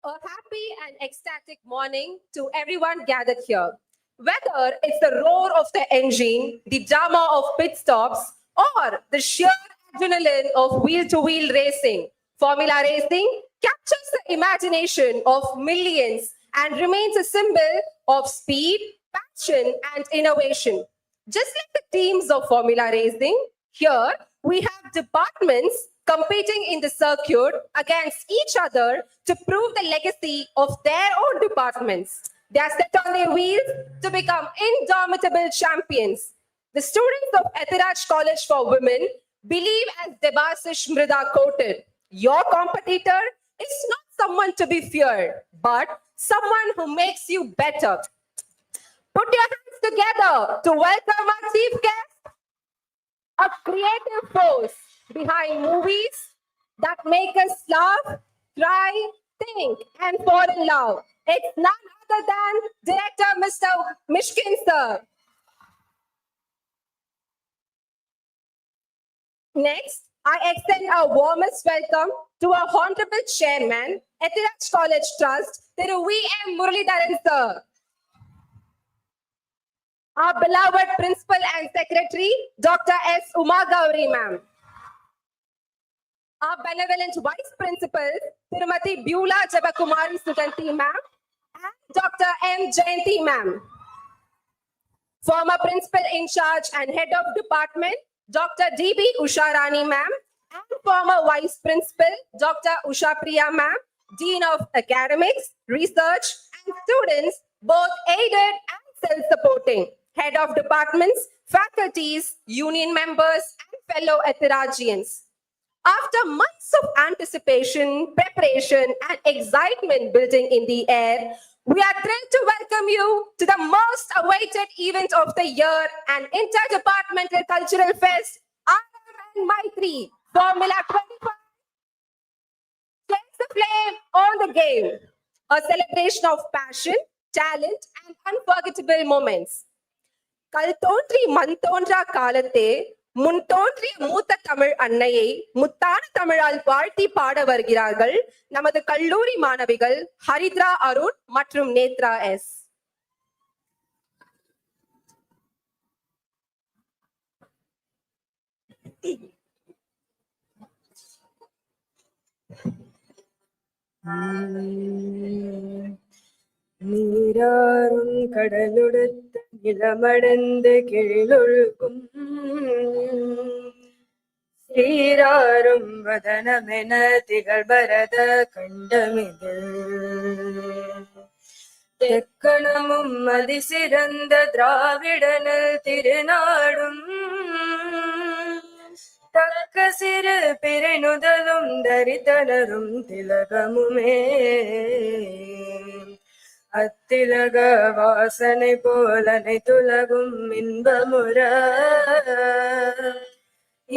A happy and ecstatic morning to everyone gathered here. Whether it's the roar of the engine, the drama of pit stops, or the sheer adrenaline of wheel to wheel racing, Formula Racing captures the imagination of millions and remains a symbol of speed, passion, and innovation. Just like the teams of Formula Racing, here we have departments competing in the circuit against each other to prove the legacy of their own departments. They are set on their wheels to become indomitable champions. The students of Ethiraj College for Women believe, as Debasish Mrida quoted, your competitor is not someone to be feared, but someone who makes you better. Put your hands together to welcome our chief guest, a creative force behind movies that make us laugh, cry, think, and fall in love. It's none other than director Mr. Mishkin sir. Next, I extend our warmest welcome to our Honorable Chairman, Ethiraj College Trust, Thiru V.M. Muralidharan sir. Our beloved Principal and Secretary, Dr. S. Uma Gauri ma'am. Our benevolent Vice Principal, Tirumati Beulah Jabakumari Suganti ma'am, and Dr. M. Jayanti ma'am. Former Principal in Charge and Head of Department, Dr. D.B. Usharani ma'am, and former Vice Principal, Dr. Usha Priya ma'am, Dean of Academics, Research, and Students, both aided and self-supporting, Head of Departments, faculties, union members, and fellow Ethirajians. After months of anticipation, preparation, and excitement building in the air, we are thrilled to welcome you to the most awaited event of the year and Interdepartmental Cultural Fest, RM and Maitri, Formula 25. Chase the flame on the game. A celebration of passion, talent, and unforgettable moments. கல் தோன்றி மண் தோன்றா காலத்தே முன் தோன்றிய மூத்த தமிழ் அன்னையை முத்தான தமிழால் வாழ்த்தி பாட வருகிறார்கள் நமது கல்லூரி மாணவிகள் ஹரித்ரா அருண் மற்றும் நேத்ரா எஸ். நீராறும் கடலுடுத்த நிலமடந்து கீழொழுகும் சீராறும் வதனமென திகழ்பரத கண்டமிதில் தெக்கணமும் அதிசிறந்த திராவிடனல் திருநாடும் தக்க சிறு பிறைநுதலும் தரித்தனரும் திலகமுமே அத்திலக வாசனை போலனை துலகும் இன்பமுற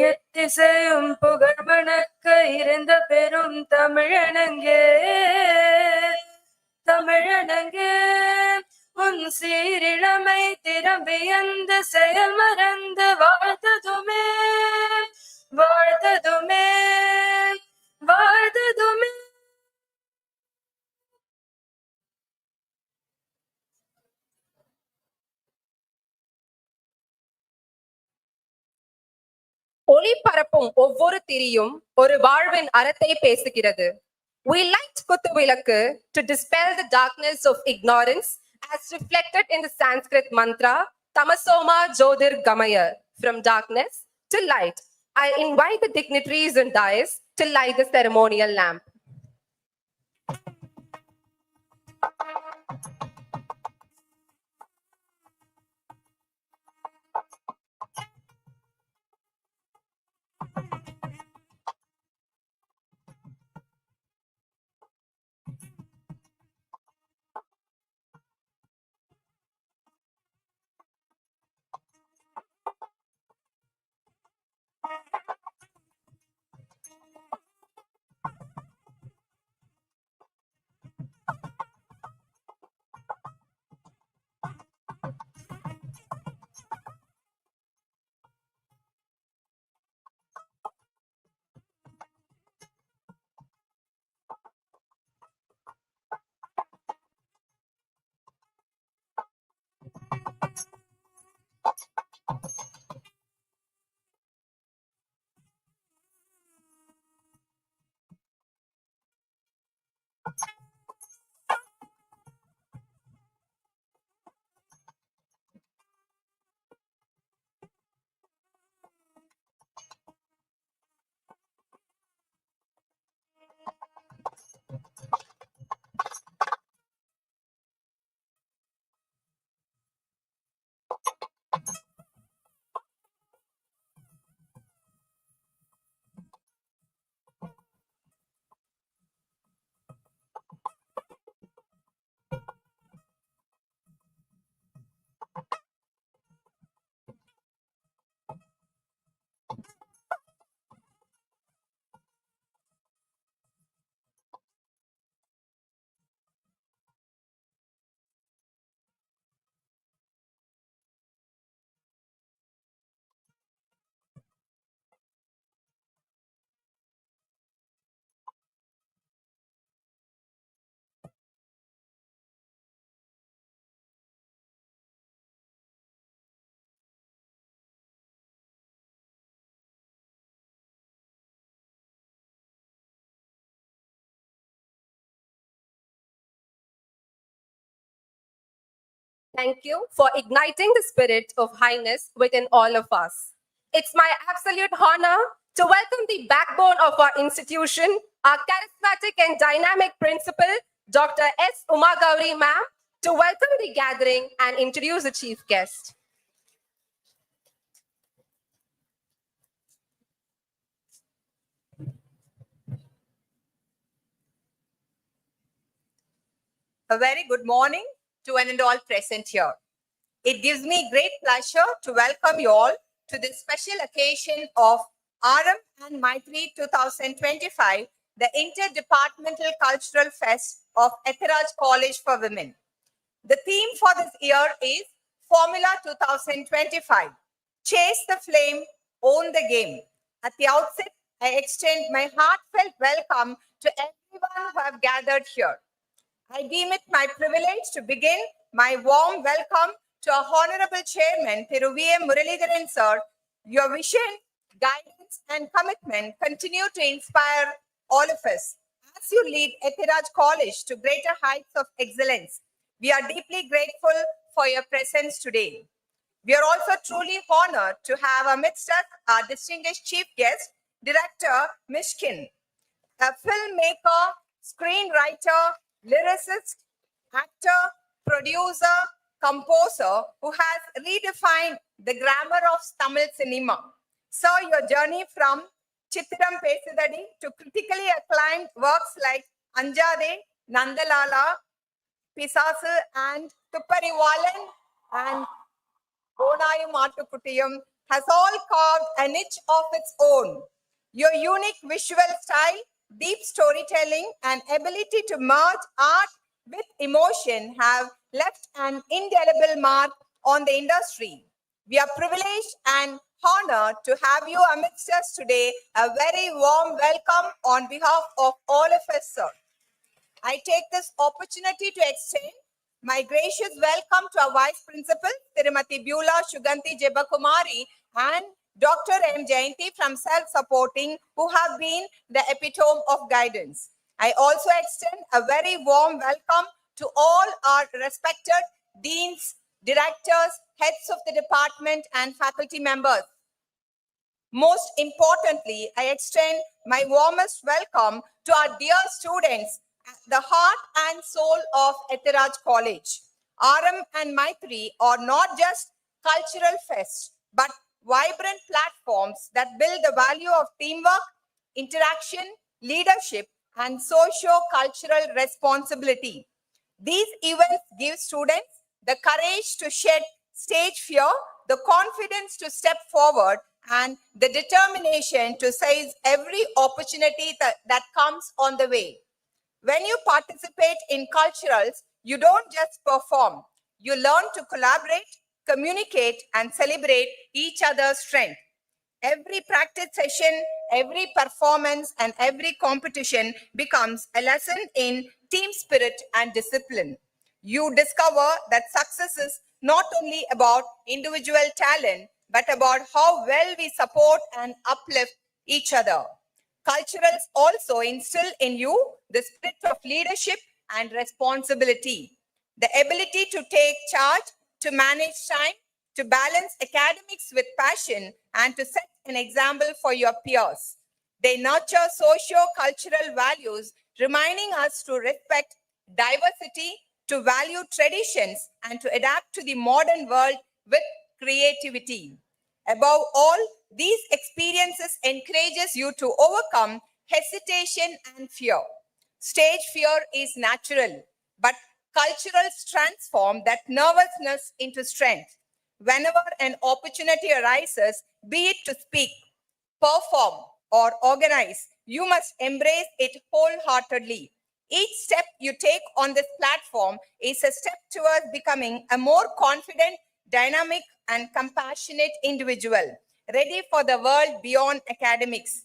எத்திசையும் புகழ் மணக்க இருந்த பெரும் தமிழனங்கே தமிழனங்கே உன் சீரிழமை திறம்பியந்த செயல் மறந்து வாழ்த்ததுமே வாழ்த்ததுமே வாழ்த்ததுமே. ஒளி பரப்பும் ஒவ்வொரு திரியும் ஒரு வாழ்வின் அறத்தை பேசுகிறது. We light Kutuvilakku to dispel the darkness of ignorance as reflected in the Sanskrit mantra Tamasoma Jyotir Gamaya, from darkness to light. I invite the dignitaries and dais to light the ceremonial lamp. Thank you for igniting the spirit of highness within all of us. It's my absolute honor to welcome the backbone of our institution, our charismatic and dynamic principal, Dr. S. Uma Gauri ma'am, to welcome the gathering and introduce the chief guest. A very good morning to one and all present here. It gives me great pleasure to welcome you all to this special occasion of Aram and Maitri 2025, the Interdepartmental Cultural Fest of Ethiraj College for Women. The theme for this year is Formula 2025, Chase the Flame, Own the Game. At the outset, I extend my heartfelt welcome to everyone who have gathered here. I deem it my privilege to begin my warm welcome to our Honorable Chairman, Thiru V.M. Muralidharan Sir. Your vision, guidance, and commitment continue to inspire all of us as you lead Ethiraj College to greater heights of excellence. We are deeply grateful for your presence today. We are also truly honored to have amidst us our distinguished chief guest, Director Mishkin, a filmmaker, screenwriter, lyricist, actor, producer, composer who has redefined the grammar of Tamil cinema. Sir, your journey from Chitram Pesadadi to critically acclaimed works like Anjade, Nandalala, Pisasu, and Tupparivalan and Onayum Atukutiyam has all carved a niche of its own. Your unique visual style, deep storytelling, and ability to merge art with emotion have left an indelible mark on the industry. We are privileged and honored to have you amidst us today. A very warm welcome on behalf of all of us, sir. I take this opportunity to extend my gracious welcome to our Vice Principal, Srimati Beulah Suganti Jebakumari, and Dr. M. Jayanti from Self-Supporting, who have been the epitome of guidance. I also extend a very warm welcome to all our respected deans, directors, heads of the department, and faculty members. Most importantly, I extend my warmest welcome to our dear students, the heart and soul of Ethiraj College. Aram and Maitri are not just cultural fests, but vibrant platforms that build the value of teamwork, interaction, leadership, and socio-cultural responsibility. These events give students the courage to shed stage fear, the confidence to step forward, and the determination to seize every opportunity that comes on the way. When you participate in culturals, you don't just perform. You learn to collaborate, communicate, and celebrate each other's strength. Every practice session, every performance, and every competition becomes a lesson in team spirit and discipline. You discover that success is not only about individual talent, but about how well we support and uplift each other. Culturals also instill in you the spirit of leadership and responsibility, the ability to take charge, to manage time, to balance academics with passion, and to set an example for your peers. They nurture socio-cultural values, reminding us to respect diversity, to value traditions, and to adapt to the modern world with creativity. Above all, these experiences encourages you to overcome hesitation and fear. Stage fear is natural, but culturals transform that nervousness into strength. Whenever an opportunity arises, be it to speak, perform, or organize, you must embrace it wholeheartedly. Each step you take on this platform is a step towards becoming a more confident, dynamic, and compassionate individual, ready for the world beyond academics.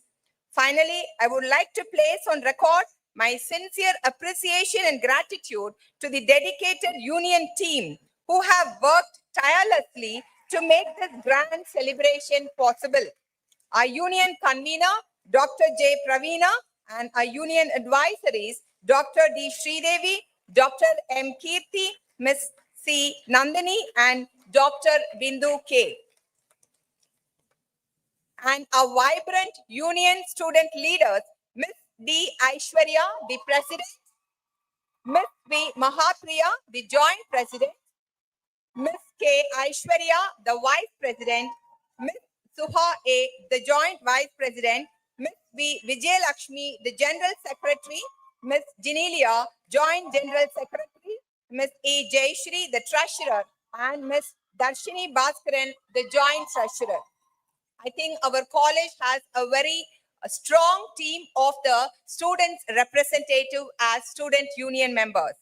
Finally, I would like to place on record my sincere appreciation and gratitude to the dedicated union team who have worked tirelessly to make this grand celebration possible. Our union convener, Dr. J. Praveena, and our union advisories, Dr. D. Sridevi, Dr. M. Kirti, Ms. C. Nandini and Dr. Bindu K. And our vibrant union student leaders, Miss D. Aishwarya, the President, Miss V. Mahapriya, the Joint President, Miss K. Aishwarya, the Vice President, Miss Suha A., the Joint Vice President, Miss V. Vijay Lakshmi, the General Secretary, Miss Janelia, Joint General Secretary, Miss E. Jayashri, the Treasurer, and Miss Darshini Bhaskaran, the Joint Treasurer. I think our college has a very strong team of the students representative as student union members.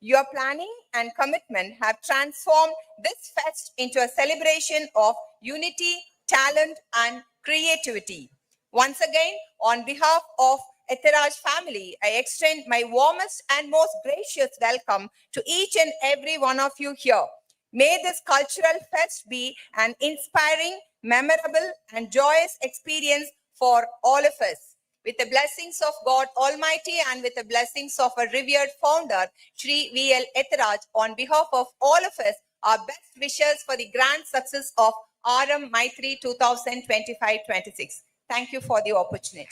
Your planning and commitment have transformed this fest into a celebration of unity, talent, and creativity. Once again, on behalf of Etharaj family, I extend my warmest and most gracious welcome to each and every one of you here. May this cultural fest be an inspiring, memorable, and joyous experience for all of us. With the blessings of God Almighty and with the blessings of our revered founder, Shri V.L. Etharaj, on behalf of all of us, our best wishes for the grand success of RM Maitri 2025-26. Thank you for the opportunity.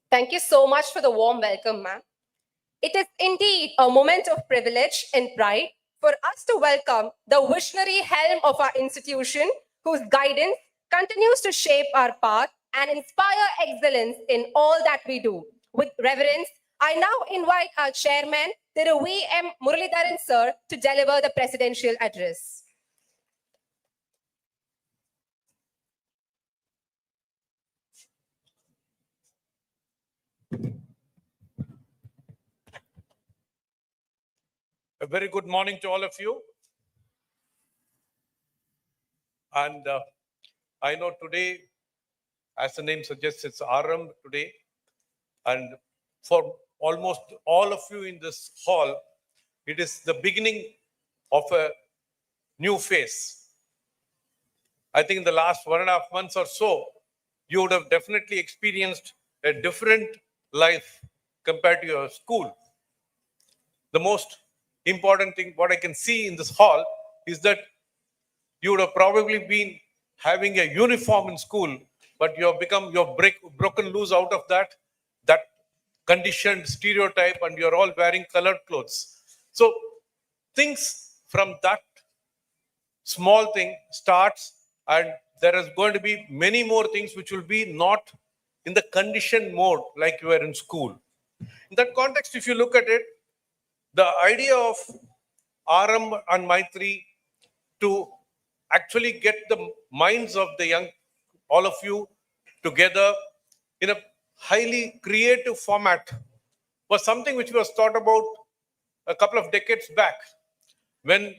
Thank you so much for the warm welcome, ma'am. It is indeed a moment of privilege and pride for us to welcome the visionary helm of our institution, whose guidance continues to shape our path and inspire excellence in all that we do. With reverence, I now invite our chairman, Thiru V. M. Muralidharan sir, to deliver the presidential address. A very good morning to all of you. And I know today, as the name suggests, it's RM today. And for almost all of you in this hall, it is the beginning of a new phase. I think in the last 1.5 months or so, you would have definitely experienced a different life compared to your school. The most important thing, what I can see in this hall, is that you would have probably been having a uniform in school, but you have become, broken loose out of that conditioned stereotype, and you're all wearing colored clothes. So things from that small thing starts, and there is going to be many more things which will be not in the conditioned mode like you were in school. In that context, if you look at it, the idea of RM and Maitri to actually get the minds of the young, all of you together in a highly creative format was something which was thought about a couple of decades back. When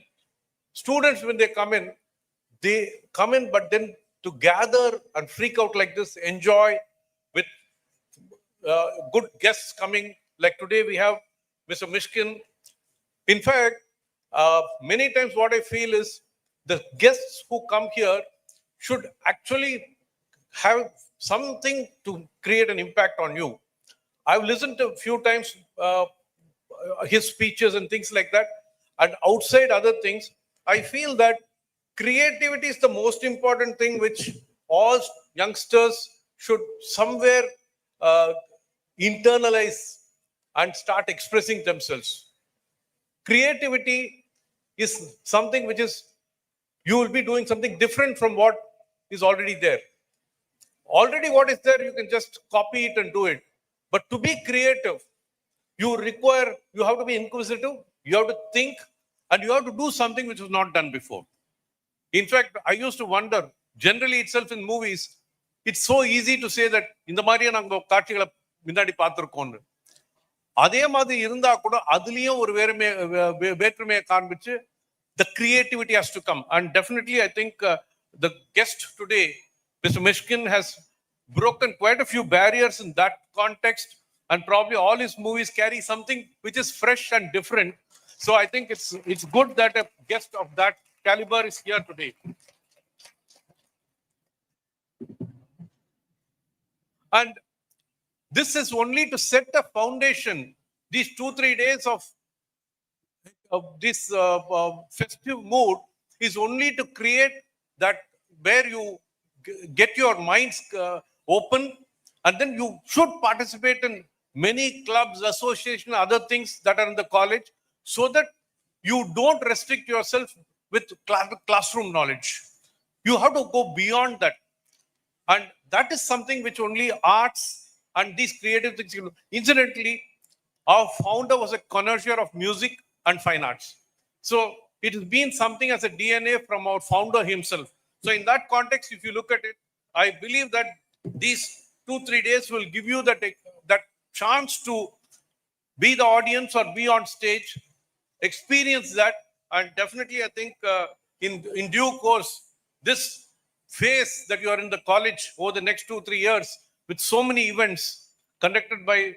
students, when they come in, but then to gather and freak out like this, enjoy with good guests coming. Like today we have Mr. Mishkin. In fact, many times what I feel is the guests who come here should actually have something to create an impact on you. I've listened to a few times his speeches and things like that. And outside other things, I feel that creativity is the most important thing which all youngsters should somewhere internalize and start expressing themselves. Creativity is something which is, you will be doing something different from what is already there. Already what is there, you can just copy it and do it. But to be creative, you have to be inquisitive, you have to think, and you have to do something which was not done before. In fact, I used to wonder, generally itself in movies, it's so easy to say that இந்த மாதிரியே நாங்க காட்சிகளை முன்னாடி பார்த்திருக்கோம்னு. அதே மாதிரி இருந்தா கூட அதுலயும் ஒரு வேற்றுமையை காண்பிச்சு the creativity has to come. And definitely I think the guest today, Mr. Mishkin, has broken quite a few barriers in that context, and probably all his movies carry something which is fresh and different. So I think it's good that a guest of that caliber is here today. And this is only to set a foundation. These 2-3 days of this festive mood is only to create that where you get your minds open, and then you should participate in many clubs, association, other things that are in the college, so that you don't restrict yourself with classroom knowledge. You have to go beyond that. And that is something which only arts and these creative things. Incidentally, our founder was a connoisseur of music and fine arts. So it has been something as a DNA from our founder himself. So in that context, if you look at it, I believe that these 2-3 days will give you that chance to be the audience or be on stage, experience that. And definitely, I think in due course, this phase that you are in the college over the next 2-3 years with so many events conducted by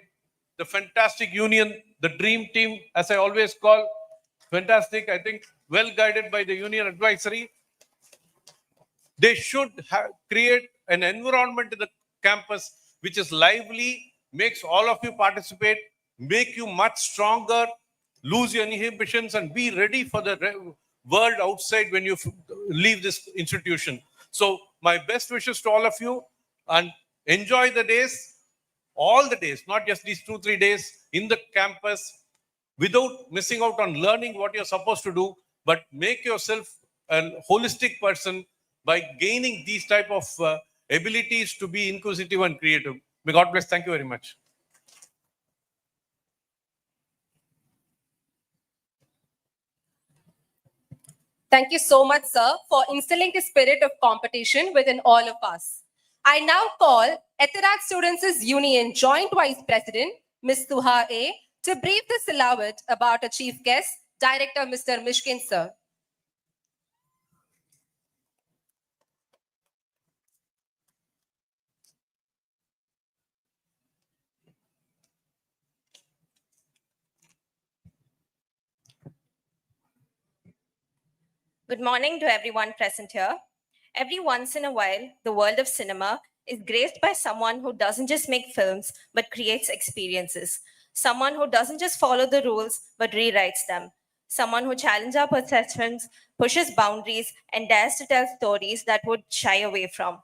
the fantastic union, the dream team, as I always call, fantastic, I think, well guided by the union advisory. They should create an environment in the campus which is lively, makes all of you participate, make you much stronger, lose your inhibitions, and be ready for the world outside when you leave this institution. So my best wishes to all of you, and enjoy the days, all the days, not just these 2-3 days in the campus, without missing out on learning what you're supposed to do, but make yourself a holistic person by gaining these type of abilities to be inquisitive and creative. May God bless. Thank you very much. Thank you so much, sir, for instilling the spirit of competition within all of us. I now call Ethirad Students' Union Joint Vice President, Ms. Tuha A., to brief the syllabus about our chief guest, Director Mr. Mishkin, sir. Good morning to everyone present here. Every once in a while, the world of cinema is graced by someone who doesn't just make films, but creates experiences. Someone who doesn't just follow the rules, but rewrites them. Someone who challenges our perceptions, pushes boundaries, and dares to tell stories that would shy away from.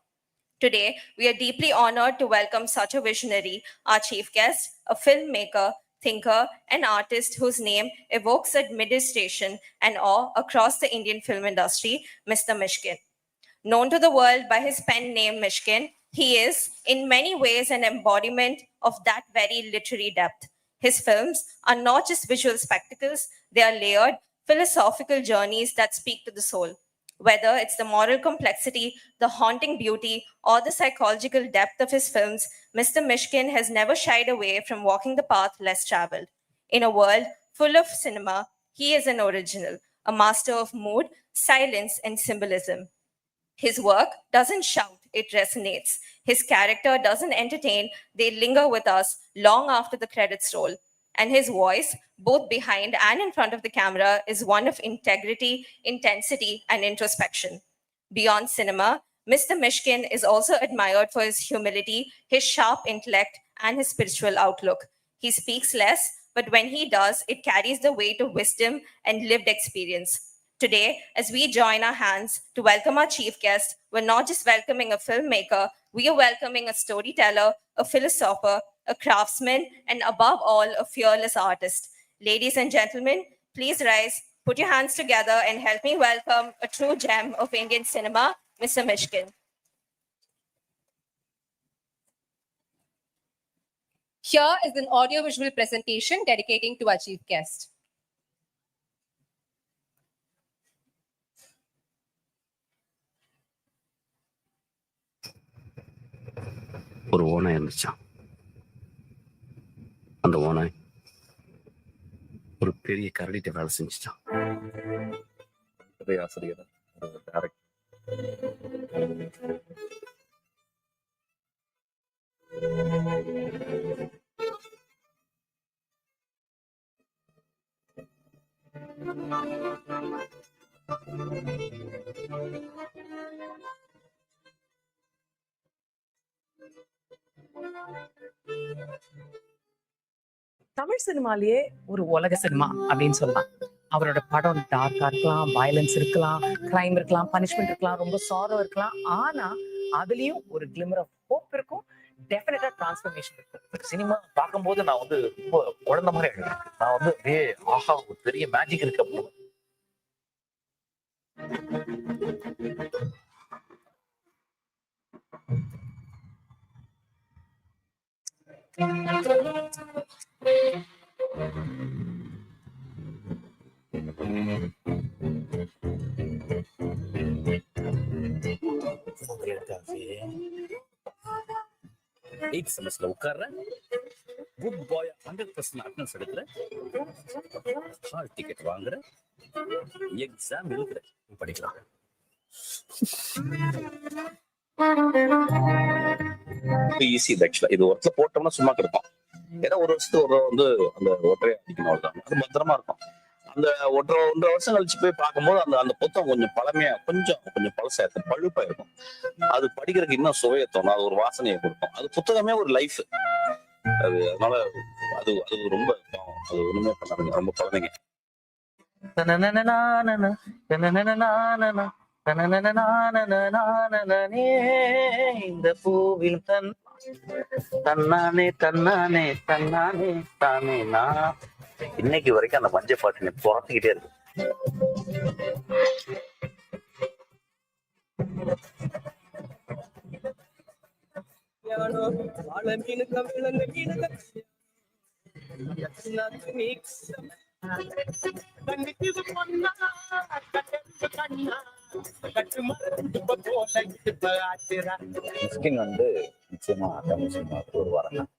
Today, we are deeply honored to welcome such a visionary, our chief guest, a filmmaker, thinker, and artist whose name evokes admiration and awe across the Indian film industry, Mr. Mishkin. Known to the world by his pen name Mishkin, he is, in many ways, an embodiment of that very literary depth. His films are not just visual spectacles, they are layered, philosophical journeys that speak to the soul. Whether it's the moral complexity, the haunting beauty, or the psychological depth of his films, Mr. Mishkin has never shied away from walking the path less traveled. In a world full of cinema, he is an original, a master of mood, silence, and symbolism. His work doesn't shout, it resonates. His character doesn't entertain, they linger with us long after the credits roll. And his voice, both behind and in front of the camera, is one of integrity, intensity, and introspection. Beyond cinema, Mr. Mishkin is also admired for his humility, his sharp intellect, and his spiritual outlook. He speaks less, but when he does, it carries the weight of wisdom and lived experience. Today, as we join our hands to welcome our chief guest, we're not just welcoming a filmmaker, we are welcoming a storyteller, a philosopher, a craftsman, and above all, a fearless artist. Ladies and gentlemen, please rise, put your hands together, and help me welcome a true gem of Indian cinema, Mr. Mishkin. Here is an audiovisual presentation dedicating to our chief guest. ஒரு ஓனாய் இருந்துச்சான். அந்த ஓனாய் ஒரு பெரிய கரடிட்ட வேலை செஞ்சுச்சான். ஆசிரியர் director Tamil சினிமாலேயே ஒரு உலக சினிமா அப்படின்னு சொல்லலாம். அவரோட படம் டார்க்கா இருக்கலாம், வயலன்ஸ் இருக்கலாம், கிரைம் இருக்கலாம், பனிஷ்மெண்ட் இருக்கலாம், ரொம்ப சாரோ இருக்கலாம். ஆனா அதுலயும் ஒரு கிளிமர் ஆஃப் ஹோப் இருக்கும். டெஃபினட்டா டிரான்ஸ்ஃபர்மேஷன் இருக்கும். சினிமா பார்க்கும்போது நான் வந்து ரொம்ப குழந்தை மாதிரி ஆயிடுவேன். நான் வந்து ஆஹா ஒரு பெரிய மேஜிக் இருக்கு அப்போ. எயிட் செமஸ்டர்ல உட்கார்றேன், குட் பாய் 100% அட்டெண்டன்ஸ் எடுக்கிறேன், ஹால் டிக்கெட் வாங்குறேன், எக்ஸாம் எழுதுறேன், படிக்கிறாங்க. ஈஸி இது ஆக்சுவலா. இது ஒருத்தர போட்டோம்னா சும்மா கிடைக்கும். ஏன்னா ஒரு வருஷத்துக்கு ஒரு வந்து அந்த ஒற்றையை அடிக்கணும், அவ்வளவுதான். அது பத்திரமா இருக்கும். அந்த ஒன்றரை வருஷம் கழிச்சு போய் பார்க்கும்போது அந்த அந்த புத்தகம் கொஞ்சம் பழமையா கொஞ்சம் பழசா இருக்கும், பழுப்பா இருக்கும். அது படிக்கிறதுக்கு இன்னும் சுவையை தோணும், அது ஒரு வாசனையை கொடுக்கும். அது புத்தகமே ஒரு லைஃப். அது அதனால அது அது ரொம்ப அது ஒண்ணுமே பண்ணாதுங்க, ரொம்ப குழந்தைங்க. இந்த பூவில் தன்னானே தன்னானே தன்னானே தானே நான். இன்னைக்கு வரைக்கும் அந்த மஞ்சள் பாட்டு துரத்திக்கிட்டே இருக்கு. மிஸ்கின் வந்து நிச்சயமா தமிழ் சினிமாவுக்கு ஒரு வாரம்.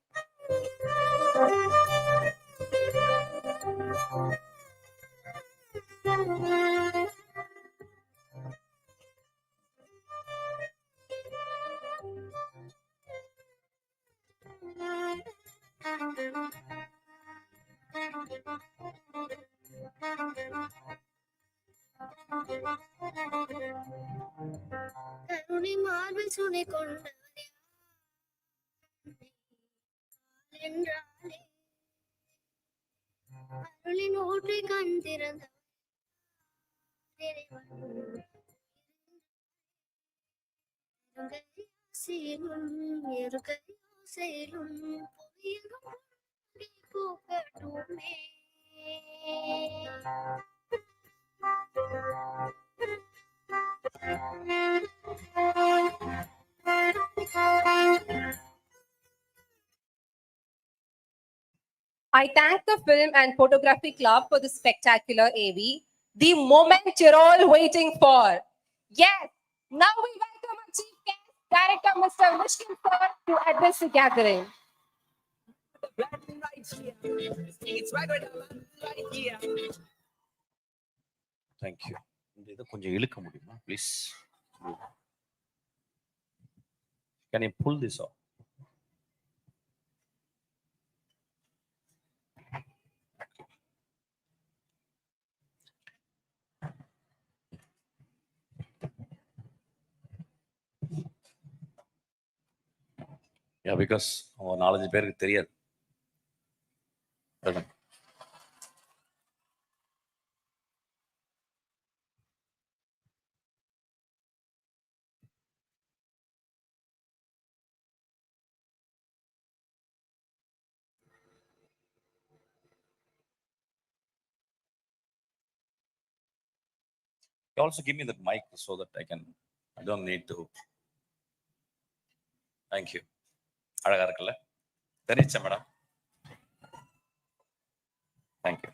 கருணை மார்பில் சுனை கொண்ட என்றாலே அருளின் ஊற்றை கண் திறந்த பூக்கட்டுமே. I thank the Film and Photography Club for the spectacular AV, the moment you're all waiting for. Yes, now we welcome our chief guest, Director Mr. Mishkin sir, to address the gathering. Thank you. இந்த இதை கொஞ்சம் இழுக்க முடியுமா please? Can you pull this off? Because 4-5 பேருக்கு தெரியாது. You also give me that mic so that I don't need to. Thank you. அழகா இருக்குல்ல? தெரிஞ்சா மேடம்? Thank you.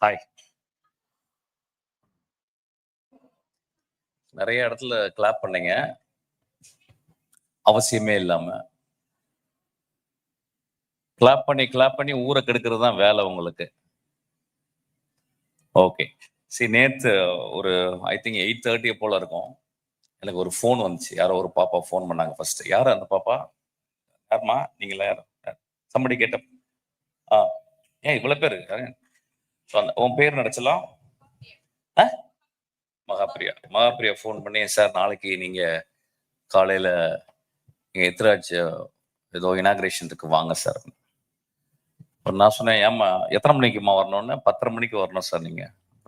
ஹாய். நிறைய இடத்துல கிளாப் பண்ணீங்க, அவசியமே இல்லாம. கிளாப் பண்ணி ஊரை கெடுக்கிறது தான் வேலை உங்களுக்கு. ஓகே. சரி, நேற்று ஒரு ஐ திங்க் 8:30 போல இருக்கும், எனக்கு ஒரு ஃபோன் வந்துச்சு. யாரோ ஒரு பாப்பா ஃபோன் பண்ணாங்க. ஃபர்ஸ்ட் யார் அந்த பாப்பா? யாருமா நீங்களா? யார்? சம்படி கேட்ட ஏன் இவ்வளவு பேரு? உன் பேர் நினைச்சலாம்? மகாபிரியா ஃபோன் பண்ணி, சார் நாளைக்கு நீங்க காலையில இங்க எத்ராஜ் ஏதோ இனாகிரேஷன் இருக்கு வாங்க சார். நான் சொன்னேன், ஏம்மா எத்தனை மணிக்குமா வரணும்னு? 10:30 மணிக்கு வரணும் சார் நீங்க.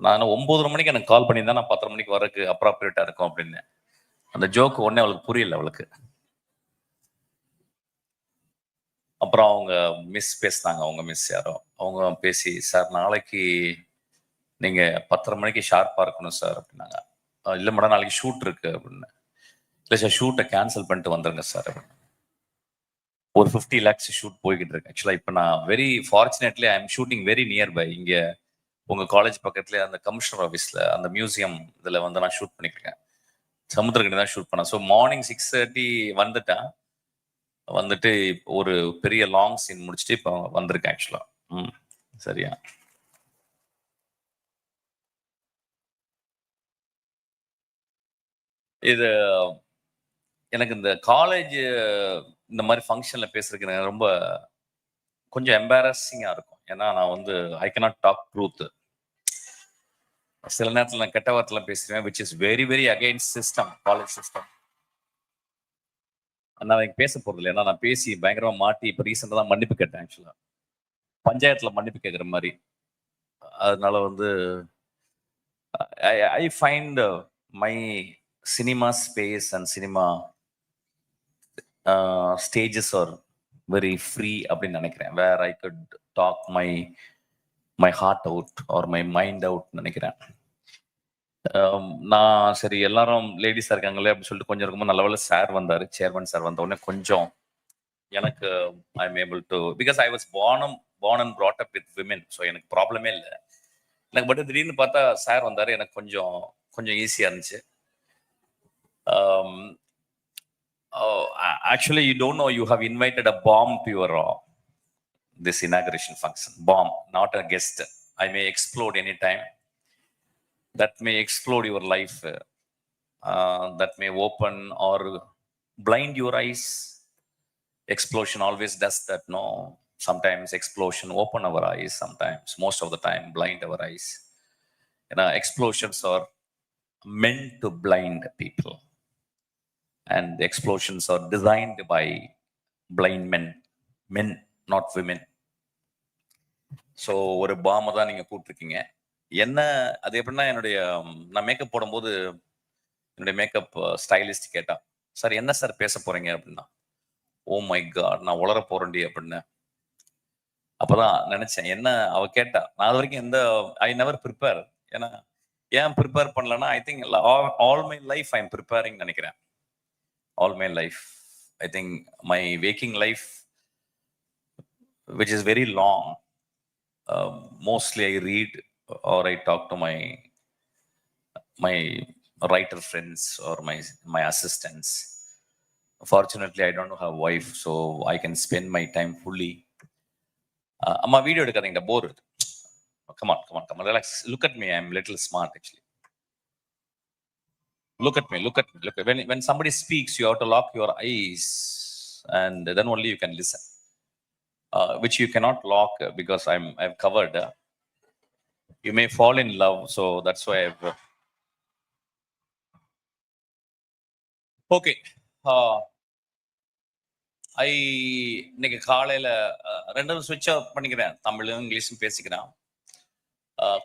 நான் 9:30 மணிக்கு எனக்கு கால் பண்ணியிருந்தா நான் 10:30 மணிக்கு வரக்கு அப்ராப்ரியேட்டா இருக்கும் அப்படின்னு. அந்த ஜோக்கு உடனே அவளுக்கு புரியல அவளுக்கு. அப்புறம் அவங்க மிஸ் பேசினாங்க, அவங்க மிஸ் யாரோ, அவங்க பேசி, சார் நாளைக்கு நீங்க 10:30 மணிக்கு ஷார்ப்பா இருக்கணும் சார் அப்படின்னாங்க. இல்லை மேடம் நாளைக்கு ஷூட் இருக்கு அப்படின்னு. இல்லை சார் ஷூட்டை கேன்சல் பண்ணிட்டு வந்துருங்க சார் அப்படின்னு. ஒரு 50 lakhs ஷூட் போய்கிட்டு இருக்கு. ஆக்சுவலா இப்போ நான் very fortunately I am shooting very nearby. இங்க உங்க காலேஜ் பக்கத்துல அந்த கமிஷனர் ஆஃபீஸ்ல அந்த மியூசியம் இதுல வந்து நான் ஷூட் பண்ணிருக்கேன். சமுத்திரக்கணி தான் ஷூட் பண்ணேன். ஸோ மார்னிங் 6:30 வந்துட்டேன். வந்துட்டு ஒரு பெரிய லாங் சீன் முடிச்சுட்டு இப்போ வந்திருக்கேன் ஆக்சுவலா. சரியா. இது எனக்கு இந்த காலேஜ் இந்த மாதிரி ஃபங்க்ஷன்ல பேசுறதுக்கு எனக்கு ரொம்ப கொஞ்சம் எம்பாரசிங்கா இருக்கும். ஏன்னா நான் வந்து ஐ கேனாட் டாக் ட்ரூத். சில நேரத்தில் நான் கெட்ட வார்த்தைலாம் பேசுவேன், which is very very against system, college system. நான் எனக்கு பேச போறது இல்லை. ஏன்னா நான் பேசி பயங்கரமா மாட்டி இப்போ ரீசெண்டாக தான் மன்னிப்பு கேட்டேன் ஆக்சுவலா. பஞ்சாயத்துல மன்னிப்பு கேட்குற மாதிரி. அதனால வந்து I find my cinema space and cinema stages are very free அப்படின்னு நினைக்கிறேன். Where I could talk my heart out or my mind out நினைக்கிறேன். நான் சரி எல்லாரும் லேடிஸா இருக்காங்களே அப்படின்னு சொல்லிட்டு கொஞ்சம் இருக்கும்போது நல்ல வேலை சார் வந்தாரு, சேர்மன் சார் வந்த உடனே கொஞ்சம் எனக்கு I am able to, because I was born and brought up with women. So எனக்கு ப்ராப்ளமே இல்லை எனக்கு. பட் திடீர்னு பார்த்தா சார் வந்தாரு, எனக்கு கொஞ்சம் ஈஸியா இருந்துச்சு. Actually, you don't know you have invited a bomb to your this inauguration function. Bomb, not a guest. I may explode anytime. That may explode your life. That may open or blind your eyes. Explosion always does that, no? Sometimes explosion open our eyes, sometimes, most of the time, blind our eyes. Explosions are meant to blind people. And the explosions are designed by blind men, not women. So ஒரு பாமை தான் நீங்கள் கூப்பிட்டுருக்கீங்க. என்ன அது எப்படின்னா, நான் makeup போடும்போது என்னுடைய makeup stylist கேட்டா, சார் என்ன சார் பேச போறீங்க அப்படின்னா, ஓ மை காட் நான் உளர போறேன்டி அப்படின்னு. அப்போதான் நினைச்சேன், என்ன அவ கேட்டா. நான் அது வரைக்கும் ஐ நெவர் ப்ரிப்பேர். ஏன் ப்ரிப்பேர் பண்ணலன்னா, I think all my life I am preparing நினைக்கிறேன். All my life, I think my waking life, which is very long, mostly I read or I talk to my writer friends or my assistants. Fortunately, I don't have a wife, so I can spend my time fully. Amma video edukadinga bore. Come on, relax. Look at me, I'm little smart actually. Look at me. When somebody speaks, you have to lock your eyes and then only you can listen, which you cannot lock because I've covered. You may fall in love, so that's why I've. Okay. இன்னைக்கு காலையில ரெண்டும் ஸ்விட்ச் of பண்ணிக்கிறேன், தமிழும் இங்கிலீஷும் பேசிக்கிறேன்.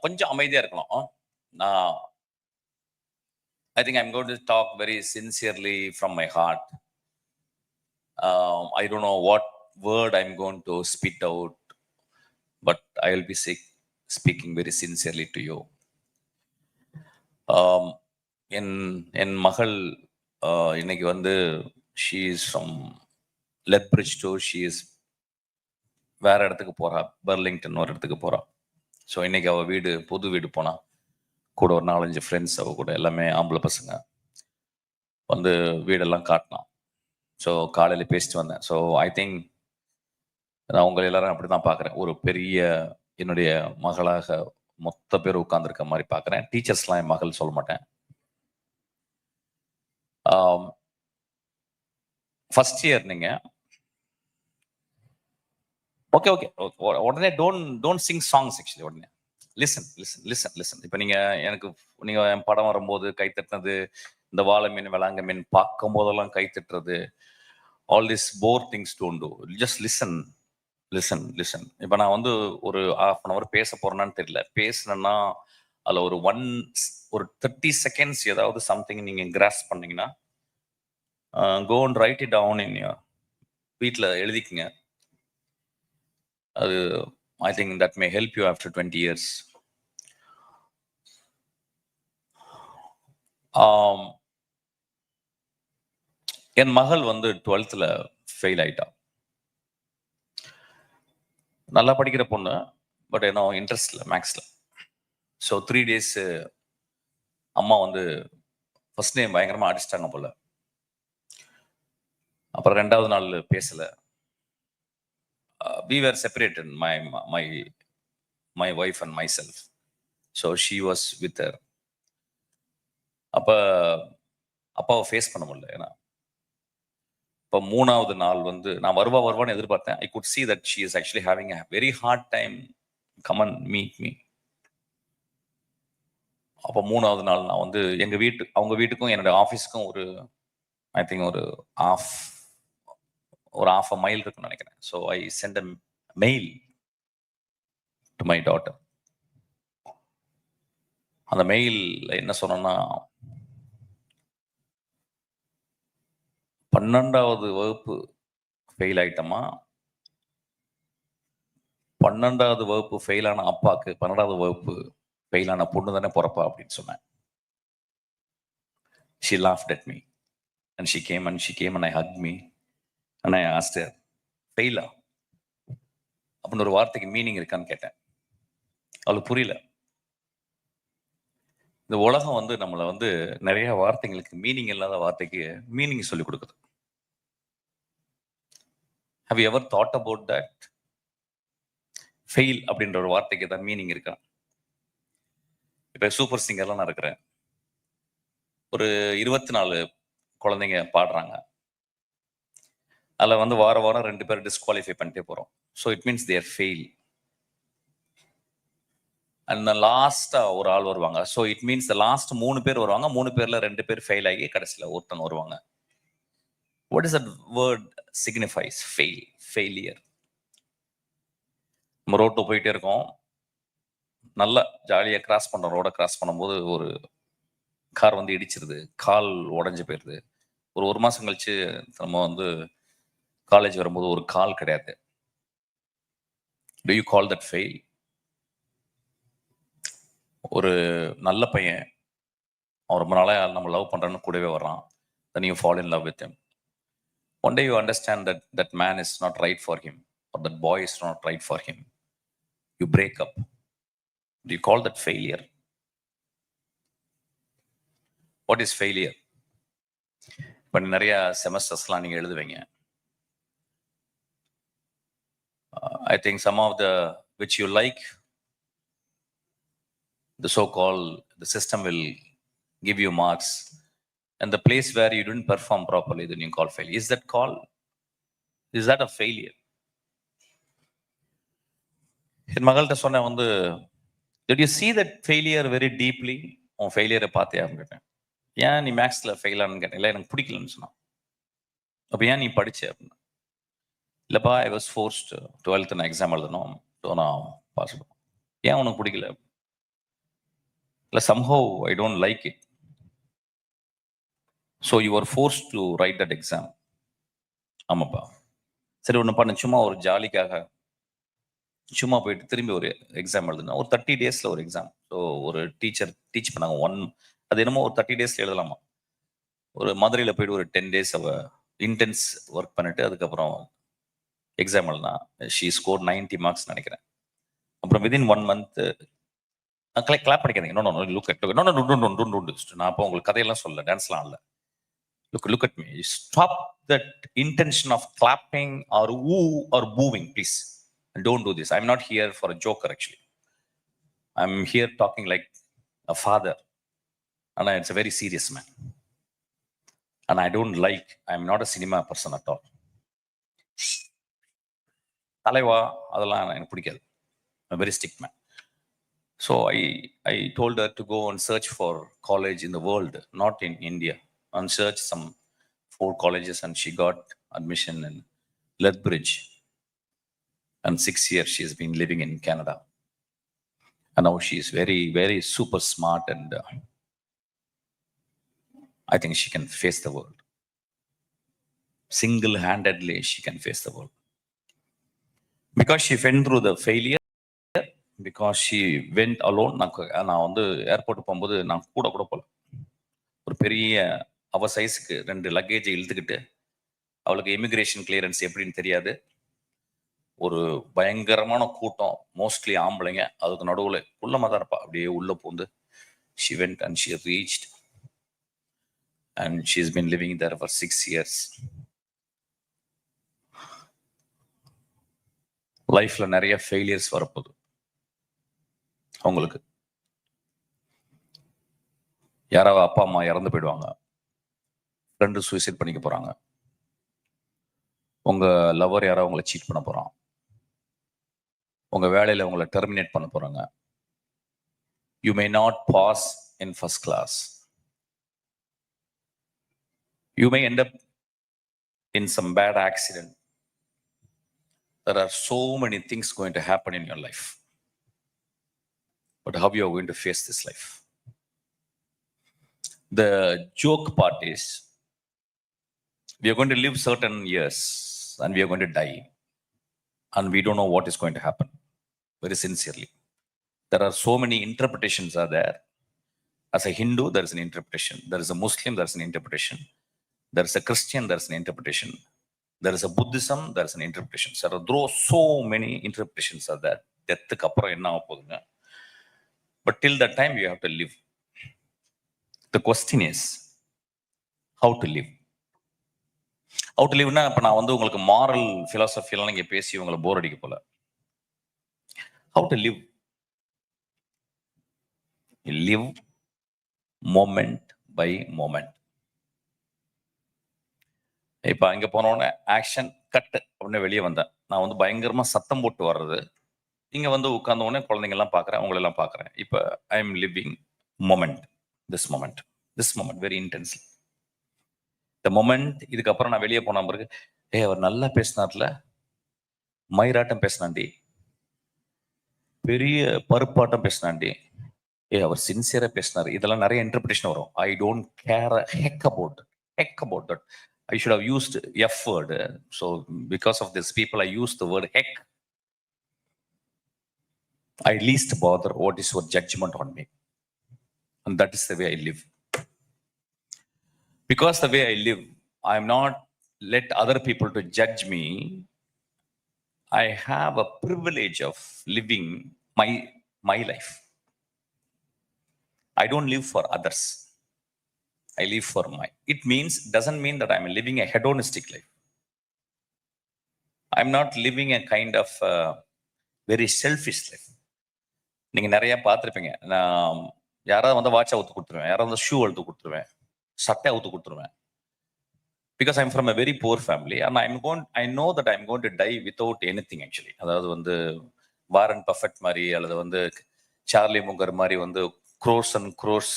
கொஞ்சம் அமைதியா இருக்கணும். I think I'm going to talk very sincerely from my heart. I don't know what word I'm going to spit out, but I will be speaking very sincerely to you. என் மகள் இன்னைக்கு வந்து she is from Lethbridge to she is வேற இடத்துக்கு போறா, பெர்லிங்டன் ஒரு இடத்துக்கு போறா. So இன்னைக்கு அவ புது வீடு போனா, கூட ஒரு 4-5 ஃப்ரெண்ட்ஸ் அவ கூட, எல்லாமே ஆம்பளை பசங்க வந்து வீடெல்லாம் காட்டினான். ஸோ காலையில் பேசிட்டு வந்தேன். ஸோ ஐ திங்க் நான் உங்களை எல்லாரும் அப்படி தான் பார்க்குறேன். ஒரு பெரிய என்னுடைய மகளாக மொத்த பேர் உட்கார்ந்துருக்க மாதிரி பார்க்குறேன். டீச்சர்ஸ்லாம் என் மகள் சொல்ல மாட்டேன். ஃபர்ஸ்ட் இயர் நீங்க ஓகே உடனே டோன்ட் சிங் சாங்ஸ் ஆக்சுவலி. உடனே லிசன். இப்ப நீங்க நீங்க என் படம் வரும்போது கை தட்டினது, இந்த வாழை மீன் விளாங்க மீன் பார்க்கும் போதெல்லாம் கை தட்டுறது, all this four things don't do. Just listen. இப்ப நான் வந்து ஒரு half an hour பேச போறேன்னு தெரியல, பேசுனேன்னா அதுல ஒரு 30 seconds ஏதாவது சம்திங் நீங்க கிராஸ் பண்ணீங்கன்னா, go and write it down in வீட்டில் எழுதிக்குங்க. அது I think that may help you after 20 years. என் மகள் வந்து 12th ஃபெயில் ஆயிட்டா. நல்லா படிக்கிற பொண்ணு, பட் ஏன்னா இன்ட்ரெஸ்ட் இல்லை மேக்ஸ்ல. ஸோ 3 days அம்மா வந்து ஃபர்ஸ்ட் டே பயங்கரமா அடிச்சிட்டாங்க போல. அப்புறம் 2வது நாள் பேசல. We were separated, my wife and myself. So she was with her. அப்ப அப்பாவை ஃபேஸ் பண்ண முடியல. ஏன்னா இப்போ 3வது நாள் வந்து நான் வருவான்னு எதிர்பார்த்தேன். I could see that she is actually having a very hard time come and meet me. அப்போ 3வது நாள் நான் வந்து அவங்க வீட்டுக்கும் என்னோட ஆஃபீஸ்க்கும் ஐ திங்க் ஒரு half a mile இருக்குன்னு நினைக்கிறேன். So I sent a mail to my daughter. அந்த மெயில்ல என்ன சொன்னேன்னா, 12வது வகுப்பு ஃபெயில் ஆயிட்டமா, 12வது வகுப்பு ஃபெயிலான அப்பாக்கு 12வது வகுப்பு ஃபெயிலான பொண்ணு தானே பிறப்பா அப்படின்னு சொன்னேன். She laughed at me and she came and I hugged me and I asked her, ஃபெயிலா அப்படின்னு ஒரு வார்த்தைக்கு மீனிங் இருக்கான்னு கேட்டேன். அவளுக்கு புரியல. இந்த உலகம் வந்து நம்மளை வந்து நிறைய வார்த்தைகளுக்கு மீனிங் இல்லாத வார்த்தைக்கு மீனிங் சொல்லி கொடுக்குது. Have you ever thought about that? Fail அப்படின்ற ஒரு வார்த்தைக்கு தான் மீனிங் இருக்கா? இப்ப சூப்பர் சிங்கர்லாம் நான் இருக்கிறேன். ஒரு 24 குழந்தைங்க பாடுறாங்க. அதில் வந்து வாரம் 2 பேர் டிஸ்குவாலிஃபை பண்ணிட்டே போறோம். So it means there fail. And லாஸ்டா ஒரு ஆள் வருவாங்க. ஸோ இட் மீன்ஸ் லாஸ்ட் 3 பேர் வருவாங்க. 3 பேர்ல 2 பேர் ஃபெயில் ஆகி கடைசியில் ஒருத்தங்க வருவாங்க. What is that word signifies? Failure. நம்ம ரோட்டில் போயிட்டே இருக்கோம், நல்லா ஜாலியாக கிராஸ் பண்ணுறோம். ரோடை கிராஸ் பண்ணும்போது ஒரு கார் வந்து இடிச்சிருது, கால் உடஞ்சி போயிடுது. ஒரு மாதம் கழிச்சு நம்ம வந்து காலேஜ் வரும்போது ஒரு கால் கிடையாது. To you call that fail? ஒரு நல்ல பையன், அவன் ரொம்ப நாளாக நம்ம லவ் பண்ணுறன்னு கூடவே வர்றான். then you fall in love with him. One day you understand that that man is not right for him, or that boy is not right for him. You break up. Do you call that failure? What is failure? இப்போ நிறைய செமஸ்டர்ஸ்லாம் நீங்கள் எழுதுவீங்க. I think some of the which you like, the so-called the system will give you marks, and the place where you didn't perform properly, then you call failure. Is that a failure? என் மகள்கிட்ட சொன்னேன் வந்து, did you see that failure very deeply? உன் ஃபெயிலியரை பார்த்தியா கேட்டேன். ஏன் நீ மேக்ஸ்ல fail ஆனு கேட்டேன். இல்லை எனக்கு பிடிக்கலன்னு சொன்னான். அப்போ ஏன் நீ படிச்ச அப்படின்னா, இல்லைப்பா ஐ வாஸ் ஃபோர்ஸ்ட் 12th நான் எக்ஸாம் எழுதணும், ஸோ நான் பாஸ் பண்ணேன். ஏன் உனக்கு பிடிக்கல? இல்லை somehow I don't like it. So you were forced to write that exam. ஆமாப்பா. சரி ஒன்று பண்ண, சும்மா ஒரு ஜாலிக்காக சும்மா போயிட்டு திரும்பி ஒரு எக்ஸாம் எழுதுனா, ஒரு 30 daysல ஒரு எக்ஸாம். ஸோ ஒரு டீச்சர் டீச் பண்ணாங்க. அது என்னமோ ஒரு 30 daysல எழுதலாமா. ஒரு மதுரையில் போயிட்டு ஒரு 10 days அவ இன்டென்ஸ் ஒர்க் பண்ணிட்டு அதுக்கப்புறம் எக்ஸாம் எழுதினா, ஷீ ஸ்கோர் 90 marks நினைக்கிறேன். அப்புறம் விதின் 1 month கிளாப் பண்ணிக்காதீங்க. நோ லுக் அட் நான் அப்போ உங்களுக்கு கதையெல்லாம் சொல்ல, டான்ஸ்லாம் இல்லை. Look at me. Stop that intention of clapping or woo or booing, please. And don't do this. I'm not here for a joker, actually. I'm here talking like a father. And it's a very serious man. And I'm not a cinema person at all. தலைவா அதெல்லாம் எனக்கு பிடிக்காது. I'm a very strict man. So I told her to go and search for college in the world, not in India, and search some 4 colleges, and she got admission in Lethbridge. And 6 years she has been living in Canada. And now she is very, very super smart, and I think she can face the world. Single-handedly, she can face the world. Because she went through the failure, because she went alone. நான் வந்து airport போகும்போது நான் கூட போல. ஒரு பெரிய அவ சைஸுக்கு 2 லக்கேஜை இழுத்துக்கிட்டு, அவளுக்கு இமிகிரேஷன் கிளியரன்ஸ் எப்படின்னு தெரியாது. ஒரு பயங்கரமான கூட்டம், மோஸ்ட்லி ஆம்பளைங்க, அதுக்கு நடுவில் குள்ளமாக தான் இருப்பா. அப்படியே உள்ள பூந்து she went and she reached, and she's been living there for 6 years. லைஃப்ல நிறைய ஃபெயிலியர்ஸ் வரப்போகுது அவங்களுக்கு. யாராவது அப்பா அம்மா இறந்து போயிடுவாங்க, ஃப்ரெண்டு சூசைட் பண்ணிக்க போறாங்க, உங்க லவர் யாராவது உங்களை சீட் பண்ண போறான், உங்க வேலையில உங்களை டெர்மினேட் பண்ண போறாங்க. You may not pass in first class. You may end up in some bad accident. There are so many things going to happen in your life. But how you are going to face this life? The joke part is, we are going to live certain years and we are going to die. And we don't know what is going to happen. Very sincerely. There are so many interpretations are there. As a Hindu, there is an interpretation. There is a Muslim, there is an interpretation. There is a Christian, there is an interpretation. There is a Buddhism, there is an interpretation. There are so many interpretations are there. டெத்துக்கு அப்புறம் என்ன ஆக போகுதுங்க. But till that time, you have to live. The question is, how to live? How to live-னா இப்போ நான் வந்து உங்களுக்கு moral ஃபிலாசபியெல்லாம் இங்கே பேசி உங்களை போர் அடிக்க போல. How to live? You live moment by moment. இப்போ அங்கே போனோடனே ஆக்ஷன் கட்டு அப்படின்னு வெளியே வந்தேன். நான் வந்து பயங்கரமாக சத்தம் போட்டு வர்றது, இங்கே வந்து உட்கார்ந்த உடனே குழந்தைங்கள்லாம் பார்க்குறேன், உங்களெல்லாம் பார்க்குறேன். இப்போ I am living moment, this moment very intensely. இந்த மொமெண்ட். இதுக்கப்புறம் நான் வெளியே போன பிறகு, அவர் நல்லா பேசினார்ல, மயிராட்டம் பேசினாண்டி, பெரிய பருப்பாட்டம் பேசினாண்டி, அவர் சின்சியராக பேசினார். இதெல்லாம் நிறைய இன்டர்பிரேஷன் வரும். I don't care heck about that. I should have used F word. So because of this, people, I used the word heck. I least bother what is your judgment on me. And that is the way I live. Because the way I live, I am not let other people to judge me. I have a privilege of living my life. I don't live for others. I live for doesn't mean that I'm living a hedonistic life. I'm not living a kind of very selfish life. நீங்க நிறைய பார்த்துருப்பீங்க. நான் யாராவது வந்து watch அவுத்து கொடுத்துருவேன், யாராவது வந்து ஷூ அவுத்து கொடுத்துருவேன், சட்டை அவுத்து கொடுத்துருவேன். Because I'm from a very poor family and I know that I'm going to die without anything actually. அதாவது வந்து வாரன் பஃபெட் மாதிரி அல்லது வந்து சார்லி முங்கர் மாதிரி வந்து crores and crores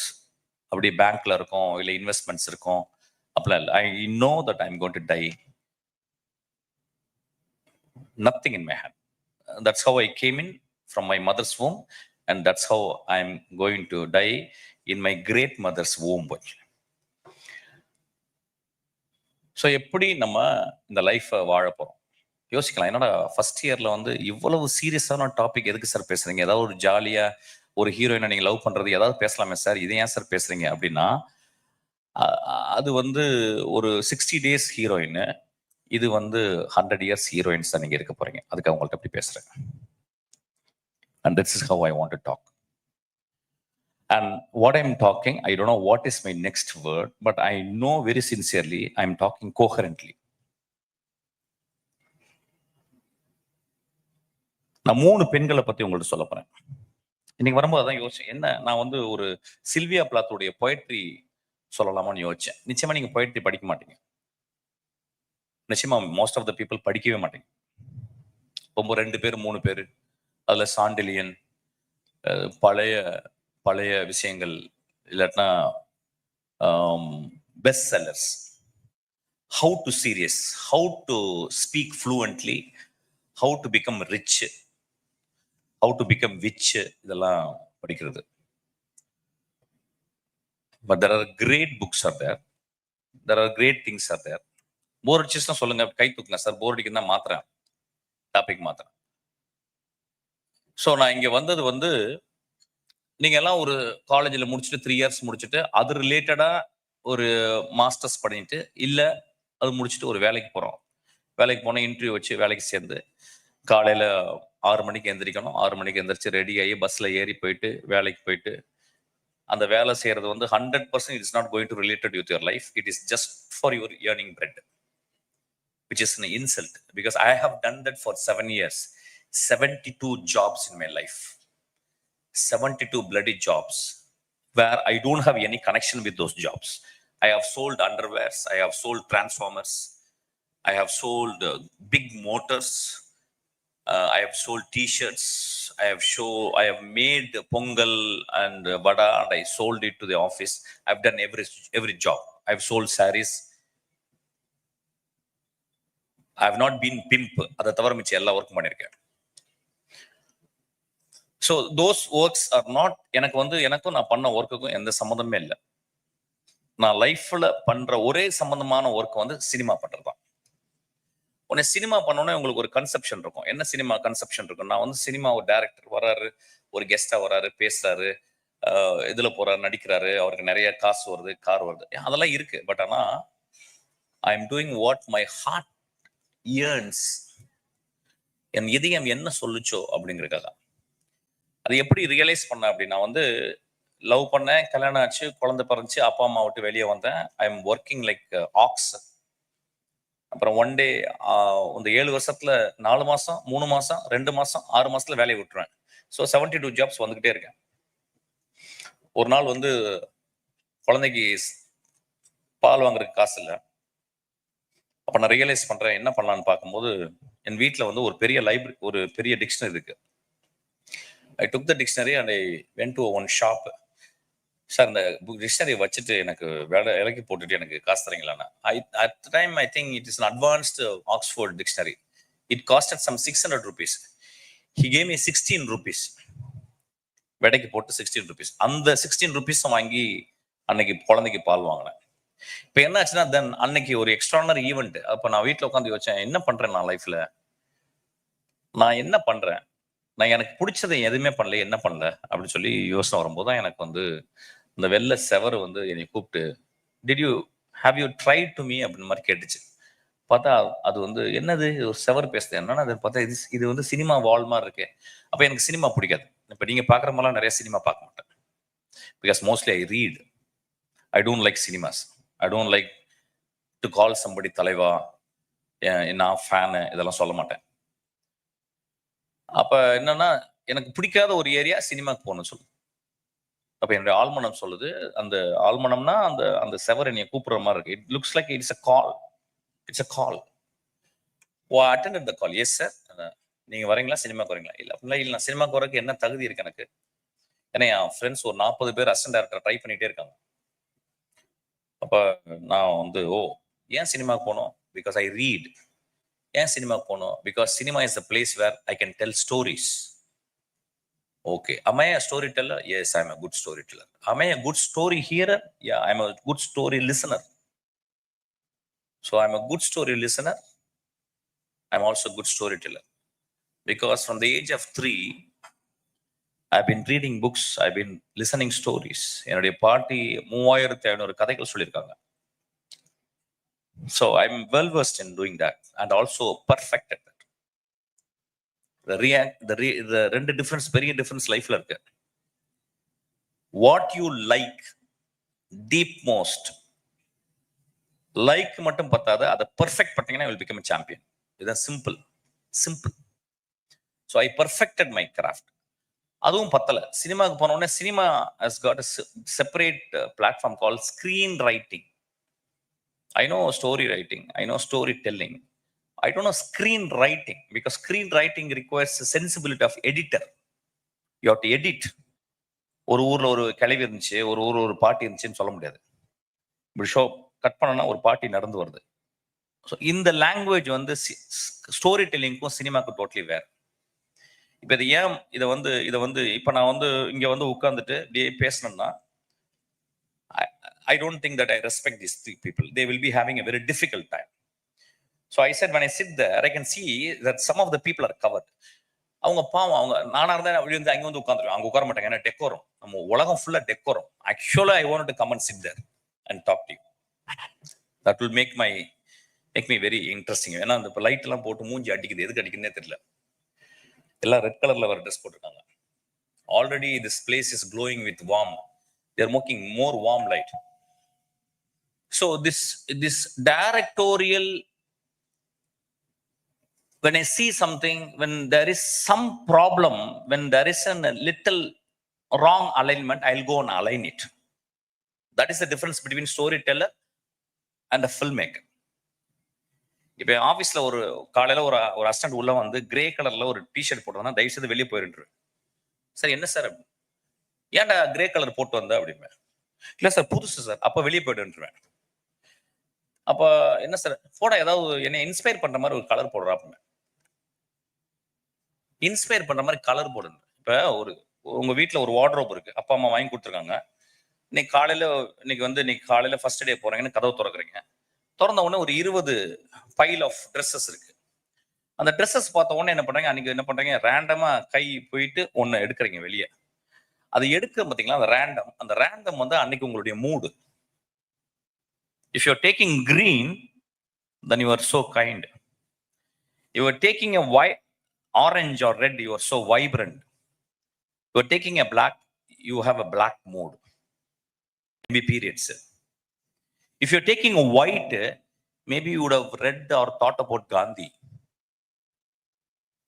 அப்படி பேங்க்ல இருக்கும், இல்லை இன்வெஸ்ட்மெண்ட்ஸ் இருக்கும், அப்படிலாம் இல்லை. I know that I am going to tie. Nothing in my hand. That's how I came in from my mother's womb, and that's how I'm going to die in my great mother's womb. So எப்படி நம்ம இந்த லைஃப்பை வாழ போகிறோம் யோசிக்கலாம். என்னோட first இயர்ல வந்து இவ்வளவு சீரியஸான டாபிக் எதுக்கு சார் பேசுறீங்க? ஏதாவது ஒரு ஜாலியா ஒரு ஹீரோயினை நீங்க லவ் பண்றது ஏதாவது பேசலாமே சார், இதை ஏன் சார் பேசுறீங்க அப்படின்னா, அது வந்து ஒரு 60 days ஹீரோயின், இது வந்து 100 years ஹீரோயின்ஸ் தான் நீங்க இருக்க போறீங்க. அதுக்கு அவங்கள்ட்ட எப்படி பேசுறேன். And this is how I want to talk. And what I'm talking, I don't know what is my next word, but I know very sincerely I'm talking coherently. நான் 3 பெண்களை பத்தி உங்கள்ட்ட சொல்ல போறேன். இன்னைக்கு வரும்போது அதான் யோசிச்சேன், என்ன நான் வந்து ஒரு சில்வியா பிளாத்தோடைய பொயட்ரி சொல்லலாமான்னு யோசிச்சேன். நிச்சயமா நீங்க பொயட்ரி படிக்க மாட்டீங்க. நிச்சயமா மோஸ்ட் ஆஃப் த பீப்புள் படிக்கவே மாட்டீங்க. ரொம்ப 2 பேர் 3 பேர், அதுல சாண்டிலியன், பழைய பழைய விஷயங்கள் இல்லாட்டினா best sellers, how to serious, how to speak fluently, how to become rich, how to become witch, இதெல்லாம் படிக்கிறது. But there are great books are there. There are great things are there. போர் அடிச்சுன்னா சொல்லுங்க, கை தூக்குங்க சார், போர் அடிக்குன்னா மாத்திரேன், topic மாத்திரேன். So நான் இங்க வந்தது வந்து, நீங்க எல்லாம் ஒரு காலேஜில் முடிச்சுட்டு 3 years முடிச்சுட்டு அது ரிலேட்டடா ஒரு மாஸ்டர்ஸ் பண்ணிட்டு, இல்ல அது முடிச்சுட்டு ஒரு வேலைக்கு போறோம். வேலைக்கு போனால் இன்டர்வியூ வச்சு வேலைக்கு சேர்ந்து காலையில 6 மணிக்கு எந்திரிக்கணும். 6 மணிக்கு எந்திரிச்சு ரெடி ஆகி பஸ்ல ஏறி போயிட்டு வேலைக்கு போயிட்டு, அந்த வேலை செய்யறது வந்து 100% it's not going to related with your life. It is just for your earning bread, which is an insult, because I have done that for 7 years. 72 jobs in my life. 72 bloody jobs where I don't have any connection with those jobs. I have sold underwears, I have sold transformers, I have sold big motors, I have sold t-shirts, I have made pongal and vada and I sold it to the office. I've done every job. I've sold sarees. I have not been pimp. அதை தவிர மிச்சம் எல்லா ஒர்க்கும் பண்ணியிருக்கேன். So those works are not, எனக்கு வந்து எனக்கும் நான் பண்ண ஒர்க்குக்கும் எந்த சம்மந்தமே இல்லை. நான் லைஃப்ல பண்ற ஒரே சம்பந்தமான ஒர்க் வந்து சினிமா பண்றது தான். உடனே சினிமா பண்ணோன்னே உங்களுக்கு ஒரு கன்செப்ஷன் இருக்கும். என்ன சினிமா கன்செப்ஷன் இருக்கும்? நான் வந்து சினிமா ஒரு டைரக்டர் வராரு, ஒரு கெஸ்டா வராரு, பேசுறாரு, இதுல போறாரு, நடிக்கிறாரு, அவருக்கு நிறைய காசு வருது, கார் வருது, அதெல்லாம் இருக்கு. பட் ஆனா I am doing what my heart yearns. என் இதயம் என்ன சொல்லுச்சோ அப்படிங்கிறதுக்காக. அது எப்படி ரியலைஸ் பண்ண அப்படின்னா, வந்து லவ் பண்ணேன், கல்யாணம் ஆச்சு, குழந்தை பிறந்துச்சு, அப்பா அம்மா விட்டு வெளியே வந்தேன். I am working like ox. அப்புறம் ஒன் டே இந்த 7 வருஷத்துல 4 மாசம், 3 மாசம், 2 மாசம், 6 மாசத்துல வேலையை விட்டுருவேன். ஸோ 72 ஜாப்ஸ் வந்துகிட்டே இருக்கேன். ஒரு நாள் வந்து குழந்தைக்கு பால் வாங்குறதுக்கு காசு இல்லை. அப்ப நான் ரியலைஸ் பண்றேன் என்ன பண்ணலான்னு பார்க்கும்போது, என் வீட்டில் வந்து ஒரு பெரிய லைப்ரரி, ஒரு பெரிய டிக்ஷனரி இருக்கு. I took the dictionary and I went to one shop. Sir, இந்த டிக்ஷனரி வச்சுட்டு எனக்கு விலைக்கு போட்டுட்டு எனக்கு காசு தரீங்களாண்ணா? At the time I think it is an advanced Oxford dictionary. It costed some 600 rupees. He gave me 16 rupees. விலைக்கு போட்டு 16 rupees. அந்த 16 rupees வாங்கி அன்னைக்கு குழந்தைக்கு பால் வாங்கினேன். இப்போ என்ன ஆச்சுன்னா, தென் அன்னைக்கு ஒரு எக்ஸ்ட்ரானரி ஈவெண்ட். அப்போ நான் வீட்டில் உட்காந்து யோசிச்சேன், என்ன பண்றேன் நான் லைஃப்ல, நான் என்ன பண்றேன், நான் எனக்கு பிடிச்சதை எதுவுமே பண்ணல, என்ன பண்ணல அப்படின்னு சொல்லி யோசனை வரும்போது தான் எனக்கு வந்து இந்த வெள்ளை செவர் வந்து என்னை கூப்பிட்டு, have you tried to me அப்படின்னு மாதிரி கேட்டுச்சு. பார்த்தா அது வந்து என்னது ஒரு செவர் பேசுது, என்னன்னா அது பார்த்தா இது வந்து சினிமா வால் மாதிரி இருக்கு. அப்போ எனக்கு சினிமா பிடிக்காது. இப்போ நீங்க பார்க்குற மாதிரிலாம் நிறைய சினிமா பார்க்க மாட்டேன். Because mostly I read. I don't like cinemas. I don't like to call somebody தலைவா, நான் ஃபேனு, இதெல்லாம் சொல்ல மாட்டேன். அப்ப என்னன்னா, எனக்கு பிடிக்காத ஒரு ஏரியா சினிமாக்கு போகணும்னு சொல்லுது. அப்ப என்னுடைய ஆழ்மனம் சொல்லுது, அந்த ஆழ்மனம்னா அந்த அந்த செவர் என்னைய கூப்பிடுற மாதிரி இருக்கு. It looks like it's a call. It's a call. Oh, attended the call. Yes sir, நீங்க வரீங்களா, சினிமாக்கு வரீங்களா? இல்லை அப்படின்னா இல்லை, நான் சினிமாக்கு வரக்கு என்ன தகுதி இருக்கு எனக்கு? ஏன்னா என் ஃப்ரெண்ட்ஸ் ஒரு 40 பேர் அசிஸ்டன்ட் டைரக்டர் ட்ரை பண்ணிட்டே இருக்காங்க. அப்ப நான் வந்து, ஓ, ஏன் சினிமாக்கு போனோம்? Because I read. ஏன் சினிமாக்கு போனோம்? Because cinema is the place where I can tell stories. Okay, am I a storyteller? Yes, I'm a good storyteller. Am I a good story hearer? Yeah, I'm a good story listener. So I'm a good story listener. I'm also a good storyteller. Because from the age of 3, I've been reading books, I've been listening stories. என்னுடைய பாட்டி 3500 கதைகள் சொல்லியிருக்காங்க. So I'm well versed in doing that and also perfected that. The ரெண்டு difference, பெரிய difference லைஃப்ல இருக்கு. What you like deep most, like மட்டும் பத்தாத, அதை பெர்ஃபெக்ட் பண்ணீங்கன்னா will become a champion. இதுதான் simple. So I perfected my craft. அதுவும் பத்தல, சினிமாவுக்கு போன உடனே cinema has got a separate platform called screen writing. I know story writing, I know storytelling. I don't know screen writing, because screen writing requires a sensibility of editor. You have to edit. ஒரு ஊர்ல ஒரு கிளவி இருந்துச்சு, ஒரு ஊர்ல ஒரு பாட்டி இருந்துச்சுன்னு சொல்ல முடியாது. இப்படி ஷோ கட் பண்ணனா ஒரு பாட்டி நடந்து வருது. ஸோ இந்த லாங்குவேஜ் வந்து ஸ்டோரி டெல்லிங்க்கும் சினிமாக்கும் டோட்டலி வேற. இப்போ இதை வந்து இப்போ நான் வந்து இங்க வந்து உட்கார்ந்துட்டு இப்படியே பேசணும்னா I don't think that I respect these three people. They will be having a very difficult time. So I said, when I sit there, I can see that some of the people are covered. அவங்க பாவம், அவங்க நானா இருந்தா விழுந்து அங்கே வந்து உட்காந்துருவேன். அங்கே உட்கார மாட்டாங்க, ஏன்னா டெக்கோரம். நம்ம உலகம் ஃபுல்லா டெக்கோரம். ஆக்சுவலா I want to come and sit there and talk to you. That will make me very interesting. ஏன்னா அந்த லைட் எல்லாம் போட்டு மூஞ்சி அடிக்குது, எதுக்கு அடிக்குதுன்னே தெரியல. எல்லாம் ரெட் கலர்ல வர ட்ரெஸ் போட்டிருக்காங்க. Already this place is glowing with warm. They are making more warm light. So this directorial, when I see something, when there is some problem, when there is a little wrong alignment, I'll go and align it. That is the difference between storyteller and a filmmaker. இப்போ ஆஃபீஸ்ல ஒரு காலையில ஒரு assistant உள்ள வந்து grey கலர்ல ஒரு T shirt போட்டோம்னா தயவு செய்து வெளியே போயிருன்று. சார் என்ன சார், ஏன்டா கிரே கலர் போட்டு வந்த அப்படிமே. இல்ல சார் புதுசு சார், அப்ப வெளியே போயிட்டுருவேன். அப்ப என்ன சார் போட, ஏதாவது என்னை இன்ஸ்பயர் பண்ற மாதிரி ஒரு கலர் போடுறா அப்படிமே. இன்ஸ்பயர் பண்ற மாதிரி கலர் போடுங்க. இப்ப உங்க வீட்டுல ஒரு வார்ட்ரோப் இருக்கு, அப்பா அம்மா வாங்கி கொடுத்துருக்காங்க. இன்னைக்கு காலையில ஃபர்ஸ்ட் டே போறீங்கன்னு கதவு திறக்கிறீங்க. திறந்த உடனே ஒரு 20 பைல் ஆஃப் ட்ரெஸ்ஸஸ் இருக்கு. அந்த ட்ரெஸ்ஸஸ் பார்த்த உடனே என்ன பண்றீங்க, அன்னைக்கு என்ன பண்றீங்க, ரேண்டமா கை போயிட்டு ஒன்னு எடுக்கிறீங்க வெளியே. அது எடுக்க பாத்தீங்களா, அந்த ரேண்டம் வந்து அன்னைக்கு உங்களுடைய மூடு. If you're taking green, then you are so kind. You are taking a white, orange or red, you are so vibrant. You are taking a black, you have a black mood. Maybe periods. If you're taking a white, maybe you would have read or thought about Gandhi.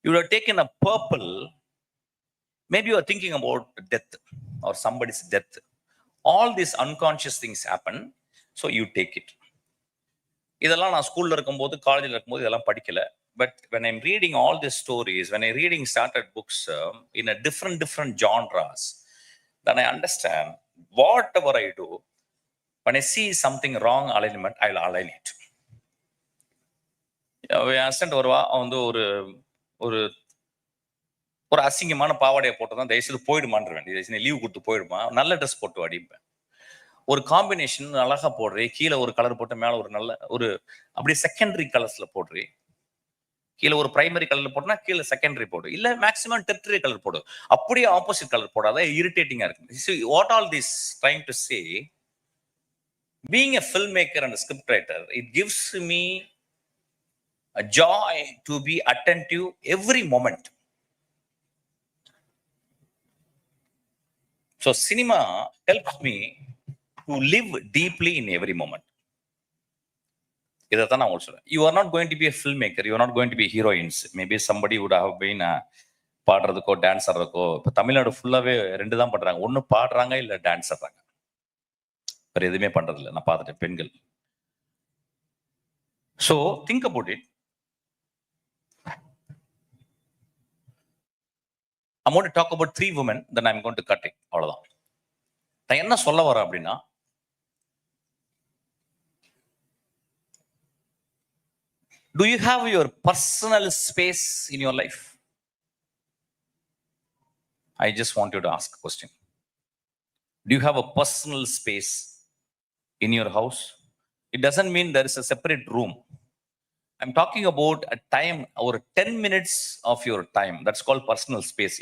You would have taken a purple, maybe you are thinking about death or somebody's death. All these unconscious things happen, so you take it. இதெல்லாம் நான் ஸ்கூல்ல இருக்கும்போது, காலேஜில் இருக்கும்போது இதெல்லாம் படிக்கல. But when I'm reading all these stories, when I'm reading started books in a different genres, then I understand whatever I do, when I see something wrong alignment, I'll align it. Assistant வருவா, வந்து ஒரு அசிங்கமான பாவாடையை போட்டதான் தயவுசெய்து போயிடுமான்றேன். Leave கொடுத்து போயிடுமா, நல்ல dress போட்டு அடிப்பேன். ஒரு காம்பினேஷன் அழகா போடுறே, கீழே ஒரு கலர் போட்டு மேல ஒரு நல்ல அப்படியே செகண்டரி கலர்ஸ்ல போடுறே. கீழே ஒரு பிரைமரி கலர்ல போட்டா கீழே செகண்டரி போடு, இல்ல மேக்ஸிமம் டெர்டரி கலர் போடு. அப்படியே ஆப்போசிட் கலர் போடாத, இரிட்டேட்டிங்கா இருக்கு. See, what all this trying to say, being a filmmaker and a scriptwriter, it gives me a joy to be attentive every moment. So cinema helps me to live deeply in every moment. இதைத்தான் நான் சொல்றேன். You are not going to be a filmmaker, you are not going to be heroines. Maybe somebody would have been பாடுறதுக்கோ dance ஆடுறதுக்கோ. இப்போ தமிழ்நாடு ஃபுல்லாவே 2 தான் பண்றாங்க, ஒன்னு பாடுறாங்க இல்ல டான்ஸ் ஆடுறாங்க. வேற எதுவுமே பண்றது இல்லை, நான் பார்த்துட்டேன் பெண்கள். So think about it. I'm going to talk about 3 women, then I'm going to cut it. அவ்வளவுதான். நான் என்ன சொல்ல வரேன் அப்படின்னா, do you have your personal space in your life? I just want you to ask a question. Do you have a personal space in your house? It doesn't mean there is a separate room. I'm talking about a time, or 10 minutes of your time. That's called personal space.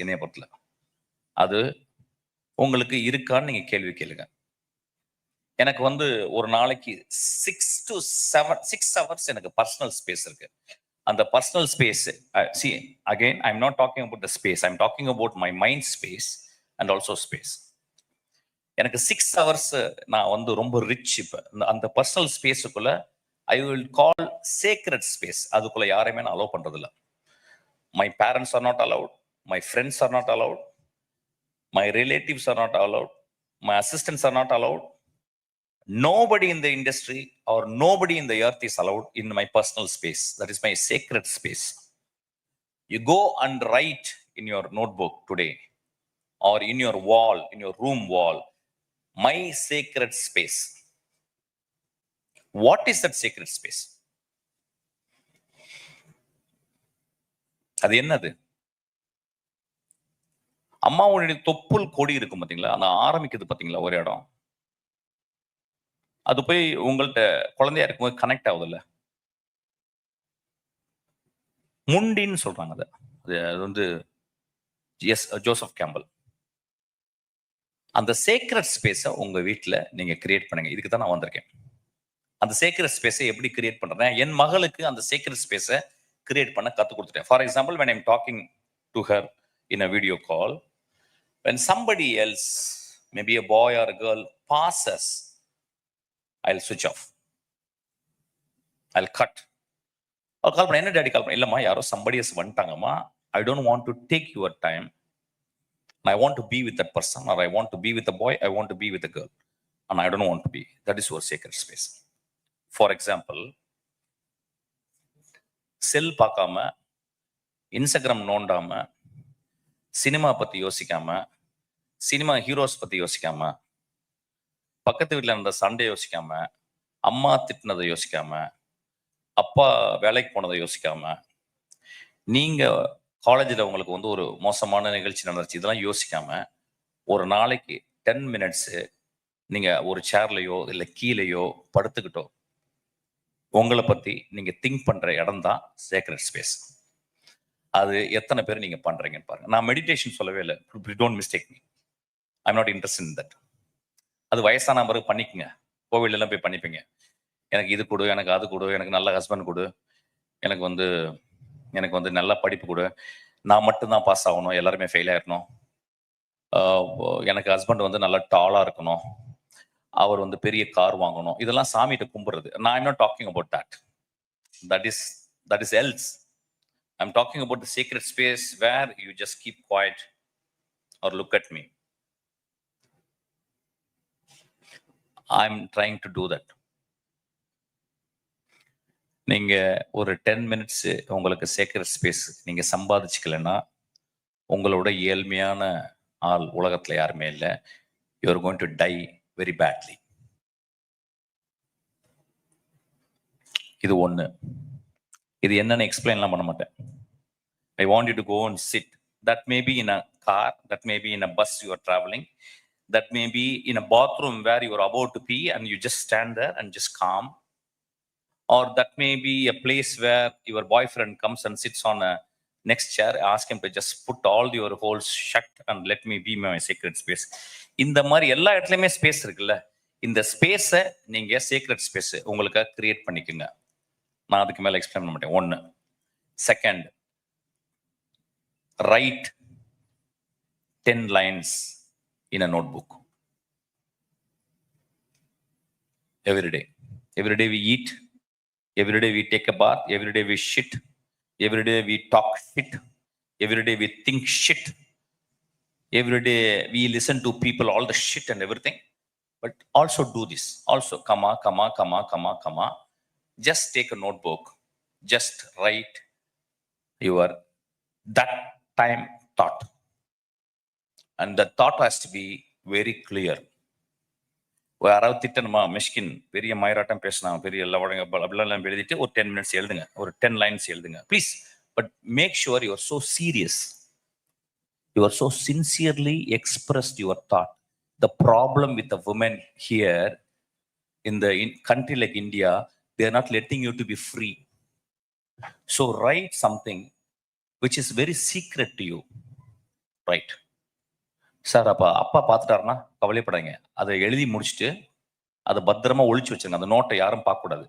அது உங்களுக்கு இருக்கான்னு நீங்க கேள்வி கேளுங்க. எனக்கு வந்து ஒரு நாளைக்கு 6 to 6 hours எனக்கு பர்சனல் ஸ்பேஸ் இருக்கு. அந்த personal space, see again, I'm not talking about the space, I'm talking about my mind space and also space. எனக்கு 6 hours நான் வந்து ரொம்ப ரிச். இப்ப அந்த personal ஸ்பேஸுக்குள்ள I will call sacred space. அதுக்குள்ள யாரையுமே நான் அலோவ் பண்றது இல்லை. My parents are not allowed, my friends are not allowed, my relatives are not allowed, my assistants are not allowed. Nobody in the industry or nobody in the earth is allowed in my personal space. That is my sacred space. You go and write in your notebook today, or in your wall, in your room wall, my sacred space. What is that sacred space? அது என்னது? அம்மாவுடைய தொப்புள் கொடி இருக்கும் பாத்தீங்களா, அந்த ஆரம்பிக்குது பாத்தீங்களா ஒரு இடம், அது போய் உங்கள்ட்ட குழந்தையா இருக்கும்போது கனெக்ட் ஆகுதுல்ல. முண்டின்னு சொல்றாங்க அது வந்து ஜோசப் கேம்பல். அந்த சேக்ரெட் ஸ்பேஸை உங்க வீட்டுல நீங்க கிரியேட் பண்ணுங்க. இதுக்கு தான் நான் வந்திருக்கேன். அந்த சேக்ரெட் ஸ்பேஸை எப்படி கிரியேட் பண்றேன்? என் மகளுக்கு அந்த சேக்ரெட் ஸ்பேஸை கிரியேட் பண்ண கத்து கொடுத்துட்டேன். For example, when I'm talking to her in a video call, when somebody else, maybe a boy or a girl, passes, I'll switch off. I'll cut. I'll call என்ன daddy கால் பண்ண, இல்லம்மா யாரோ somebody else வந்துட்டாங்கம்மா, I don't want to take your time. I want to be with that person, or I want to be with a boy, I want to be with a girl, and I don't want to be. That is your sacred space. For example, செல் பார்க்காம, Instagram நோண்டாம, cinema பத்தி யோசிக்காம, cinema heroes பத்தி யோசிக்காம, பக்கத்து வீட்டில் இருந்த சண்டை யோசிக்காம, அம்மா திட்டினதை யோசிக்காம, அப்பா வேலைக்கு போனதை யோசிக்காம, நீங்க காலேஜில் உங்களுக்கு வந்து ஒரு மோசமான நிகழ்ச்சி நடந்துச்சு, இதெல்லாம் யோசிக்காம, ஒரு நாளைக்கு 10 minutes நீங்க ஒரு சேர்லையோ இல்லை கீழேயோ படுத்துக்கிட்டோ உங்களை பத்தி நீங்க திங்க் பண்ற இடம் தான் சேக்ரெட் ஸ்பேஸ். அது எத்தனை பேர் நீங்க பண்றீங்கன்னு பாருங்க. நான் மெடிடேஷன் சொல்லவே இல்லை, don't mistake me, I'm not interest in that. அது வயசான பிறகு பண்ணிக்கங்க, கோவிலெல்லாம் போய் பண்ணிப்பீங்க. எனக்கு இது கொடு, எனக்கு அது கொடு, எனக்கு நல்ல ஹஸ்பண்ட் கொடு, எனக்கு வந்து நல்ல படிப்பு கொடு, நான் மட்டும்தான் பாஸ் ஆகணும், எல்லாருமே ஃபெயில் ஆயிடணும், எனக்கு ஹஸ்பண்ட் வந்து நல்லா டாலா இருக்கணும், அவர் வந்து பெரிய கார் வாங்கணும், இதெல்லாம் சாமிகிட்ட கும்பிடுறது. நான் I'm not talking about that. That is else. I'm talking about the secret space where you just keep quiet or look at me. I'm trying to do that. நீங்க ஒரு 10 minutes உங்களுக்கு சேக்ரெட் ஸ்பேஸ் நீங்க சம்பாதிச்சுக்கலன்னா உங்களோட ஏழ்மையான ஆள் உலகத்துல யாருமே இல்லை. You are going to die very badly. இது ஒண்ணு. இது என்னன்னு எக்ஸ்பிளைன்லாம் பண்ண மாட்டேன். I want you to go and sit. That may be in a car, that may be in a bus you are travelling, that may be in a bathroom where you are about to pee and you just stand there and just calm. Or that may be a place where your boyfriend comes and sits on a next chair. Ask him to just put all your holes shut and let me be my sacred space. இந்த மாதிரி எல்லா இடத்துலையுமே space இருக்குல்ல, இந்த ஸ்பேஸை நீங்க secret space உங்களுக்கு create பண்ணிக்கோங்க. நான் அதுக்கு மேல எக்ஸ்பிளைன் பண்ண மாட்டேன். 1. Second, write 10 lines in a notebook every day. Every day we eat, every day we take a bath, every day we shit, every day we talk shit, every day we think shit, every day we listen to people, all the shit and everything. But also do this. Also, comma. Just take a notebook. Just write your that time thought. And the thought has to be very clear. யாராவது திட்டணுமா, மிஷ்கின் பெரிய மயிராட்டம் பேசினா, பெரிய அப்படிலாம் எழுதிட்டு ஒரு 10 minutes எழுதுங்க, ஒரு 10 lines எழுதுங்க please. But make sure you are so serious, you are so sincerely expressed your thought. The problem with the woman here in the country like India, they are not letting you to be free. So write something which is very secret to you. Right? Sir அப்பா பார்த்துட்டாருன்னா கவலைப்படாங்க, அதை எழுதி முடிச்சுட்டு அதை பத்திரமா ஒழிச்சு வச்சுருங்க. அந்த நோட்டை யாரும் பார்க்கக்கூடாது.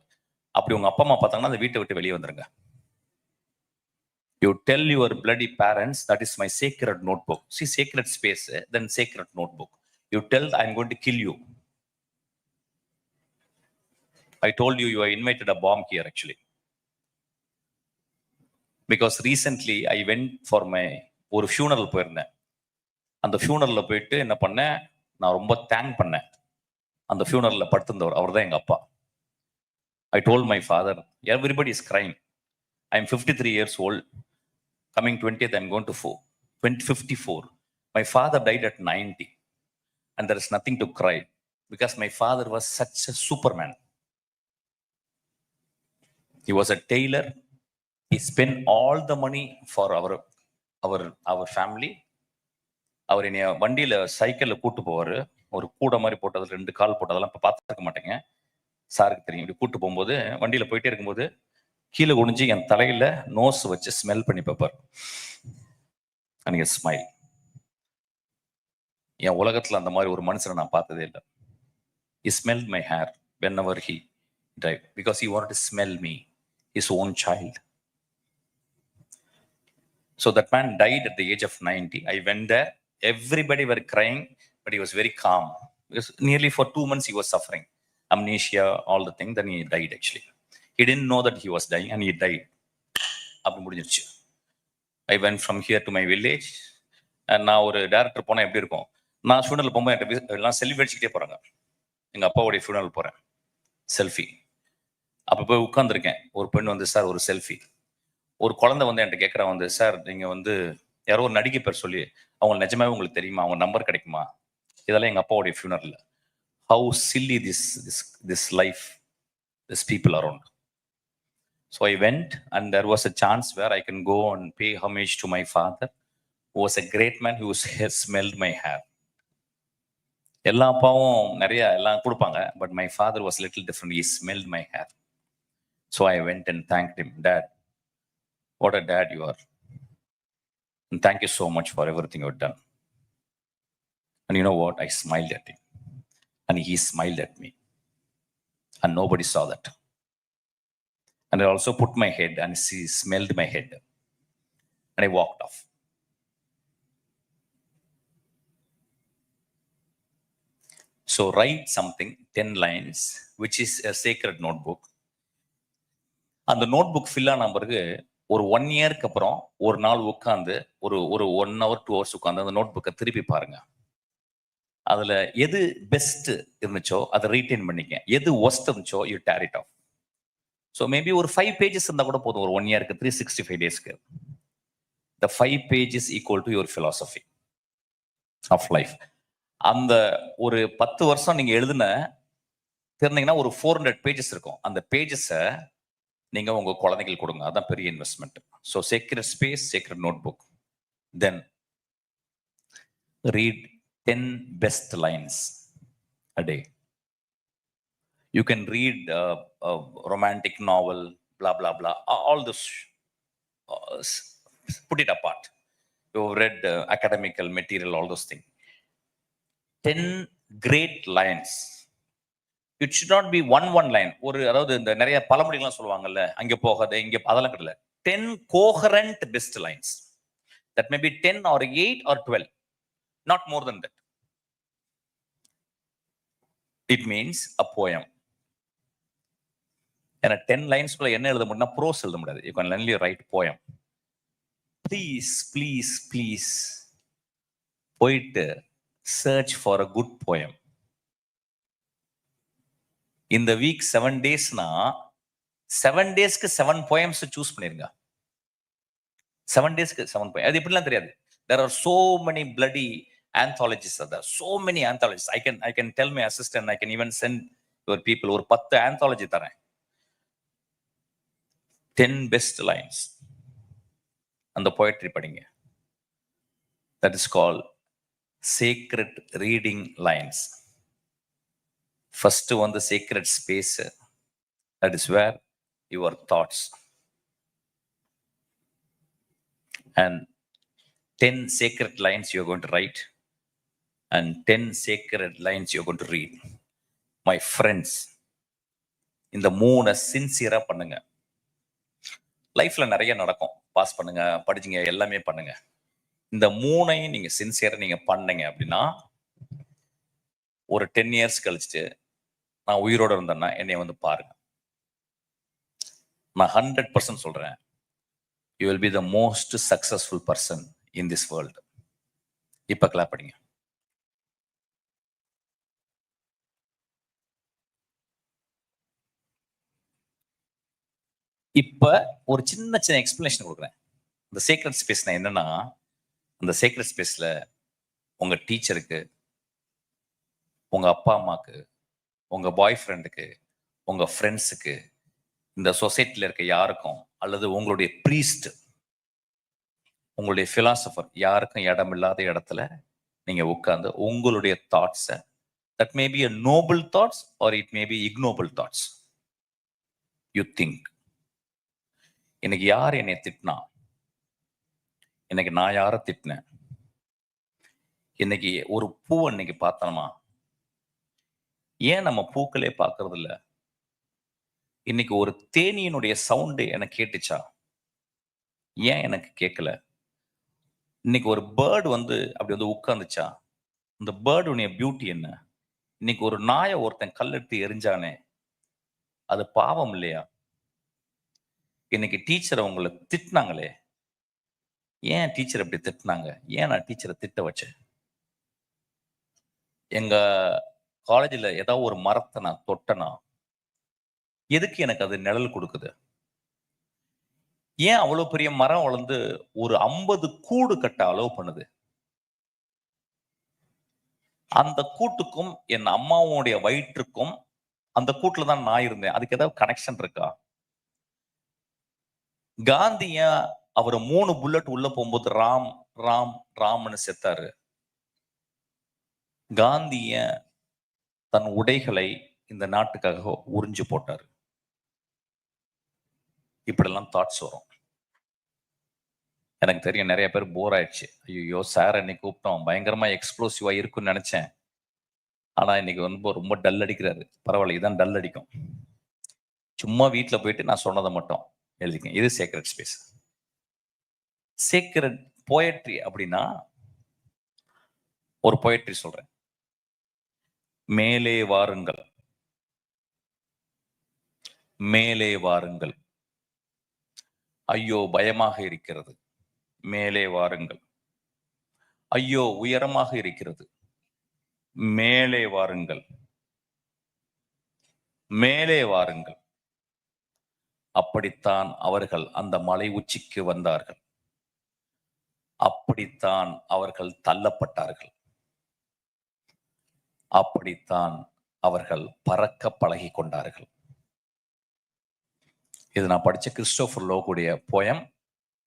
அப்படி உங்க அப்பா அம்மா பார்த்தாங்கன்னா அந்த வீட்டை விட்டு வெளியே வந்துருங்க. You tell your bloody parents, that is my sacred notebook. See, sacred space, then sacred notebook. You tell, I'm going to kill you. I told you, you are invited a bomb here actually. Because recently I went for my ஒரு funeral போயிருந்தேன். அந்த ஃபியூனரில் போயிட்டு என்ன பண்ணேன், நான் ரொம்ப thank பண்ணேன். அந்த ஃபியூனரில் படுத்திருந்தவர் அவர் தான் எங்கள் அப்பா. I told my father, everybody is crying, I am 53 years old, coming 20th I'm going to 54. My father died at 90, and there is nothing to cry because my father was such a superman. He was a tailor. He spent all the money for our family. அவர் என்னைய வண்டியில சைக்கிள்ல கூட்டு போவாரு. ஒரு கூடை மாதிரி போட்டது 2 கால் போட்டதெல்லாம் இப்ப பார்த்துருக்க மாட்டேங்க. சாருக்கு தெரியும். இப்படி கூட்டு போகும்போது வண்டியில போயிட்டே இருக்கும்போது கீழே குனிஞ்சு என் தலையில நோஸ் வச்சு ஸ்மெல் பண்ணி பார்ப்பார். அன்னைக்கு ஸ்மைல். என் உலகத்துல அந்த மாதிரி ஒரு மனுஷனை நான் பார்த்ததே இல்லை. He smelled my hair whenever he died because he wanted to smell me, his own child. So that man died at the age of 90. I went there. Everybody were crying, but he was very calm because nearly for 2 months he was suffering amnesia, all the things. Then he died actually. He didn't know that he was dying and he died. அப்படி முடிஞ்சிருச்சு. I went from here to my village. நான் ஒரு director போனால் எப்படி இருக்கும், நான் funeral போகும்போது எல்லாம் செல்ஃபி அடிச்சுக்கிட்டே போகிறாங்க. எங்கள் அப்பாவுடைய ஃபியூனரல் போகிறேன், செல்ஃபி. அப்போ போய் உட்காந்துருக்கேன். ஒரு பெண் வந்து, சார் ஒரு செல்ஃபி. ஒரு குழந்தை வந்து என்கிட்ட கேட்குறான் வந்து, சார் நீங்கள் வந்து யாரோ ஒரு நடிகை பேர் சொல்லி அவங்க நிஜமாவே உங்களுக்கு தெரியுமா, அவங்க நம்பர் கிடைக்குமா? இதெல்லாம் எங்கள் அப்பாவுடைய funeral. How silly this life, this people around. So I went and there was a chance where I can go and pay homage to my father, who was a great man who has smelled my hair. எல்லா அப்பாவும் நிறைய எல்லாம் கொடுப்பாங்க, but my father was little different. He smelled my hair. So I went and thanked him. Dad, what a dad you are. And thank you so much for everything you've done. And you know what? I smiled at him. And he smiled at me. And nobody saw that. And I also put my head and he smelled my head. And I walked off. So write something, 10 lines, which is a sacred notebook. அந்த notebook fill ஆன பிறகு ஒரு 1 இயருக்கு அப்புறம் ஒரு நாள் உட்காந்து ஒரு 1 hour 2 hours உட்காந்து அந்த நோட்புக்கை திருப்பி பாருங்க. அதுல எது பெஸ்ட் இருந்துச்சோ அதை ரீடைன் பண்ணிக்க, எது ஒஸ்ட் இருந்துச்சோ you tear it off. So maybe ஒரு 5 pages இருந்தா கூட போதும். ஒரு 1 இயருக்கு 365 daysக்கு the 5 pages equal to your philosophy of life. அந்த ஒரு 10 வருஷம் நீங்க எழுதுன தெரிஞ்சீங்கன்னா ஒரு 400 pages இருக்கும். அந்த பேஜஸை நீங்க உங்க குழந்தைகள் கொடுங்க. அதான் பெரிய investment. So sacred space, sacred notebook. Then read 10 best lines a day. You can read a romantic novel, blah, blah, blah. All this, put it apart. You've read academical material, all those things. 10 great lines. It should not be one line. ஒரு அதாவது இந்த நிறைய பழமொழிகள்லாம் சொல்லுவாங்கல்ல, அங்கே போகாத இங்கே, அதெல்லாம் கிடையாது. 10 coherent best lines. That may be 10 or 8 or 12. Not more than that. It means a poem. ஏன்னா 10 lines என்ன எழுத முடியும்னா ப்ரோஸ் எழுத முடியாது. You can only write poem. Please போயிட்டு search for a good poem. இந்த வீக் 7 daysனா 7 daysக்கு 7 poems சூஸ் பண்ணிருங்க. 7 daysக்கு 7 poems. அது இப்படிலாம் தெரியாது. There are so many bloody anthologies are there. So many anthologies. I can tell my assistant, I can even send your people ஒரு 10 anthology தரேன். 10 best lines. அந்த poetry படிங்க. That is called sacred reading lines. First one, the sacred space. That is where your thoughts. And 10 sacred lines you're going to write. And 10 sacred lines you're going to read. My friends, இந்த 3 சின்சியரா பண்ணுங்க. லைஃப்ல நிறைய நடக்கும். Pass பண்ணுங்க, படிச்சுங்க, எல்லாமே பண்ணுங்க. இந்த 3ஐயும் நீங்க சின்சியரா நீங்க பண்ணீங்க அப்படின்னா ஒரு 10 years கழிச்சுட்டு நான் உயிரோட இருந்தேன்னா என்னை வந்து பாருங்க. நான் 100% சொல்றேன். You will be the most successful person in this world. இப்ப கிளாப் பண்ணுங்க. இப்ப ஒரு சின்ன எக்ஸ்பிளனேஷன் கொடுக்குறேன். இந்த சீக்ரெட் ஸ்பேஸ்னா என்னன்னா, அந்த சீக்ரெட் ஸ்பேஸ்ல உங்க டீச்சருக்கு, உங்க அப்பா அம்மாக்கு, உங்க பாய் ஃப்ரெண்டுக்கு, உங்க ஃப்ரெண்ட்ஸுக்கு, இந்த சொசைட்டில இருக்க யாருக்கும், அல்லது உங்களுடைய ப்ரீஸ்ட், உங்களுடைய பிலாசபர் யாருக்கும் இடம் இல்லாத இடத்துல நீங்க உட்கார்ந்து உங்களுடைய தாட்ஸை, that may be a noble thoughts or it may be ignoble thoughts, you think. இன்னைக்கு யார் என்னை திட்டினா, இன்னைக்கு நான் யாரை திட்டினேன், இன்னைக்கு ஒரு பூவை இன்னைக்கு பார்த்தோமா, ஏன் நம்ம பூக்களே பார்க்கறது இல்ல? இன்னைக்கு ஒரு தேனியினுடைய சவுண்டு எனக்கு கேட்டுச்சா, ஏன் எனக்கு கேட்கல? இன்னைக்கு ஒரு பேர்டு வந்து அப்படி வந்து உட்கார்ந்துச்சா, இந்த பேர்டுடைய பியூட்டி என்ன? இன்னைக்கு ஒரு நாயை ஒருத்தன் கல்லெடுத்து எரிஞ்சானே, அது பாவம் இல்லையா? இன்னைக்கு டீச்சரை உங்களை திட்டினாங்களே, ஏன் டீச்சர் இப்படி திட்டினாங்க? ஏன் நான் டீச்சரை திட்ட வச்சேன்? எங்க காலேஜில் ஏதாவது ஒரு மரத்தை நான் தொட்டனா, எதுக்கு எனக்கு அது நிழல் கொடுக்குது? ஏன் அவ்வளவு பெரிய மரம் வளர்ந்து ஒரு 50 கூடு கட்ட அலோவ் பண்ணுது? அந்த கூட்டுக்கும் என் அம்மாவுடைய வயிற்றுக்கும் அந்த கூட்டுல தான் நான் இருந்தேன். அதுக்கு ஏதாவது கனெக்ஷன் இருக்கா? காந்திய அவர் 3 புல்லட் உள்ள போகும்போது ராம் ராம் ராம்னு செத்தாரு. காந்திய தன் உடைகளை இந்த நாட்டுக்காக உறிஞ்சு போட்டாரு. இப்படிலாம் தாட்ஸ் வரும். எனக்கு தெரியும் நிறைய பேர் போர் ஆயிடுச்சு. ஐயோ சார் இன்னைக்கு கூப்பிட்டோம், பயங்கரமா எக்ஸ்ப்ளோசிவா இருக்குன்னு நினைச்சேன், ஆனா இன்னைக்கு வந்து ரொம்ப டல் அடிக்கிறாரு. பரவாயில்ல, இதான் டல் அடிக்கும். சும்மா வீட்டுல போயிட்டு நான் சொன்னதை மட்டும் எழுதிக்கேன். இது சீக்ரெட் ஸ்பேஸ். சீக்ரெட் போயட்ரி அப்படின்னா ஒரு போயட்ரி சொல்றேன். மேலே வாருங்கள், மேலே வாருங்கள், ஐயோ பயமாக இருக்கிறது, மேலே வாருங்கள், ஐயோ உயரமாக இருக்கிறது, மேலே வாருங்கள், மேலே வாருங்கள். அப்படித்தான் அவர்கள் அந்த மலை உச்சிக்கு வந்தார்கள். அப்படித்தான் அவர்கள் தள்ளப்பட்டார்கள். அப்படித்தான் அவர்கள் பறக்க பழகி கொண்டார்கள். இது நான் படிச்ச கிறிஸ்டோபர் லோகுடைய போயம்.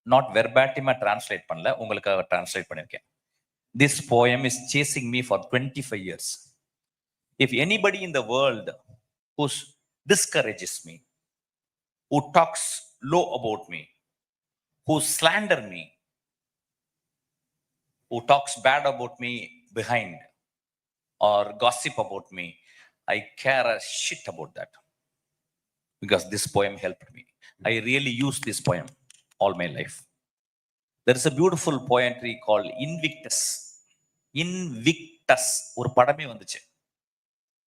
நாட் வெர்பாட்டிமா டிரான்ஸ்லேட் பண்ணல, உங்களுக்காக டிரான்ஸ்லேட் பண்ணிருக்கேன். This poem is chasing me for 25 years. If anybody in the world who discourages me, who talks low about me, who slander me, who talks bad about me behind or gossip about me, I care a shit about that, because this poem helped me. I really use this poem all my life. There is a beautiful poetry called Invictus. Invictus ஒரு படமே வந்துச்சு,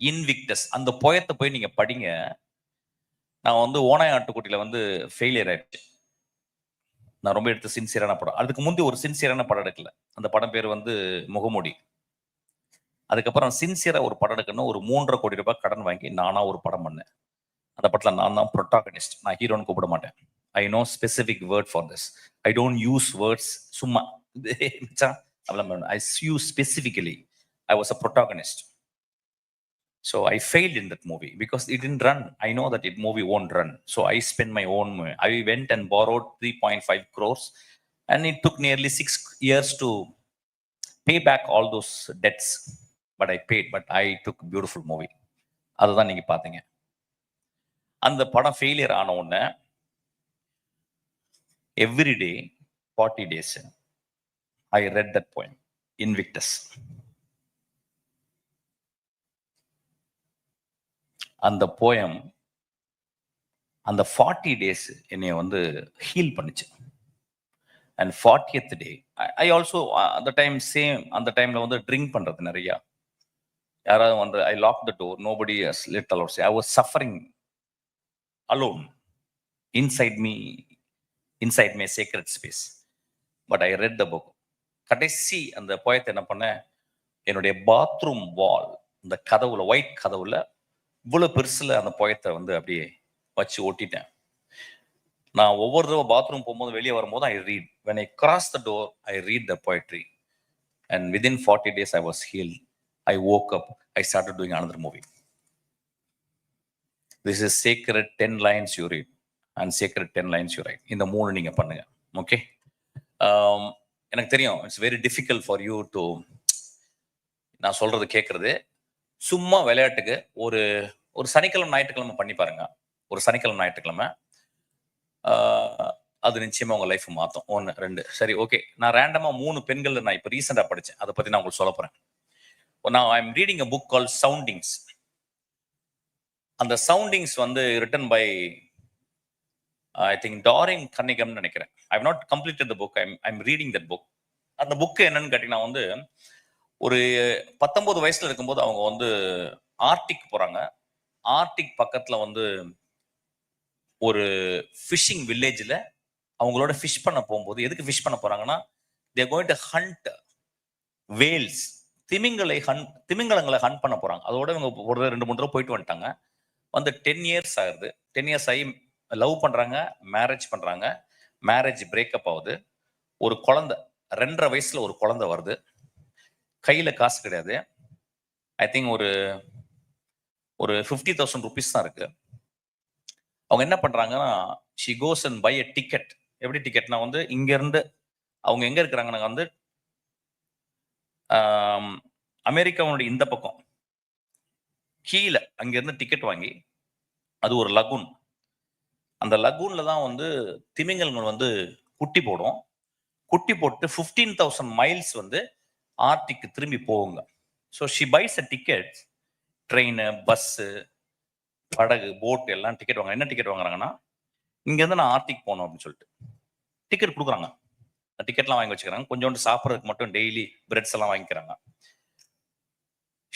Invictus. அந்த போயத்தை போய் நீங்க படிங்க. நான் வந்து ஓனாய் ஆட்டுக்குட்டியில வந்து ஃபெயிலியர் ஆயிடுச்சு. நான் ரொம்ப எடுத்து சின்சியரான படம். அதுக்கு முந்தி ஒரு சின்சியரான படம் எடுக்கல. அந்த படம் பேர் வந்து முகமூடி. அதுக்கப்புறம் சின்சியரா ஒரு படம் எடுக்கணும், ஒரு 3.5 கோடி ரூபாய் கடன் வாங்கி நானா ஒரு படம் பண்ணேன். அந்த படத்துல நான் தான் ப்ரொட்டாகனிஸ்ட். நான் ஹீரோன்னு கூப்பிட மாட்டேன். I know specific word for this. I don't use words சும்மா. I use specifically. I was a protagonist. So I failed in that movie because it didn't run. I know that it movie won't run. So I spent my own money. I went and borrowed 3.5 crores and it took nearly 6 years to pay back all those debts. But I paid, but I took a beautiful movie. அதுதான் நீங்க பாத்தீங்க. அந்த படம் failure ஆன உடனே every day 40 days I read that poem, Invictus. அந்த poem அந்த 40 days என்னைய வந்து ஹீல் பண்ணுச்சு. And 40th day I also அந்த டைம் சேம். அந்த டைம்ல வந்து ட்ரிங்க் பண்றது நிறைய. யாராவது வந்து I lock the door, nobody has let a lot. I was suffering alone inside me, inside my secret space. But I read the book. கடைசி அந்த போயத்தை என்ன பண்ணேன், என்னுடைய பாத்ரூம் வால், இந்த கதவுல, ஒயிட் கதவுல இவ்வளவு பெருசுல அந்த போயத்தை வந்து அப்படியே வச்சு ஒட்டிட்டேன். நான் ஒவ்வொரு தடவை பாத்ரூம் போகும்போது வெளியே வரும்போது ஐ read. when I cross the door I read the poetry. And within 40 days, I was healed. I woke up. I started doing another movie. This is sacred 10 lines you read and sacred 10 lines you write. இந்த 3 நீங்க பண்ணுங்க. Okay. எனக்கு தெரியும் it's very difficult for you to நான் சொல்றது கேட்கறது. சும்மா விளையாட்டுக்கு ஒரு ஒரு சனிக்கிழமை ஞாயிற்றுக்கிழமை பண்ணி பாருங்க. ஒரு சனிக்கிழமை ஞாயிற்றுக்கிழமை அது நிச்சயமா உங்க லைஃப் மாத்தும். 1 2 சரி ஓகே. நான் ரேண்டமா 3 பெண்கள் நான் இப்போ ரீசெண்டா படிச்சேன். அதை பத்தி நான் உங்களுக்கு சொல்ல போறேன். Now I'm reading a book called Soundings. அந்த சவுண்டிங்ஸ் வந்து ரிட்டன் பை ஐ திங்க் டாரிங் கன்னிகம்னு நினைக்கிறேன். I have not completed the book. I'm reading that book. அந்த புக்கு என்னன்னு கேட்டீங்கன்னா வந்து ஒரு 19 வயசுல இருக்கும்போது அவங்க வந்து ஆர்டிக் போறாங்க. ஆர்டிக் பக்கத்துல வந்து ஒரு ஃபிஷிங் வில்லேஜ்ல அவங்களோட ஃபிஷ் பண்ண போகும்போது, எதுக்கு ஃபிஷ் பண்ண போறாங்கன்னா they going to hunt whales, திமிங்கலங்களை ஹண்ட் பண்ண போறாங்க. அதோட இவங்க ஒரு 2-3 தடவை போயிட்டு வந்துட்டாங்க. வந்து 10 இயர்ஸ் ஆகுது. 10 இயர்ஸ் ஆகி லவ் பண்றாங்க, மேரேஜ் பண்றாங்க. மேரேஜ் பிரேக்கப் ஆகுது. ஒரு குழந்தை 2.5 வயசுல ஒரு குழந்தை வருது. கையில காசு கிடையாது. ஐ திங்க் ஒரு 50,000 rupees தான் இருக்கு. அவங்க என்ன பண்றாங்கன்னா she goes and buy a ticket. எப்படி டிக்கெட்னா வந்து இங்க இருந்து அவங்க எங்க இருக்கிறாங்கன்னா வந்து அமெரிக்காவுடைய இந்த பக்கம் கீழே அங்கிருந்து டிக்கெட் வாங்கி, அது ஒரு லகூன். அந்த லகூன்ல தான் வந்து திமிங்கலங்கள் வந்து குட்டி போடும். குட்டி போட்டு 15,000 மைல்ஸ் வந்து ஆர்டிக்கு திரும்பி போகுங்க. So she buys a ticket. Train, bus, படகு, போட் எல்லாம் டிக்கெட் வாங்க. என்ன டிக்கெட் வாங்குறாங்கன்னா இங்கேருந்து நான் ஆர்டிக் போகணும் அப்படின்னு சொல்லிட்டு டிக்கெட் கொடுக்குறாங்க. டிக்கெட்லாம் வாங்கி வச்சுக்கிறாங்க. கொஞ்சோண்டு சாப்பிட்றதுக்கு மட்டும் டெய்லி பிரெட்ஸ் எல்லாம் வாங்கிக்கிறாங்க.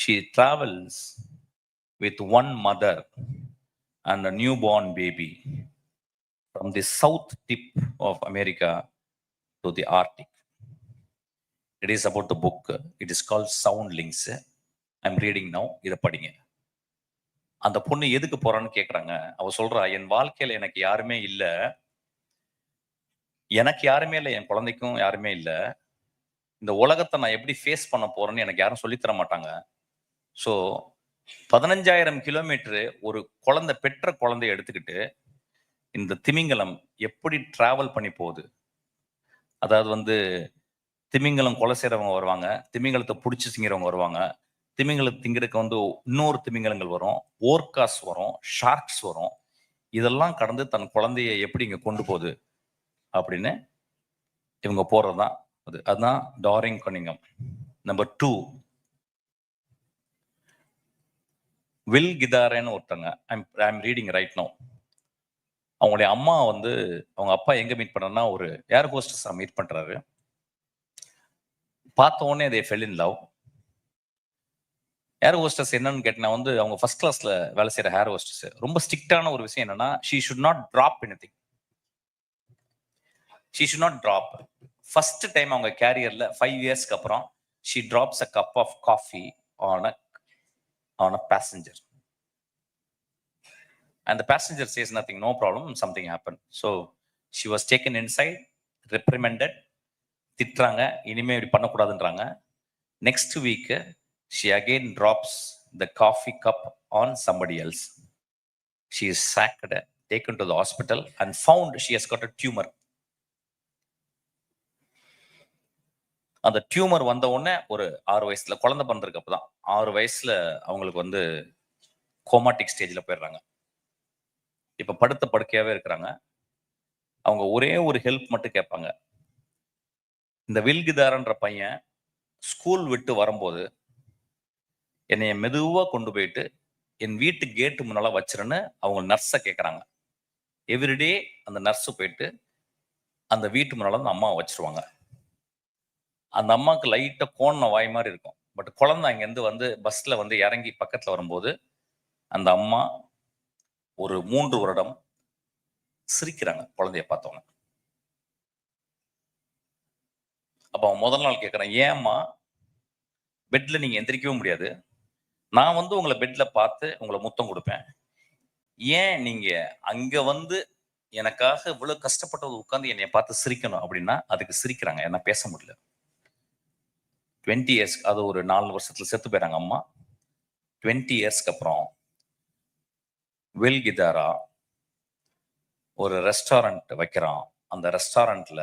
She travels with one mother and a newborn baby from the south tip of America to the Arctic. It is about the book. It is called Soundlings. I'm reading now. இதை படிங்க. அந்த பொண்ணு எதுக்கு போறான்னு கேட்குறாங்க. அவ சொல்றா, என் வாழ்க்கையில எனக்கு யாருமே இல்லை, என் குழந்தைக்கும் யாருமே இல்லை. இந்த உலகத்தை நான் எப்படி ஃபேஸ் பண்ண போறேன்னு எனக்கு யாரும் சொல்லித்தர மாட்டாங்க. ஸோ 15,000 கிலோமீட்டரு ஒரு குழந்தை, பெற்ற குழந்தைய எடுத்துக்கிட்டு இந்த திமிங்கலம் எப்படி டிராவல் பண்ணி போகுது. அதாவது வந்து திமிங்கலம் கொலை செய்யறவங்க வருவாங்க, திமிங்கலத்தை பிடிச்சி திங்கிறவங்க வருவாங்க, திமிங்கலம் திங்கிறதுக்கு வந்து இன்னொரு திமிங்கலங்கள் வரும், ஓர்காஸ் வரும், ஷார்க்ஸ் வரும். இதெல்லாம் கடந்து தன் குழந்தைய எப்படி இங்க கொண்டு போகுது அப்படின்னு இவங்க போறதுதான் அது. அதுதான் டாரிங் கன்னிங்கம். நம்பர் 2, வில் கிதாரேன்னு ஒருத்தங்க. I'm reading right no. அவங்களுடைய அம்மா வந்து அவங்க அப்பா எங்க மீட் பண்ணா ஒரு ஏர் ஹோஸ்டஸ் மீட் பண்றாரு. பார்த்த உடனே they fell in love. Air hostess என்னன்னு கேட்டா வந்து அவங்க ஃபர்ஸ்ட் கிளாஸ்ல வேலை செய்யற ஏர் ஹோஸ்டஸ். ரொம்ப ஸ்ட்ரிக்டான ஒரு விஷயம் என்னன்னா she should not drop anything. She should not drop. First time அவங்க கேரியர்ல 5 இயர்ஸ்க்கு அப்புறம் she drops a cup of coffee on a passenger. And the passenger says nothing, no problem, something happened. So she was taken inside, reprimanded, திட்டுறாங்க, இனிமே இப்படி பண்ணக்கூடாதுன்றாங்க. Next week, she again drops the coffee cup on somebody else. She is sacked, taken to the hospital and found she has got a tumor. அந்த tumour வந்த உடனே ஒரு 6 வயசுல குழந்தை பண்றதுக்கு அப்பதான் 6 வயசுல அவங்களுக்கு வந்து கோமாட்டிக் ஸ்டேஜ்ல போயிடுறாங்க. இப்ப படுத்த படுக்கையாவே இருக்கிறாங்க. அவங்க ஒரே ஒரு ஹெல்ப் மட்டும் கேட்பாங்க. இந்த வில்கிதாரன்ற பையன் ஸ்கூல் விட்டு வரும்போது என்னைய மெதுவா கொண்டு போயிட்டு என் வீட்டு கேட்டு முன்னால வச்சிருன்னு அவங்க நர்ஸை கேட்கறாங்க. எவ்ரிடே அந்த நர்ஸ் போயிட்டு அந்த வீட்டு முன்னால அந்த அம்மாவை வச்சிருவாங்க. அந்த அம்மாவுக்கு லைட்டா கோண வாய் மாதிரி இருக்கும். பட் குழந்தை அங்கேருந்து வந்து பஸ்ல வந்து இறங்கி பக்கத்துல வரும்போது அந்த அம்மா ஒரு 3 வருடம் சிரிக்கிறாங்க குழந்தைய பார்த்தவங்க. அப்ப அவன் முதல் நாள் கேட்கறான், ஏம்மா பெட்ல நீங்க எந்திரிக்கவே முடியாது, நான் வந்து உங்களை பெட்ல பார்த்து உங்களை முத்தம் கொடுப்பேன், ஏன் நீங்க அங்க வந்து எனக்காக இவ்வளவு கஷ்டப்பட்டது உட்காந்து என்னைய பார்த்து சிரிக்கணும் அப்படின்னா அதுக்கு சிரிக்கிறாங்க. என்ன பேச முடியல. 20 இயர்ஸ், அது ஒரு 4 வருஷத்துல செத்து போயிறாங்க அம்மா. 20 இயர்ஸ்க்கு அப்புறம் வில் கிதாரா ஒரு ரெஸ்டாரண்ட் வைக்கிறான். அந்த ரெஸ்டாரண்ட்ல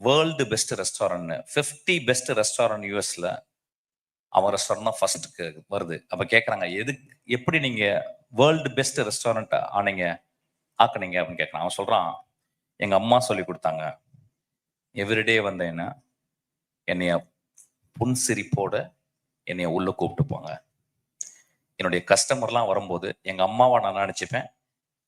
world best restaurant, 50 best restaurant யூஎஸ்ல அவன் ரெஸ்டாரண்ட் தான் ஃபர்ஸ்ட்க்கு வருது. அப்ப கேட்கறாங்க, எப்படி நீங்க வேர்ல்டு பெஸ்ட் ரெஸ்டாரண்ட் ஆக்குனீங்க அப்படின்னு கேட்கறான். அவன் சொல்றான், எங்க அம்மா சொல்லி கொடுத்தாங்க. எவ்ரிடே வந்தேன்னா என்னைய புன்சிரிப்போட என்னைய உள்ள கூப்பிட்டு போங்க. என்னுடைய கஸ்டமர்லாம் வரும்போது எங்க அம்மாவை நான் நினைச்சுப்பேன்.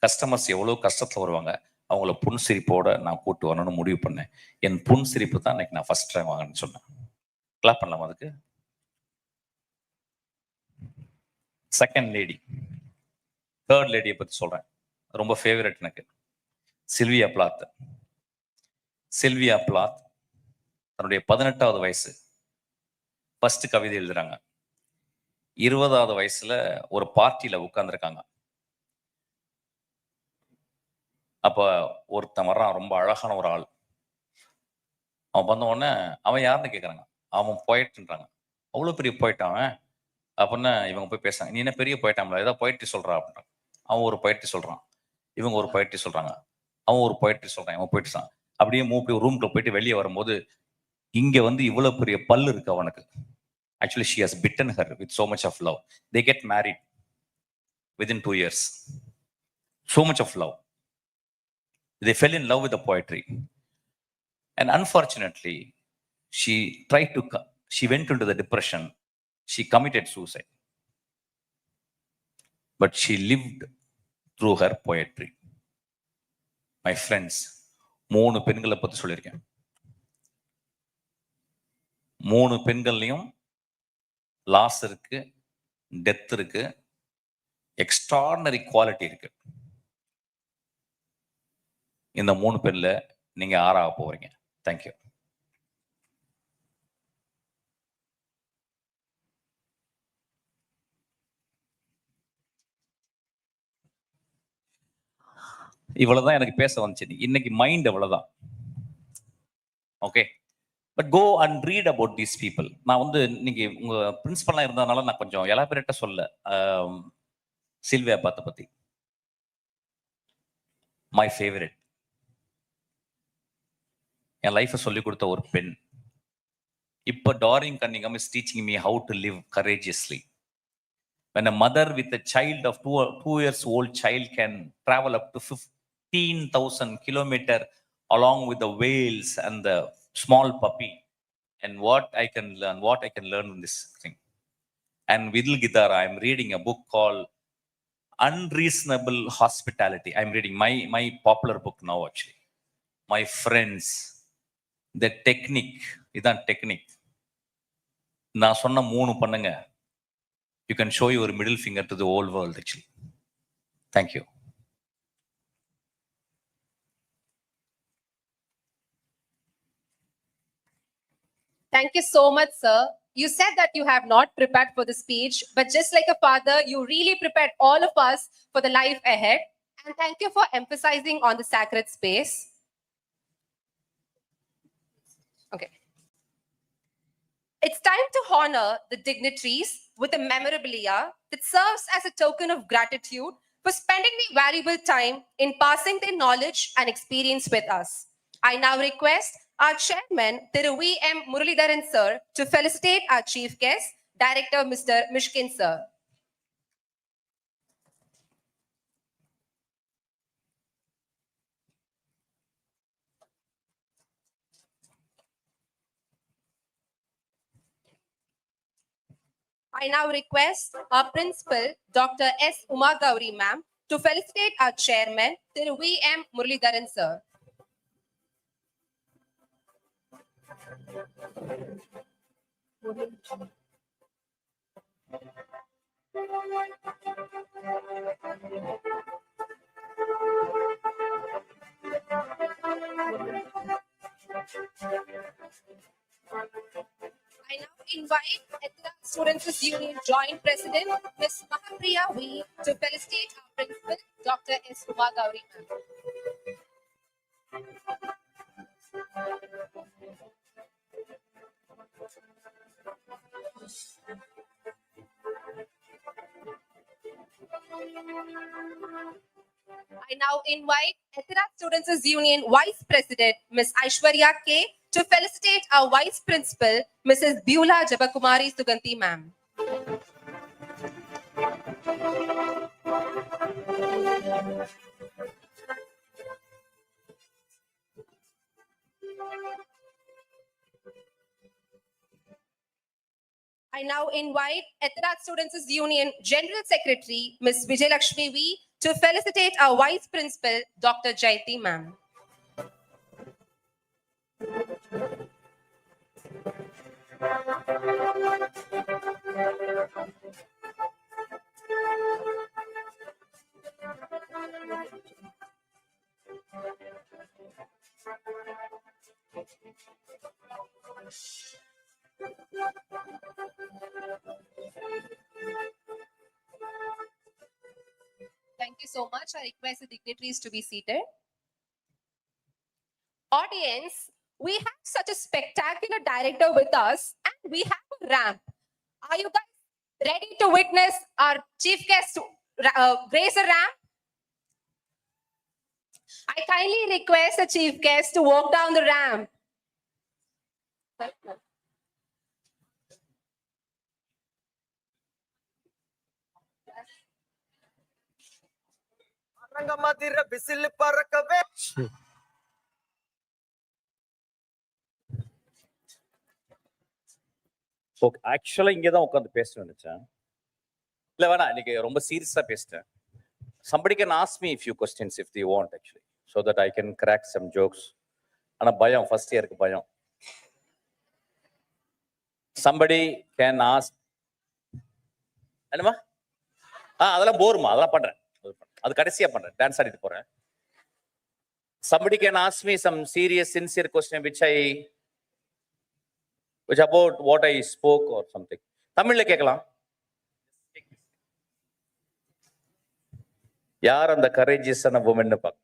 கஸ்டமர்ஸ் எவ்வளவு கஷ்டத்துல வருவாங்க, அவங்கள புன்சிரிப்போட நான் கூட்டு வரணும்னு முடிவு பண்ணேன். என் புன்சிரிப்பு தான் இன்னைக்கு நான் ஃபர்ஸ்ட் டைம் வாங்கன்னு சொன்னேன். கிளாப் பண்ணலாமா அதுக்கு? செகண்ட் லேடி, தேர்ட் லேடியை பத்தி சொல்றேன். ரொம்ப ஃபேவரட் எனக்கு, சில்வியா பிளாத். சில்வியா பிளாத் தன்னுடைய 18வது வயசு ஃபர்ஸ்ட் கவிதை எழுதுறாங்க. 20வது வயசுல ஒரு பார்ட்டியில உட்கார்ந்துருக்காங்க. அப்ப ஒருத்தன் வர்றான், ரொம்ப அழகான ஒரு ஆள். அவன் வந்த உடனே அவன் யாருன்னு கேட்கறாங்க. அவன் போயிட்டுன்றாங்க. அவ்வளவு பெரிய போயிட்டு அவன் அப்படின்னு இவங்க போய் பேசுறாங்க. நீ என்ன பெரிய போயிட்டாங்களா, ஏதாவது போயிட்டு சொல்றா அப்படின்றாங்க. அவன் ஒரு போயிட்டு சொல்றான், இவங்க ஒரு போயிட்டு சொல்றாங்க, அவன் ஒரு போயிட்டு சொல்றான், இவன் போயிட்டு சொல்றான். அப்படியே மூப்பி ரூம்குள்ள போயிட்டு வெளியே வரும்போது இங்க வந்து இவ்வளவு பெரிய பல்லு இருக்கு அவனுக்கு. Actually, she has bitten her with so much of love. They get married within 2 years. So much of love. They fell in love with the poetry. And unfortunately, she went into the depression. She committed suicide. But she lived through her poetry. My friends, 3 பெண்களை பத்தி சொல்லியிருக்கேன். 3 பெண்கள்லையும் loss இருக்கு, death இருக்கு, extraordinary quality இருக்கு. இந்த 3 பேர்ல நீங்க ஆறாக போறீங்க. தேங்க்யூ. இவ்வளவுதான் எனக்கு பேச வந்துச்சு. இன்னைக்கு மைண்ட் அவ்வளவுதான். Okay, but go and read about these people. நான் வந்து இன்னைக்கு உங்க பிரின்சிபல்லாம் இருந்ததுனால நான் கொஞ்சம் எலாபரேட்டா சொல்ல. சில்வியா பாத்த பத்தி மை ஃபேவரட். என் லைஃபை சொல்லி கொடுத்த ஒரு பெண். இப்ப Daring Cunningham is teaching me how to live courageously. When a mother with a child of 2 years old child can travel up to 15,000 kilometers along with the whales and the small puppy, and what I can learn in this thing. And with Gidara, I'm reading a book called Unreasonable Hospitality. I'm reading my popular book now actually. My friends, the technique, idan technique. நான் சொன்ன 3 பண்ணுங்க. You can show your middle finger to the whole world actually. Thank you. Thank you so much, sir. You said that you have not prepared for the speech, but just like a father, you really prepared all of us for the life ahead. And thank you for emphasizing on the sacred space. Okay. It's time to honor the dignitaries with a memorabilia that serves as a token of gratitude for spending their valuable time in passing their knowledge and experience with us. I now request our chairman, Thiru V.M. Muralidharan sir, to felicitate our chief guest, Director Mr. Mishkin sir. I now request our principal, Dr. S. Uma Gauri ma'am, to felicitate our chairman, Thiru V.M. Muralidharan sir. I now invite Ethical Students Union Joint President, Ms. Mahapriya V, to felicitate our principal, Dr. S. Uma Gauri ma'am. I now invite Ethira Students' Union Vice President, Ms. Aishwarya K, to felicitate our Vice Principal, Mrs. Beulah Jabakumari Suganti ma'am. I now invite Ethira Students' Union General Secretary, Ms. Vijayalakshmi V, to felicitate our Vice Principal, Dr. Jayanti ma'am. Thank you so much. I request the dignitaries to be seated. Audience, we have such a spectacular director with us and we have a ramp. Are you guys ready to witness our chief guest grace a ramp? I kindly request the chief guest to walk down the ramp. Okay, ஆக்சுவலா இங்கே தான் உட்காந்து பேசணும்னு நினைச்சேன். இல்லை வேணாம், இன்னைக்கு ரொம்ப சீரியஸா பேசிட்டேன். Somebody can ask me a few questions if they want actually, so that I can crack some jokes. ஆனா பயம், ஃபர்ஸ்ட் இயருக்கு பயம். Somebody can ask. என்னமா? அதெல்லாம் போருமா, அதெல்லாம் பண்றேன். அது கடைசியா பண்றேன், டான்ஸ் ஆடிட்டு போறேன். Somebody can ask me some serious, sincere question which about what I spoke or something. தமிழ்ல கேட்கலாம். யார் அந்த கரேஜியஸான வுமன் பாக்க?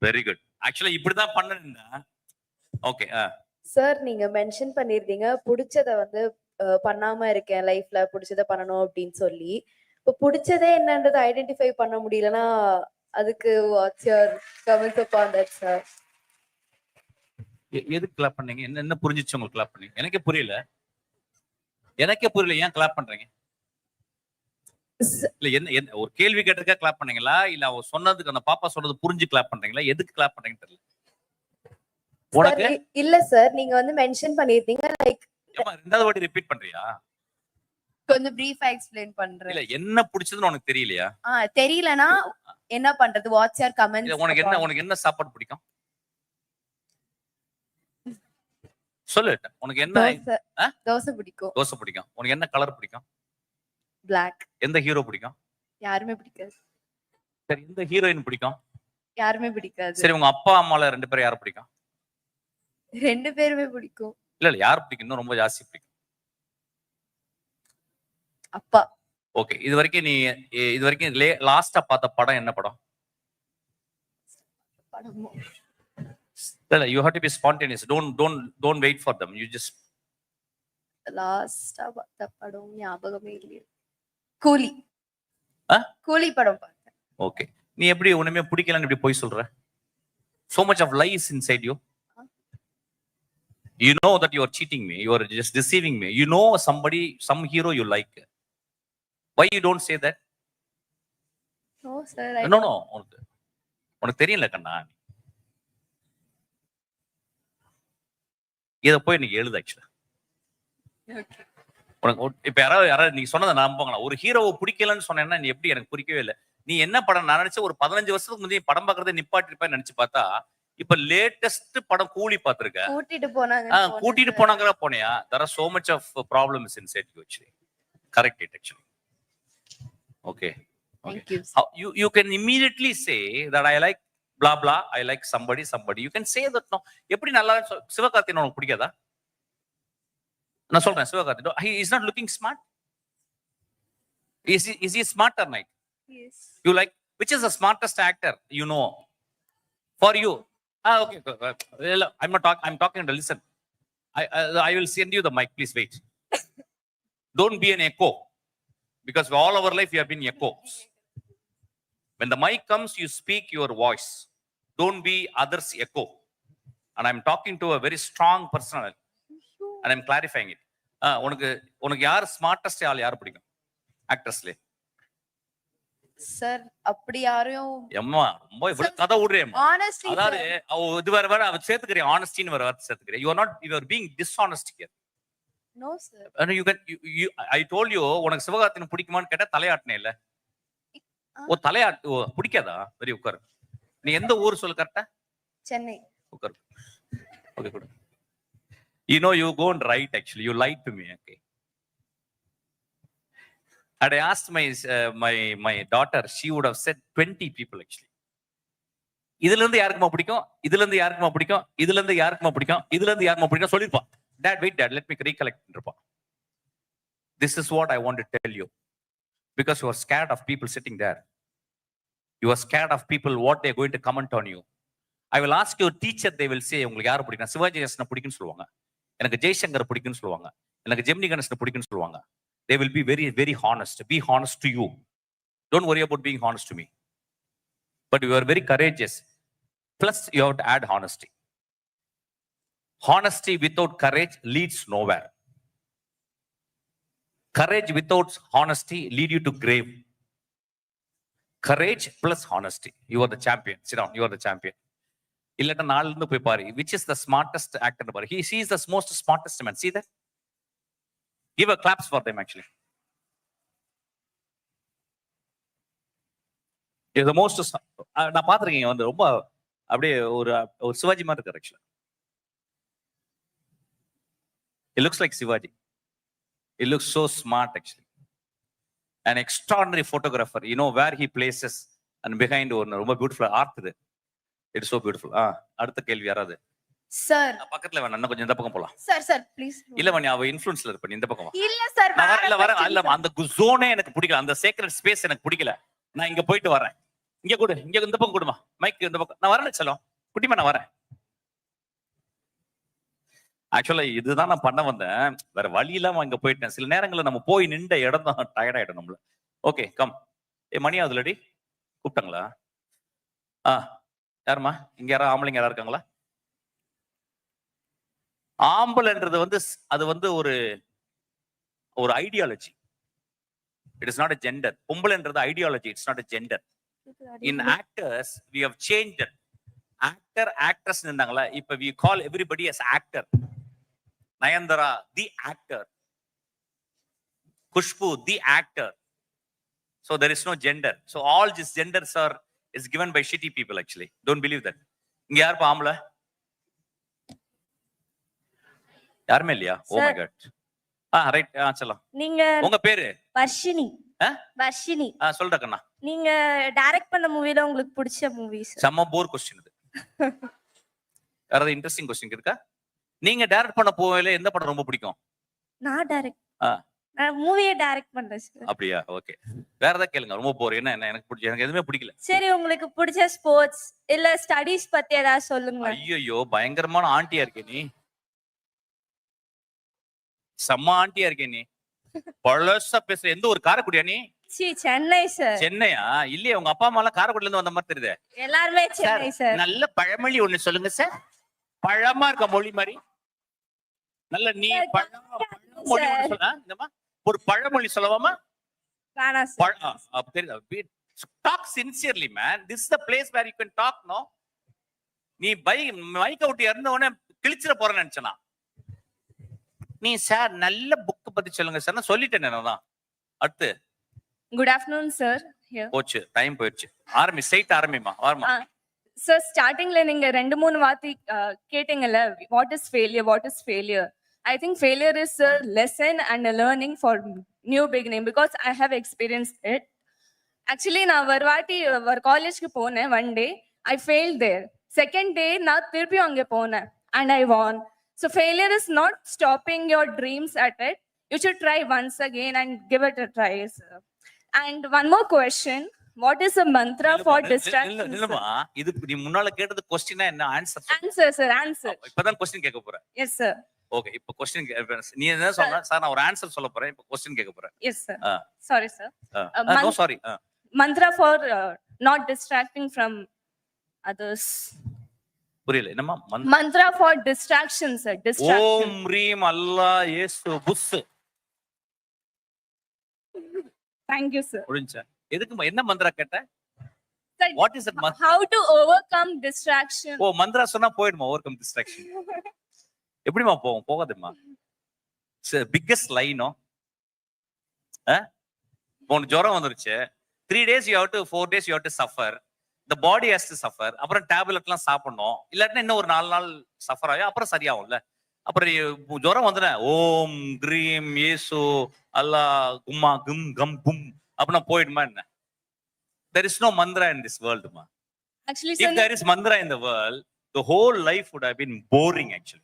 Very good. ஆக்சுவலா இப்படிதான் பண்ணேன். ஓகே. சார், நீங்க மென்ஷன் பண்ணிருந்தீங்க பிடிச்சத வந்து பண்ணாம இருக்கேன் லைஃப்ல, பிடிச்சத பண்ணணும் அப்படின்னு சொல்லி. இப்போ பிடிச்சதே என்னன்றது ஐடென்டிஃபை பண்ண முடியலன்னா அதுக்கு what's your comments upon that sir? எதுக்கு கிளாப் பண்ணீங்க? என்ன புரிஞ்சிச்சு உங்களுக்கு கிளாப் பண்ணீங்க? எனக்கே புரியல. ஏன் கிளாப் பண்றீங்க? இல்ல என்ன ஒரு கேள்வி கேட்டிருக்கா கிளாப் பண்ணீங்களா, இல்ல அவ சொன்னதுக்கு அந்த பாப்பா சொன்னது புரிஞ்சு கிளாப் பண்றீங்களா? எதுக்கு கிளாப் பண்றீங்கன்னு தெரியல உனக்கு. இல்ல சார், நீங்க வந்து மென்ஷன் பண்ணிருந்தீங்க லைக். ரெண்டாவது வாட்டி ரிப்பீட் பண்றியா? கொஞ்சம் பிரீஃபா எக்ஸ்பிளைன் பண்றேன். இல்ல என்ன பிடிச்சதுன்னு உனக்கு தெரியலையா? தெரியலனா என்ன பண்றது? What's your comments? உனக்கு என்ன சாப்பாடு பிடிக்கும் சொல்லு. உனக்கு என்ன? தோசை பிடிக்கும். தோசை பிடிக்கும். உனக்கு என்ன கலர் பிடிக்கும்? Black. எந்த ஹீரோ பிடிக்கும்? யாருமே பிடிக்காது. சரி, எந்த ஹீரோயின் பிடிக்கும்? யாருமே பிடிக்காது. சரி, உங்க அப்பா அம்மால ரெண்டு பேரும் யாரை பிடிக்கும்? ரெண்டு பேருமே பிடிக்கும். இல்ல யார் பிடிக்கும்? இன்னும் ரொம்ப ஜாஸ்தி பிடிக்கும். அப்பா. ஓகே, இது வரைக்கும் லாஸ்டா பார்த்த படம் என்ன படம்? படமோ? இல்ல, you have to be spontaneous. Don't wait for them. You just லாஸ்டா பார்த்த படம் ஞாபகமே இல்லையே. கூலி. கூலி படம் பார்த்தேன். ஓகே, நீ எப்படி உன்னையுமே பிடிக்கலன்னு இப்படி போய் சொல்ற? So much of lies inside you. You know that you are cheating me. You are just deceiving me. You know some hero you like. Why you don't say that? No sir. No. உனக்கு தெரியல கண்ணா. இத போய் நீங்க எழுது ஆக்சுவலா. உனக்கு இப்ப யாராவது நீங்க சொன்னதை நம்புங்களா? ஒரு ஹீரோவை பிடிக்கலன்னு சொன்னேன்னா நீ எப்படி? எனக்கு பிடிக்கவே இல்லை. நீ என்ன படம்? நான் நினைச்ச ஒரு 15 வருஷத்துக்கு முந்தைய படம் பாக்குறதை நிப்பாட்டிருப்பேன்னு நினைச்சு பார்த்தா இப்ப லேட்டஸ்ட் படம் கூலி பாத்துருக்க. கூட்டிட்டு போனாங்க போனியா? there are so much of problems inside you actually. Correct it actually. Okay. Thank you. You can immediately say that I like blah blah, I like somebody. You can say that. No, எப்படி நல்லா சிவகார்த்திகேயன் உனக்கு பிடிக்காதா? நான் சொல்றேன், Sivakarthikeyan he is not looking smart. Is he smarter, Mike? Yes. You like which is the smartest actor you know for you? Okay. I'm not talking. I'm talking to listen. I will send you the mic. Please wait. Don't be an echo, because all our life you have been echoes. When the mic comes, you speak your voice. Don't be others' echo. And I'm talking to a very strong person, and I'm clarifying it. உனக்கு யார் smartest ஆள் யார் பிடிக்கும் ஆக்ட்ரஸ்ல? Sir அப்படி யாரையும் எம்மா ரொம்ப இவ்வளவு கதை விடுறேம்மா. honestly அதாவது இது வர அவ சேர்த்துக்கிறேன், ஆனஸ்டின்னு வர வார்த்தை சேர்த்துக்கிறேன். You are being dishonest here. No sir. You can I told you, உனக்கு சிவகார்த்திகேயன் பிடிக்குமான்னு கேட்டா தலையாட்டினே இல்ல. ஓ தலையாட்டு பிடிக்காதா? சரி உட்காரு. நீ எந்த ஊர் சொல்லு கரெக்டா? சென்னை. உட்காரு. Okay good. You know, you go and write actually. You lied to me, okay? Had I asked my daughter, she would have said 20 people actually. இதுல இருந்து யாருக்குமா பிடிக்கும், இதுல இருந்து யாருக்குமா பிடிக்கும், இதுல இருந்து யாருக்குமா பிடிக்கும், இதுல இருந்து யாருக்குமா பிடிக்கும் சொல்லிருப்பான். Dad, wait, Dad, let me recollect. This is what I want to tell you. Because you are scared of people sitting there. You are scared of people, what they are going to comment on you. I will ask your teacher, they will say, உங்களுக்கு யாரு பிடிக்கும்? சிவாஜி கணேசனை பிடிக்கும்னு சொல்லுவாங்க, எனக்கு ஜெய்சங்கர் பிடிக்கும்னு சொல்லுவாங்க, எனக்கு ஜெமினி கணேசனை பிடிக்கும்னு சொல்லுவாங்க. They will be very, very honest. Be honest to you. Don't worry about being honest to me. But you are very courageous. Plus, you have to add honesty. Honesty without courage leads nowhere. Courage without honesty lead you to grave. Courage plus honesty. You are the champion. Sit down. You are the champion. இல்லட்ட நாள்ல இருந்து போய் பாரு, which is the smartest actor பாரு. He is the most smartest man. See that? Give a claps for them actually. Is the most நான் பாத்துருக்கீங்க வந்து ரொம்ப அப்படியே ஒரு சிவாஜி மாதிரி இருக்காரு actually. It looks like Shivaji. It looks so smart actually. An extraordinary photographer. You know where he places and behind one ரொம்ப beautiful art இது. It is so beautiful. அடுத்த கேள்வி யாராவது? சார் பக்கத்துல வேணா, இன்னும் கொஞ்சம் இந்த பக்கம் போலாம். Sir please. இல்ல மணி, அவ இன்ஃப்ளூயன்ஸ்ல இருப்ப, இந்த பக்கம் வா. இல்ல சார் இல்ல அந்த ஜோனே எனக்கு பிடிக்கல, அந்த சேக்ரெட் ஸ்பேஸ் எனக்கு பிடிக்கல. நான் இங்க போயிட்டு வரேன். இங்க கொடு, இங்க இந்த பக்கம் கொடுமா மைக், இந்த பக்கம். நான் வரேன் செல்லம் குட்டிமா, நான் வரேன். ஆக்சுவலா இதுதான் நான் பண்ண வந்தேன், வேற வழி இல்லாம அங்க போயிட்டேன். சில நேரங்கள்ல நம்ம போய் நின்ற இடம் தான் டயர்ட் ஆயிடும் நம்மள. Okay come. மணி ஆகுதுலடி, கூப்பிட்டாங்களா? யாருமா இங்க யாரா ஆம்பளைங்க யாரா இருக்காங்களா? ஆம்பளைன்றது வந்து அது வந்து ஒரு ideology. It is not a gender. பொம்பளைன்றது ideology, it's not a gender. In actors we have changed it. Actor, actress இருந்தாங்களா, இப்ப we call everybody as actor. Nayanthara the actor, Kushbu the actor. So there is no gender. So all these genders is given by shitty people actually. Don't believe that. இங்க யார் பாம்பல? யாருமே இல்லையா? Oh my God. Right. சொல்லலாம். நீங்க உங்க பேரு? வர்ஷினி. வர்ஷினி. சொல்றா கண்ணா. நீங்க டைரக்ட் பண்ண மூவில உங்களுக்கு பிடிச்ச மூவிஸ்? செம்ம போர் क्वेश्चन இது. யாராவது இன்ட்ரஸ்டிங் क्वेश्चन இருக்கா? நீங்க டைரக்ட் பண்ண போவேல எந்த படம் ரொம்ப பிடிக்கும்? நான் டைரக்ட் நான் மூவியை டைரக்ட் பண்றேன் சார். அப்படியா? ஓகே. வேற ஏதாவது கேளுங்க. ரொம்ப போர். என்ன எனக்கு பிடிச்ச, எனக்கு எதுவுமே பிடிக்கல. சரி, உங்களுக்கு பிடிச்ச ஸ்போர்ட்ஸ் இல்ல ஸ்டடீஸ் பத்தி ஏதாவது சொல்லுங்க. ஐயோ பயங்கரமான ஆண்டியா இருக்கே நீ. செம்ம ஆண்டியா இருக்கே நீ. பழசா பேசுற. எந்த ஒரு காரைக்குடியா நீ? சென்னை சார். சென்னையா? இல்லையே, உங்க அப்பா அம்மா எல்லாம் காரைக்குடில இருந்து வந்த மாதிரி தெரியுது. எல்லாருமே சென்னை சார். நல்ல பழமொழி ஒண்ணு சொல்லுங்க சார். பழமா இருக்க மொழி மாதிரி. நல்ல நீ பழமொழி ஒண்ணு சொல்ல. இந்தமா ஒரு பழமொழி சொல்லவாமா? வேணாம் சார். தெரியுதா? Talk sincerely man. This is the place where you can talk, no? நீ மைக் அவுட் இறந்த உடனே கிழிச்சிட போறேன்னு நினைச்சனா? நீ சார் நல்ல புக் பத்தி சொல்லுங்க சார். நான் சொல்லிட்டேன் என்னதான். அடுத்து குட் ஆஃப்டர்நூன் சார். போச்சு, டைம் போயிடுச்சு. ஆரம்பி, ஸ்ட்ரைட் ஆரம்பிமா. ஆரம்பி சார். ஸ்டார்டிங்ல நீங்க 2-3 வார்த்தை கேட்டீங்கல்ல, what is failure. I think failure is a lesson and a learning for new beginning because I have experienced it. Actually, நான் ஒரு வாட்டி ஒரு காலேஜ்க்கு போனேன். one day I failed there. Second day நான் திருப்பி அங்கே போனேன் and I won. So failure is not stopping your dreams at it. You should try once again and give it a try, sir. And one more question. What is a mantra for distraction? இல்லம்மா, இது நீ முன்னால கேட்டது கொஸ்டினா என்ன answer? Answer, sir. Answer. இப்பதான் question கேட்க போறேன். Yes, sir. Okay, இப்போ கொஸ்டின் நீ என்ன சொன்ன? சார் நான் ஒரு ஆன்சர் சொல்ல போறேன், இப்போ கொஸ்டின் கேட்க போறேன். Yes, sir. Sorry, sir. No sorry. Mantra for not distracting from others. புரியல என்னம்மா? Mantra for distraction, sir. Distraction. ஓம் ரீம் அல்லாஹ் இயேசு புஸ். Thank you, sir. புரிஞ்சா? எதுக்கு என்ன மந்திரா கேட்ட? Sir, What is that mantra? how to overcome distraction? ஓ, மந்திரா சொன்னா போயிடுமா ஓவர் கம் டிஸ்ட்ராக்ஷன்? எப்படிமா போகும்? போகாதுமா. பிக்கஸ்ட் லைனோ உனக்கு ஜுரம் வந்துருச்சு, 3 days you have to 4 days you have to suffer, the body has to suffer, அப்புறம் டேப்லெட்லாம் சாப்பிடணும், இல்லாட்டினா இன்னும் ஒரு 4 நாள் சஃபர் ஆகும், அப்புறம் சரியாகும்ல. அப்புறம் ஜுரம் வந்துன ஓம் கிரீம் இயேசு அல்லாஹ் கும்மா கும் கம் கும் அப்படின்னா போயிடுமா என்ன? There is no mantra in this world, ma. Actually, If sir, there is mantra in the world, the whole life would have been boring actually.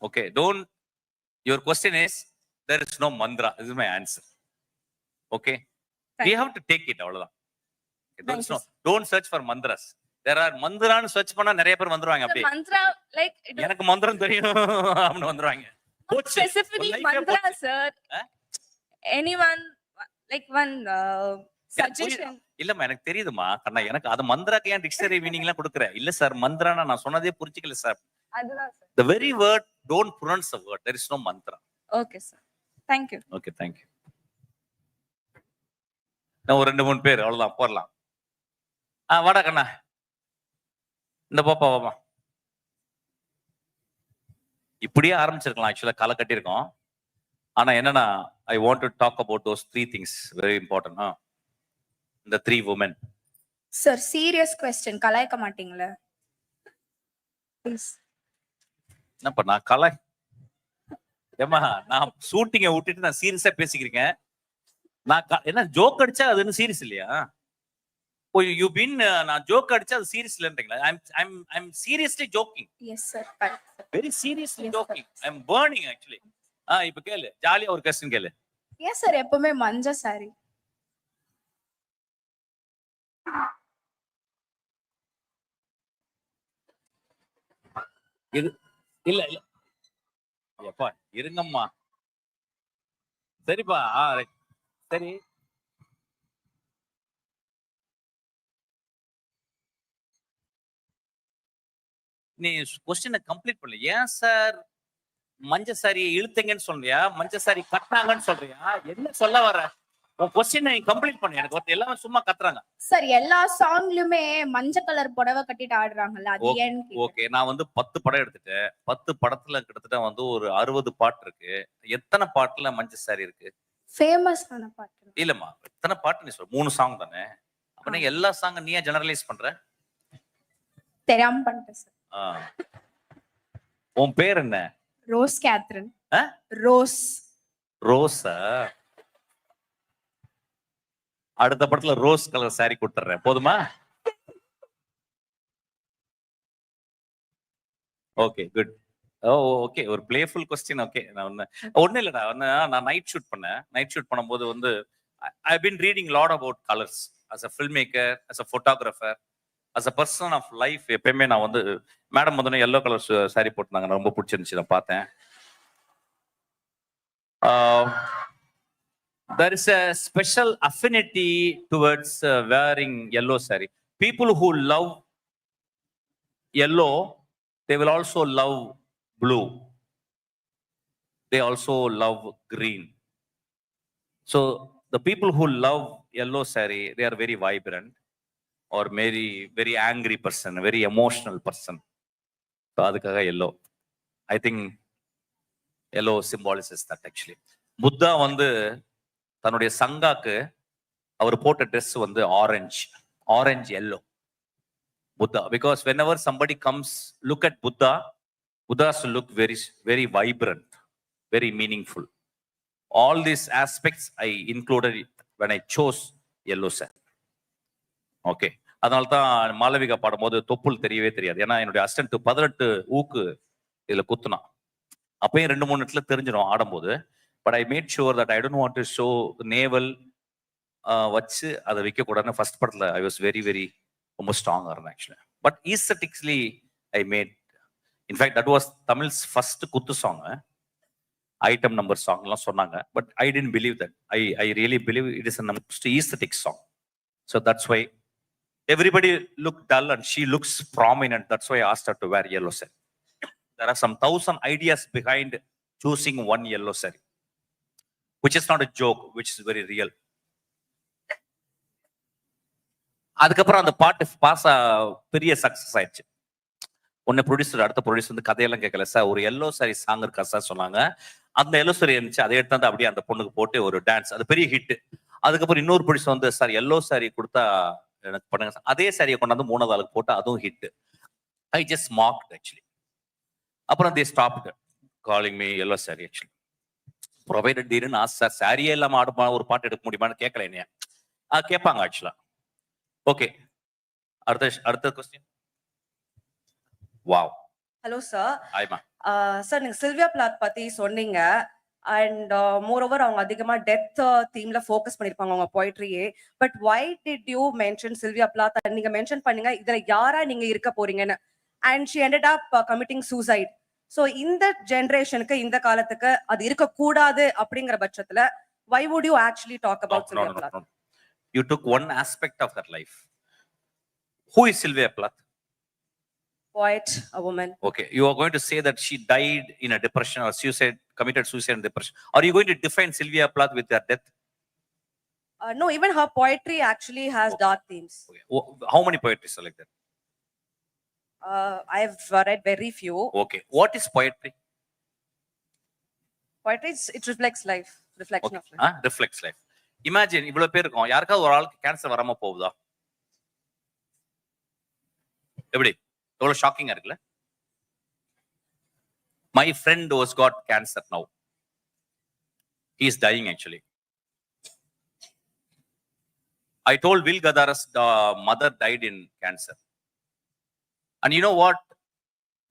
Okay, your question is, there is no mantra. This is my answer. Okay, we have to take it. Avladha. Don't search for mantras. There are மந்திரான்னு search பண்ணா நிறைய பேர் வந்துருவாங்க. the அப்படியே mantra, like, எனக்கு மந்திரம் தெரியும் அப்படின்னு வந்துருவாங்க. not specifically mantra, sir. Anyone, like one suggestion. இல்லம்மா, எனக்கு தெரியுதுமா கண்ணா, எனக்கு அது மந்திராக்கு ஏன் டிக்ஷனரி மீனிங் எல்லாம் கொடுக்குறேன். இல்ல சார், மந்திரானா நான் சொன்னதே புரிஞ்சுக்கல சார். அதுதான் sir. The very word, don't pronounce the word. There is no mantra. Okay, sir. Thank you. Okay, thank you. நான் ஒரு 2-3 பேர் அவ்வளவுதான் போடலாம். வாடா கண்ணா, இந்த பாப்பா வாமா. இப்படியே ஆரம்பிச்சிருக்கலாம் ஆக்சுவலா, களை கட்டியிருக்கோம். ஆனா என்னன்னா, I want to talk about those 3 things very important. The 3 women. Sir, serious question. கலாய்க்க மாட்டீங்களா? Please. என்னப்பா நான் ஏமா, நான் ஷூட்டிங்கை விட்டுட்டு நான் சீரியஸா பேசிக்கிறேன். நான் என்ன ஜோக் அடிச்சா அது என்ன சீரியஸ் இல்லையா? ஓ, யூ பீன் நான் ஜோக் அடிச்சா அது serious இல்லன்றீங்களா? I'm seriously joking. Yes, sir. Correct, sir. Very seriously Yes, joking. I'm burning actually. இப்ப கேளு, ஜாலியா ஒரு கொஸ்டின் கேளு. Yes, sir. எப்பவுமே மஞ்ச சாரி. இது இல்ல இல்ல எப்பா இருங்கம்மா. சரிப்பா, சரி. நீ கொஸ்டினை கம்ப்ளீட் பண்ணல. ஏன் சார் மஞ்ச சாரியை இழுத்தங்கன்னு சொல்றியா, மஞ்ச சாரி கட்டினாங்கன்னு சொல்றியா, என்ன சொல்ல வர? உன் கொஸ்டினை கம்ப்ளீட் பண்ணு. எனக்கு எல்லாமே சும்மா கத்துறாங்க. சார், எல்லா சாங்லயுமே மஞ்ச கலர் புடவை கட்டிட்டு ஆடுறாங்கல்ல, அது ஏன்னு கேட்டேன். ஓகே, நான் 10 படம் எடுத்துட்டேன். 10 படத்துல கிட்டத்தட்ட ஒரு 60 பாட்டு இருக்கு. எத்தனை பாட்டுல மஞ்ச சாரி இருக்கு? ஃபேமஸான பாட்டு. இல்லம்மா, எத்தனை பாட்டு நீ சொல்ற? 3 சாங் தானே. அப்ப நீ எல்லா சாங் நீ ஜெனரலைஸ் பண்ற? தெரியாம பண்ணிட்டேன் சார். உன் பேர் என்ன? Rose Catherine. ரோஸ். ரோஸா? அடுத்த படத்துல ரோஸ் கலர் சாரி கொடுத்துறேன், போதுமா? Okay, good. ஓகே, ஒரு பிளேஃபுல் கொஸ்டின். ஓகே, நான் ஒன்னும் இல்லடா, நான் நைட் ஷூட் பண்ணேன். நைட் ஷூட் பண்ணும்போது I've been reading a lot about colors as a filmmaker, as a photographer, as a person of life. எப்பயுமே நான் மேடம் எல்லோ கலர் சாரி போட்டுருந்தாங்க, ரொம்ப பிடிச்சிருந்துச்சு, நான் பார்த்தேன். There is a special affinity towards wearing yellow saree. People who love yellow, they will also love blue. They also love green. So the people who love yellow saree, they are very vibrant or very angry person, very emotional person. So adukkaga yellow. I think yellow symbolizes that actually. Buddha தன்னுடைய சங்காக்கு அவர் போட்ட dress orange yellow. Buddha, because whenever somebody comes look at Buddhas look very vibrant, very meaningful. All these aspects I included when I chose yellow saree. Okay, அதனால தான் மாளவிகா பாடும்போது தொப்புள் தெரியவே தெரியாது. ஏன்னா என்னுடைய அசிஸ்டன்ட் 18 ஊக்கு இதுல குத்துனான். அப்பயும் 2-3 இடத்துல தெரிஞ்சிடும் ஆடும்போது. But I made sure that I don't want to show navel வச்சு அதை வைக்கக்கூடாதுன்னு ஃபர்ஸ்ட் படத்துல ஐ வாஸ் வெரி வெரி ரொம்ப ஸ்ட்ராங்காக இருந்தேன் actually. But aesthetically I made, in fact that was Tamil's first kuthu song, item number சாங்லாம் சொன்னாங்க. But I didn't believe that. I really believe it is a most aesthetic song. So that's why everybody looked dull and she looks prominent. That's why I asked her to wear yellow saree. There are some 1,000 ideas behind choosing one yellow saree, which is not a joke, which is very real. அதுக்கப்புறம் அந்த பாட்டு பெரிய success ஆயிடுச்சு. ஒன்னு producer, அடுத்த producer வந்து கதையெல்லாம் கேட்கல, சார் ஒரு எல்லோ சாரி சாங் இருக்கா சார் சொன்னாங்க. அந்த எல்லோ சாரி இருந்துச்சு, அதை எடுத்து வந்து அப்படியே அந்த பொண்ணுக்கு போட்டு ஒரு டான்ஸ், அது பெரிய ஹிட். அதுக்கப்புறம் இன்னொரு ப்ரொடியூசர் வந்து சார் எல்லோ சாரி கொடுத்தா எனக்கு பண்ணுங்க, அதே சாரியை கொண்டாந்து 3வது ஆளுக்கு போட்டு அதுவும் hit. I just marked actually. அப்புறம் they stopped calling me yellow sari actually. Provided டீல்னு ஆசை, சாரியே இல்லாம ஆடுமா ஒரு பாட்டு எடுக்க முடியுமான்னு கேட்கல என்னைய. கேட்பாங்க ஆக்சுவலா. ஓகே, அடுத்த கொஸ்டின். வாவ். Hello sir. ஹாய்மா. சார் நீங்க சில்வியா பிளாத் பத்தி சொன்னீங்க. அண்ட் மோரோவர் அவங்க அதிகமா டெத் தீம்ல ஃபோக்கஸ் பண்ணிருப்பாங்க அவங்க போய்ட்ரியே. But why did you mention Sylvia Plath? நீங்க மென்ஷன் பண்ணீங்க இதுல யாரா நீங்க இருக்க போறீங்கன்னு. And she ended up committing suicide. So இந்த ஜென்ரேஷனுக்கு, இந்த காலத்துக்கு அது இருக்கக்கூடாது அப்படிங்கிற பட்சத்துல why would you actually talk about Sylvia Plath? You took one aspect of her life. Who is Sylvia Plath? Poet, a woman. Okay, you are going to say that she died in a depression or suicide, committed suicide and depression. Are you going to define Sylvia Plath with her death? No, even her poetry actually has dark themes. Okay. How many poetries are like that? I've read very few. Okay, what is poetry? Poetry, it reflects life, reflection of life. Reflects life. Imagine இவ்வளவு பேர் இருக்கும், யாருக்காவது ஒரு ஆளுக்கு cancer வராம போகுதா? எப்படி? எவ்வளவு ஷாக்கிங்கா இருக்குல்ல? My friend was got cancer now. He is dying actually. I told Will Gadara's mother died in cancer. And you know what?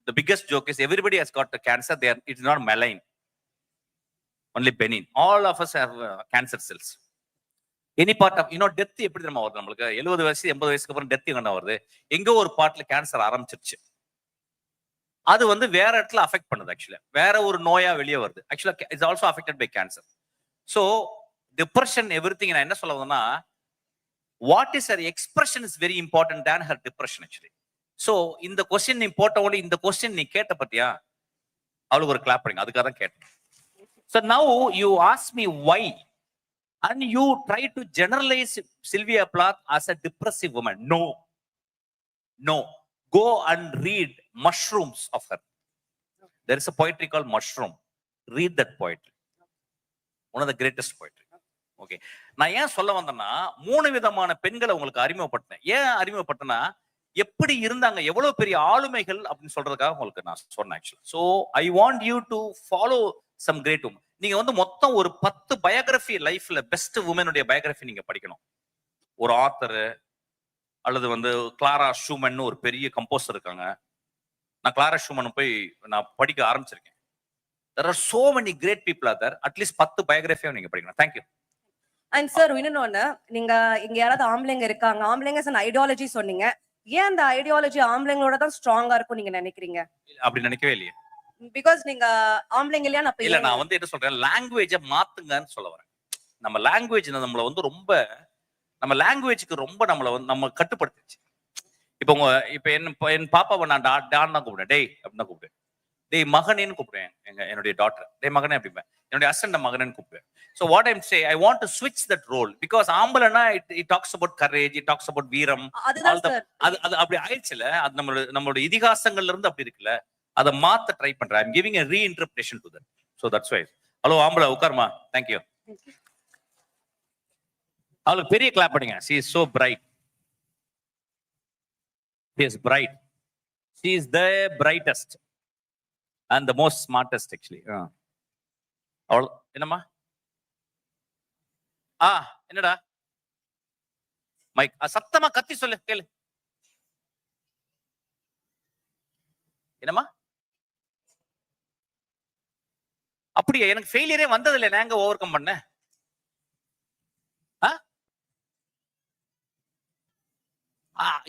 The biggest joke is everybody has got the cancer. It's not malign. Only benign. All of us have cancer cells. Any part of, death எப்படி தெரியுமா வருது நம்மளுக்கு? 70 வயசு 80 வயசுக்கு அப்புறம் death எங்க வருது? எங்க ஒரு பார்ட்ல கேன்சர் ஆரம்பிச்சிருச்சு, அது வந்து வேற இடத்துல அஃபெக்ட் பண்ணுது. ஆக்சுவலா வேற ஒரு நோயா வெளியே வருது. ஆக்சுவலா it's also affected by cancer. So depression everything. நான் என்ன சொல்ல வந்தேன்னா, what is her expression is very important then her depression actually. So இந்த கொஸ்டின் நீ போட்ட உடனே இந்த கொஸ்டின் நீ கேட்ட பத்தியா, அவளுக்கு ஒரு கிளாப் பண்ணுங்க. அதுக்காக தான் கேட்டேன். So now you ask me why. And you try to generalize Sylvia Plath as a depressive woman. No. Go and read Mushrooms of her. There is a poetry called Mushroom. Read that poetry. One of the greatest poetry. Okay. நான் ஏன் சொல்ல வந்தேன்னா, 3 விதமான பெண்களை உங்களுக்கு அறிமுகப்படுத்தினேன். ஏன் அறிமுகப்படுத்தினா, எப்படி இருந்தாங்க, எவ்வளவு பெரிய ஆளுமைகள் அப்படின்னு சொல்றதுக்காக உங்களுக்கு நான் சொன்னேன் actually. So I want you to follow some great woman. நீங்க வந்து மொத்தம் ஒரு 10 பயோகிராஃபி லைஃப்ல பெஸ்ட் உமனுடைய பயோகிராஃபி நீங்க படிக்கணும். ஒரு ஆத்தர் அல்லது வந்து கிளாரா ஷூமன் ஒரு பெரிய கம்போசர் இருக்காங்க. நான் கிளாரா ஷூமன் போய் நான் படிக்க ஆரம்பிச்சிருக்கேன். there are so many great people out there. At least 10 பயோகிராஃபியை நீங்க படிக்கணும். Thank you. அண்ட் சார் இன்னொன்னு, நீங்க இங்க யாராவது ஆம்பளைங்க இருக்காங்க, ஆம்பளைங்க an ஐடியாலஜி சொன்னீங்க. ஏன் அந்த ஐடியாலஜி ஆம்பளைங்களோட தான் ஸ்ட்ராங்கா இருக்கும் நீங்க நினைக்கிறீங்க? அப்படி நினைக்கவே இல்லையே. பிகாஸ் நீங்க ஆம்பளைங்க இல்லையா? இல்ல, நான் வந்து என்ன சொல்றேன், லாங்குவேஜை மாத்துங்கன்னு சொல்ல வரேன். நம்ம லாங்குவேஜ் நம்மள வந்து ரொம்ப, நம்ம லாங்குவேஜுக்கு ரொம்ப நம்ம கட்டுப்படுத்துச்சு. இப்ப என் பாப்பாவை நான் டான் தான் கூப்பிடுவேன், டேய் அப்படின்னு தான் கூப்பிடுவேன். டேய் மகனேன்னு கூப்பிடுவேன். என்னுடைய டாட்டர் டேய் மகனே அப்படிப்பேன். என்னுடைய ஹஸ்பண்ட் மகனேன்னு கூப்பிடுவேன். So what I'm saying, I want to switch that role because ஆம்பளைனா it talks about courage, it talks about வீரம். அது அப்படி ஆயிடுச்சுல, அது நம்மளோட இதிகாசங்கள்ல இருந்து அப்படி இருக்குல்ல, அதை மாத்த ட்ரை பண்றேன். I'm giving a reinterpretation to that. So that's why. Hello ஆம்பளை உட்காருமா. Thank you. அவளுக்கு பெரிய கிளாப் பண்ணுங்க. She is so bright. She is bright. She is the brightest and the most smartest actually. அவள் என்னம்மா? என்னடா மைக் சத்தமா கத்தி சொல்லு, கேளு. என்னம்மா? அப்படியே எனக்கு ஃபெயிலியரே வந்தது இல்லை, நான் எங்க ஓவர் கம் பண்ணேன்?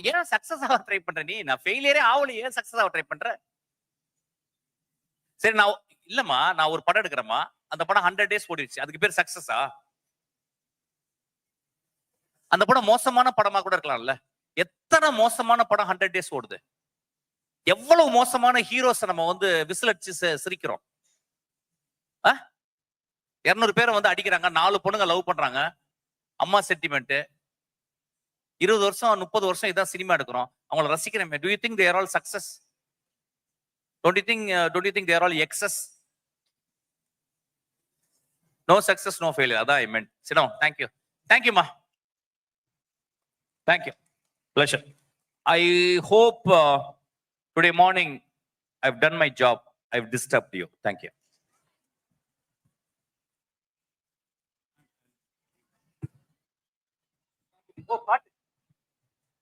ஏன் சக்சஸ் ஆக ட்ரை பண்ற நீ? நான் ஃபெயிலியரே ஆகல, ஏன் சக்சஸ் ஆக ட்ரை பண்ற? சரி, நான் ஒரு படம் எடுக்கிறேம்மா, அந்த படம் 100 days ஓடிடுச்சு, அதுக்கு பேர் சக்சஸா? அந்த படம் மோசமான படமா கூட இருக்கலாம்ல. எத்தனை மோசமான படம் 100 days ஓடுது? எவ்வளவு மோசமான ஹீரோஸ் நம்ம வந்து விசில் அடிச்சு சிரிக்கிறோம். 200 பேரை வந்து அடிக்கிறாங்க, 4 பொண்ணுங்க லவ் பண்றாங்க, அம்மா சென்டிமெண்ட். 20 வருஷம் 30 வருஷம் இதான் சினிமா எடுக்கிறோம், அவங்களை ரசிக்கிறேன். Do you think they are all success? Don't you think they are all excess? No success, no failure. Adan I meant. Sit down. Thank you ma. Thank you. Pleasure. I hope today morning I've done my job. I've disturbed you. Thank you. Oh, பாட்டு.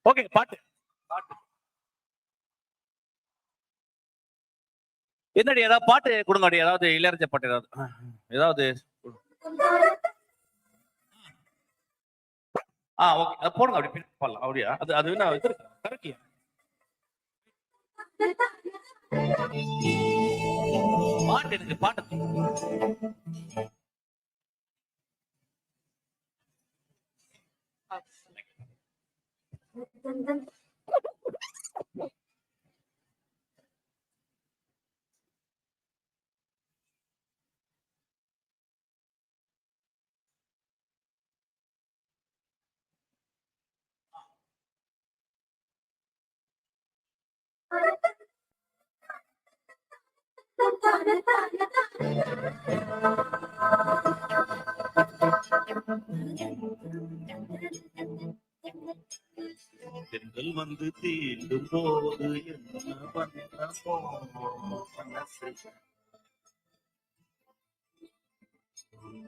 Okay, பாட்டு. என்னடி ஏதாவது பாட்டு கொடுங்கடி, ஏதாவது இளையராஜா பாட்டு ஏதாவது. Okay, போடுங்க, அப்படி பாடலாம். அப்படியா? அது என்ன இது கரெக்டியா? பாட்டு எனக்கு பாட்டு பெண்கள் வந்து தீண்டும் போது என்ன பண்ணமோ மனசு,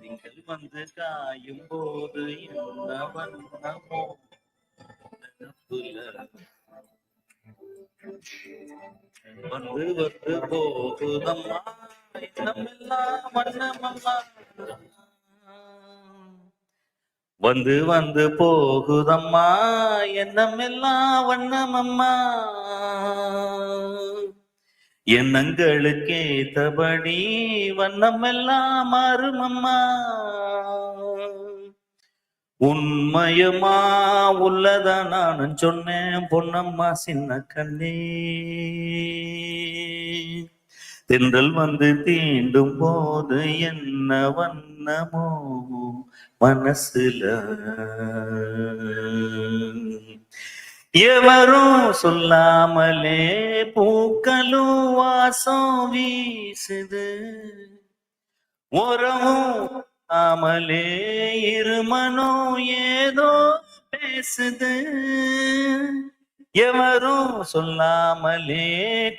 திங்கள் வந்து காயும் போது என்ன பண்ணமோ வந்து வந்து போகுதம்மா என்னமெல்லாம் வண்ணமம்மா, வந்து வந்து போகுதம்மா எண்ணமெல்லாம் வண்ணமம்மா, எண்ணங்களுக்கு ஏத்தபடி வண்ணமெல்லாம் மாறுமம்மா, உண்மையமா உள்ளத நானும் சொன்னேன் பொன்னம்மா சின்ன கண்ணே, தென்றல் வந்து தீண்டும் போது என்ன வண்ணமோ மனசுல, எவரும் சொல்லாமலே பூக்களும் வாசம் வீசுது, உறவும் ஆமலே இருமனோ ஏதோ பேசுது, எவரும் சொல்லாமலே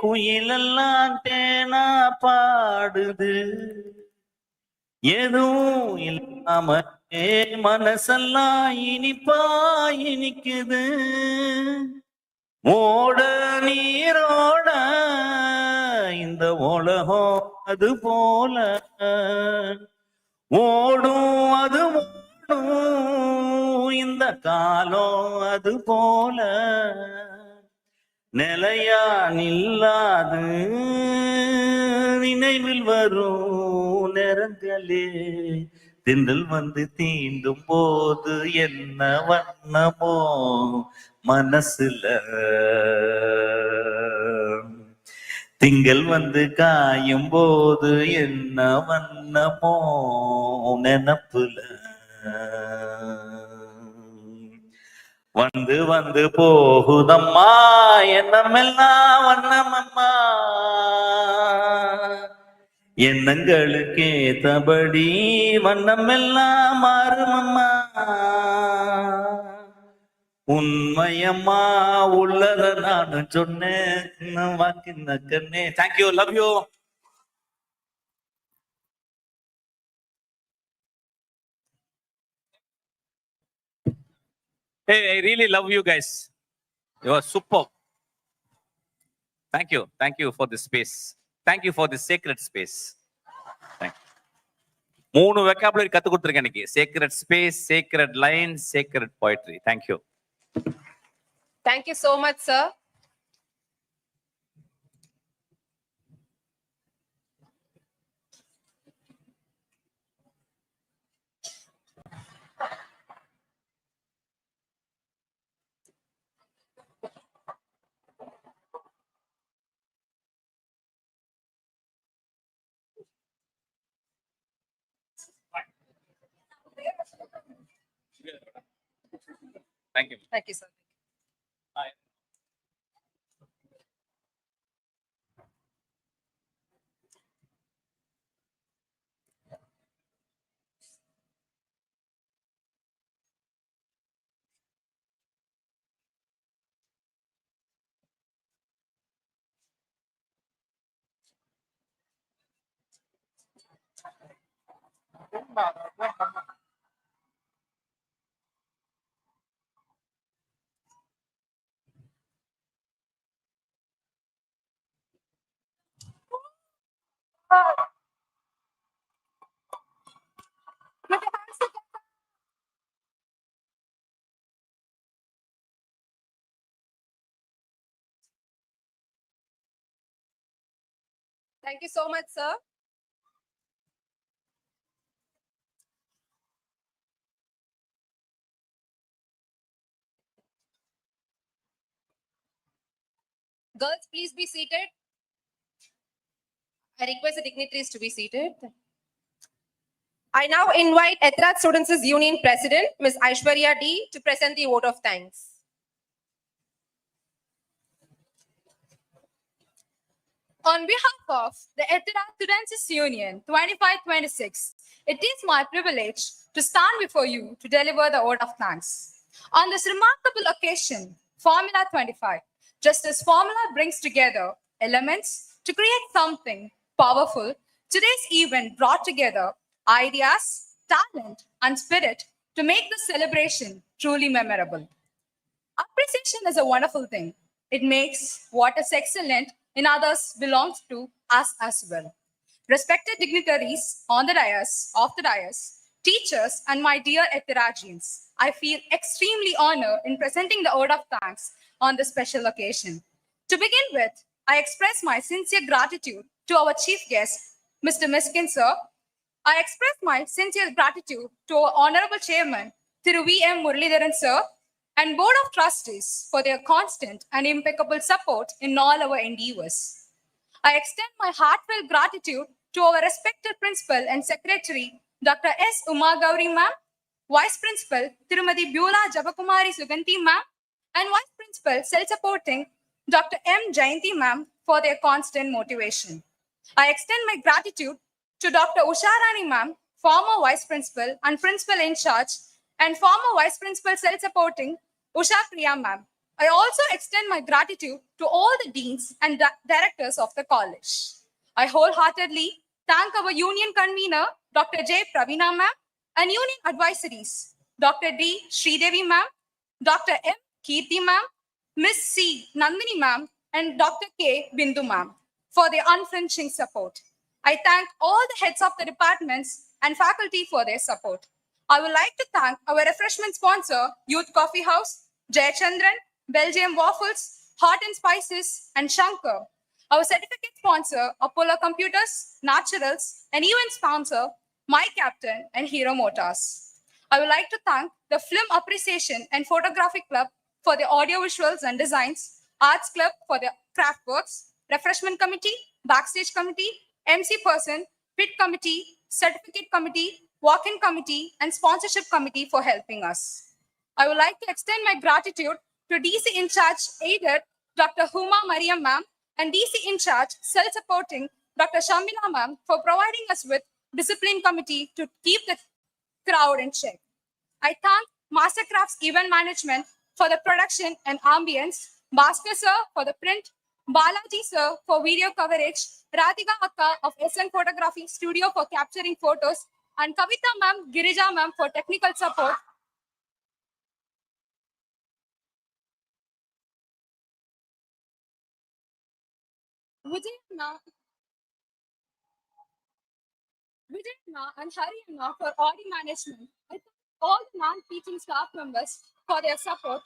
குயிலெல்லாம் தேனா பாடுது, எதுவும் இல்லாமலே மனசெல்லாம் இனிப்பா இனிக்குது, ஓட நீரோட இந்த உலகம் அது போல ஓடும், அது ஓடும் இந்த காலம் அது போல, நிலையா நில்லாது நினைவில் வரும் நேரங்களே, திண்டல் வந்து தீண்டும் போது என்ன வண்ணமோ மனசுல, திங்கள் வந்து காயும் போது என்ன வண்ணமோ நினப்புல, வந்து வந்து போகுதம்மா எண்ணமெல்லாம் வண்ணமம்மா, எண்ணங்களுக்கு ஏத்தபடி வண்ணமெல்லாம் மாறுமம்மா, உண்மையம்மா உள்ளத நானு சொன்னேன் வாக்கின கண்ணே. Thank you, love you. Hey, I really love you guys. You are superb. Thank you for this space. Thank you for this sacred space. Thank you. 3 vocabulary கத்து கொடுத்திருக்கேன் இன்னைக்கு. Sacred space, sacred lines, sacred poetry. Thank you. Thank you so much, sir. Thank you. Thank you, sir. Bye. Thank you so much, sir. Girls, please be seated. I request the dignitaries to be seated. I now invite Ethrat Students' Union President, Ms. Aishwarya D, to present the vote of thanks. On behalf of the Ethrat Students' Union 25-26, it is my privilege to stand before you to deliver the vote of thanks. On this remarkable occasion, Formula 25, just as formula brings together elements to create something powerful, today's event brought together ideas, talent, and spirit to make the celebration truly memorable. Appreciation is a wonderful thing. It makes what is excellent in others belongs to us as well. Respected dignitaries on the dais, teachers, and my dear Ethiragians, I feel extremely honored in presenting the word of thanks on this special occasion. To begin with, I express my sincere gratitude to our chief guest, Mr. Miskin, sir. I express my sincere gratitude to our honorable chairman, Thiru V.M. Muralidharan, sir, and Board of Trustees for their constant and impeccable support in all our endeavors. I extend my heartfelt gratitude to our respected Principal and Secretary, Dr. S. Uma Gauri ma'am, Vice Principal, Tirumati Beulah Jabakumari Suganti ma'am, and Vice Principal, self-supporting, Dr. M. Jayanti ma'am, for their constant motivation. I extend my gratitude to Dr. Usharani ma'am, former Vice Principal and Principal in charge, and former Vice Principal, self-supporting, Usha Priya ma'am. I also extend my gratitude to all the deans and directors of the college. I wholeheartedly thank our union convener, Dr. J. Pravina ma'am, and union advisories, Dr. D. Sridevi ma'am, Dr. M. Kirti ma'am, Miss C. Nandini ma'am, and Dr. K. Bindu ma'am for their unflinching support. I thank all the heads of the departments and faculty for their support. I would like to thank our refreshment sponsor, Youth Coffee House, Jayachandran, Belgium Waffles, Hot and Spices, and Shankar. Our certificate sponsor, Apollo Computers, Naturals, and event sponsor, My Captain and Hero Motors. I would like to thank the Film Appreciation and Photographic Club for the audio visuals and designs, Arts Club for the craft works, Refreshment Committee, Backstage Committee, MC Person, Pit Committee, Certificate Committee, Walk-in Committee, and Sponsorship Committee for helping us. I would like to extend my gratitude to DC in charge aided Dr. Huma Mariam ma'am and DC in charge self-supporting Dr. Shamila ma'am for providing us with discipline committee to keep the crowd in check. I thank Mastercrafts Event Management for the production and ambience, Bhaskar sir for the print, Balaji sir for video coverage, Radhika Akka of SN Photography Studio for capturing photos, and Kavita ma'am, Girija ma'am for technical support. Vijay and Hari Anna for audio management. I thank all the non-teaching staff members for their support.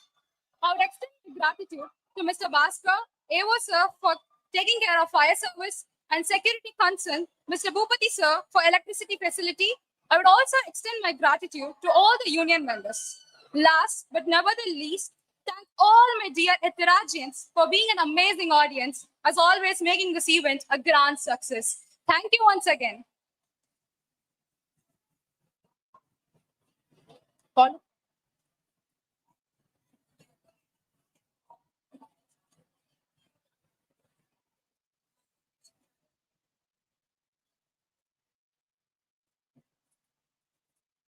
I would extend my gratitude to Mr. Bhaskar, AO sir, for taking care of fire service and security concern, Mr. Bhupati sir for electricity facility. I would also extend my gratitude to all the union members. Last but never the least, thank all my dear Ethirajians for being an amazing audience, as always making this event a grand success. Thank you once again.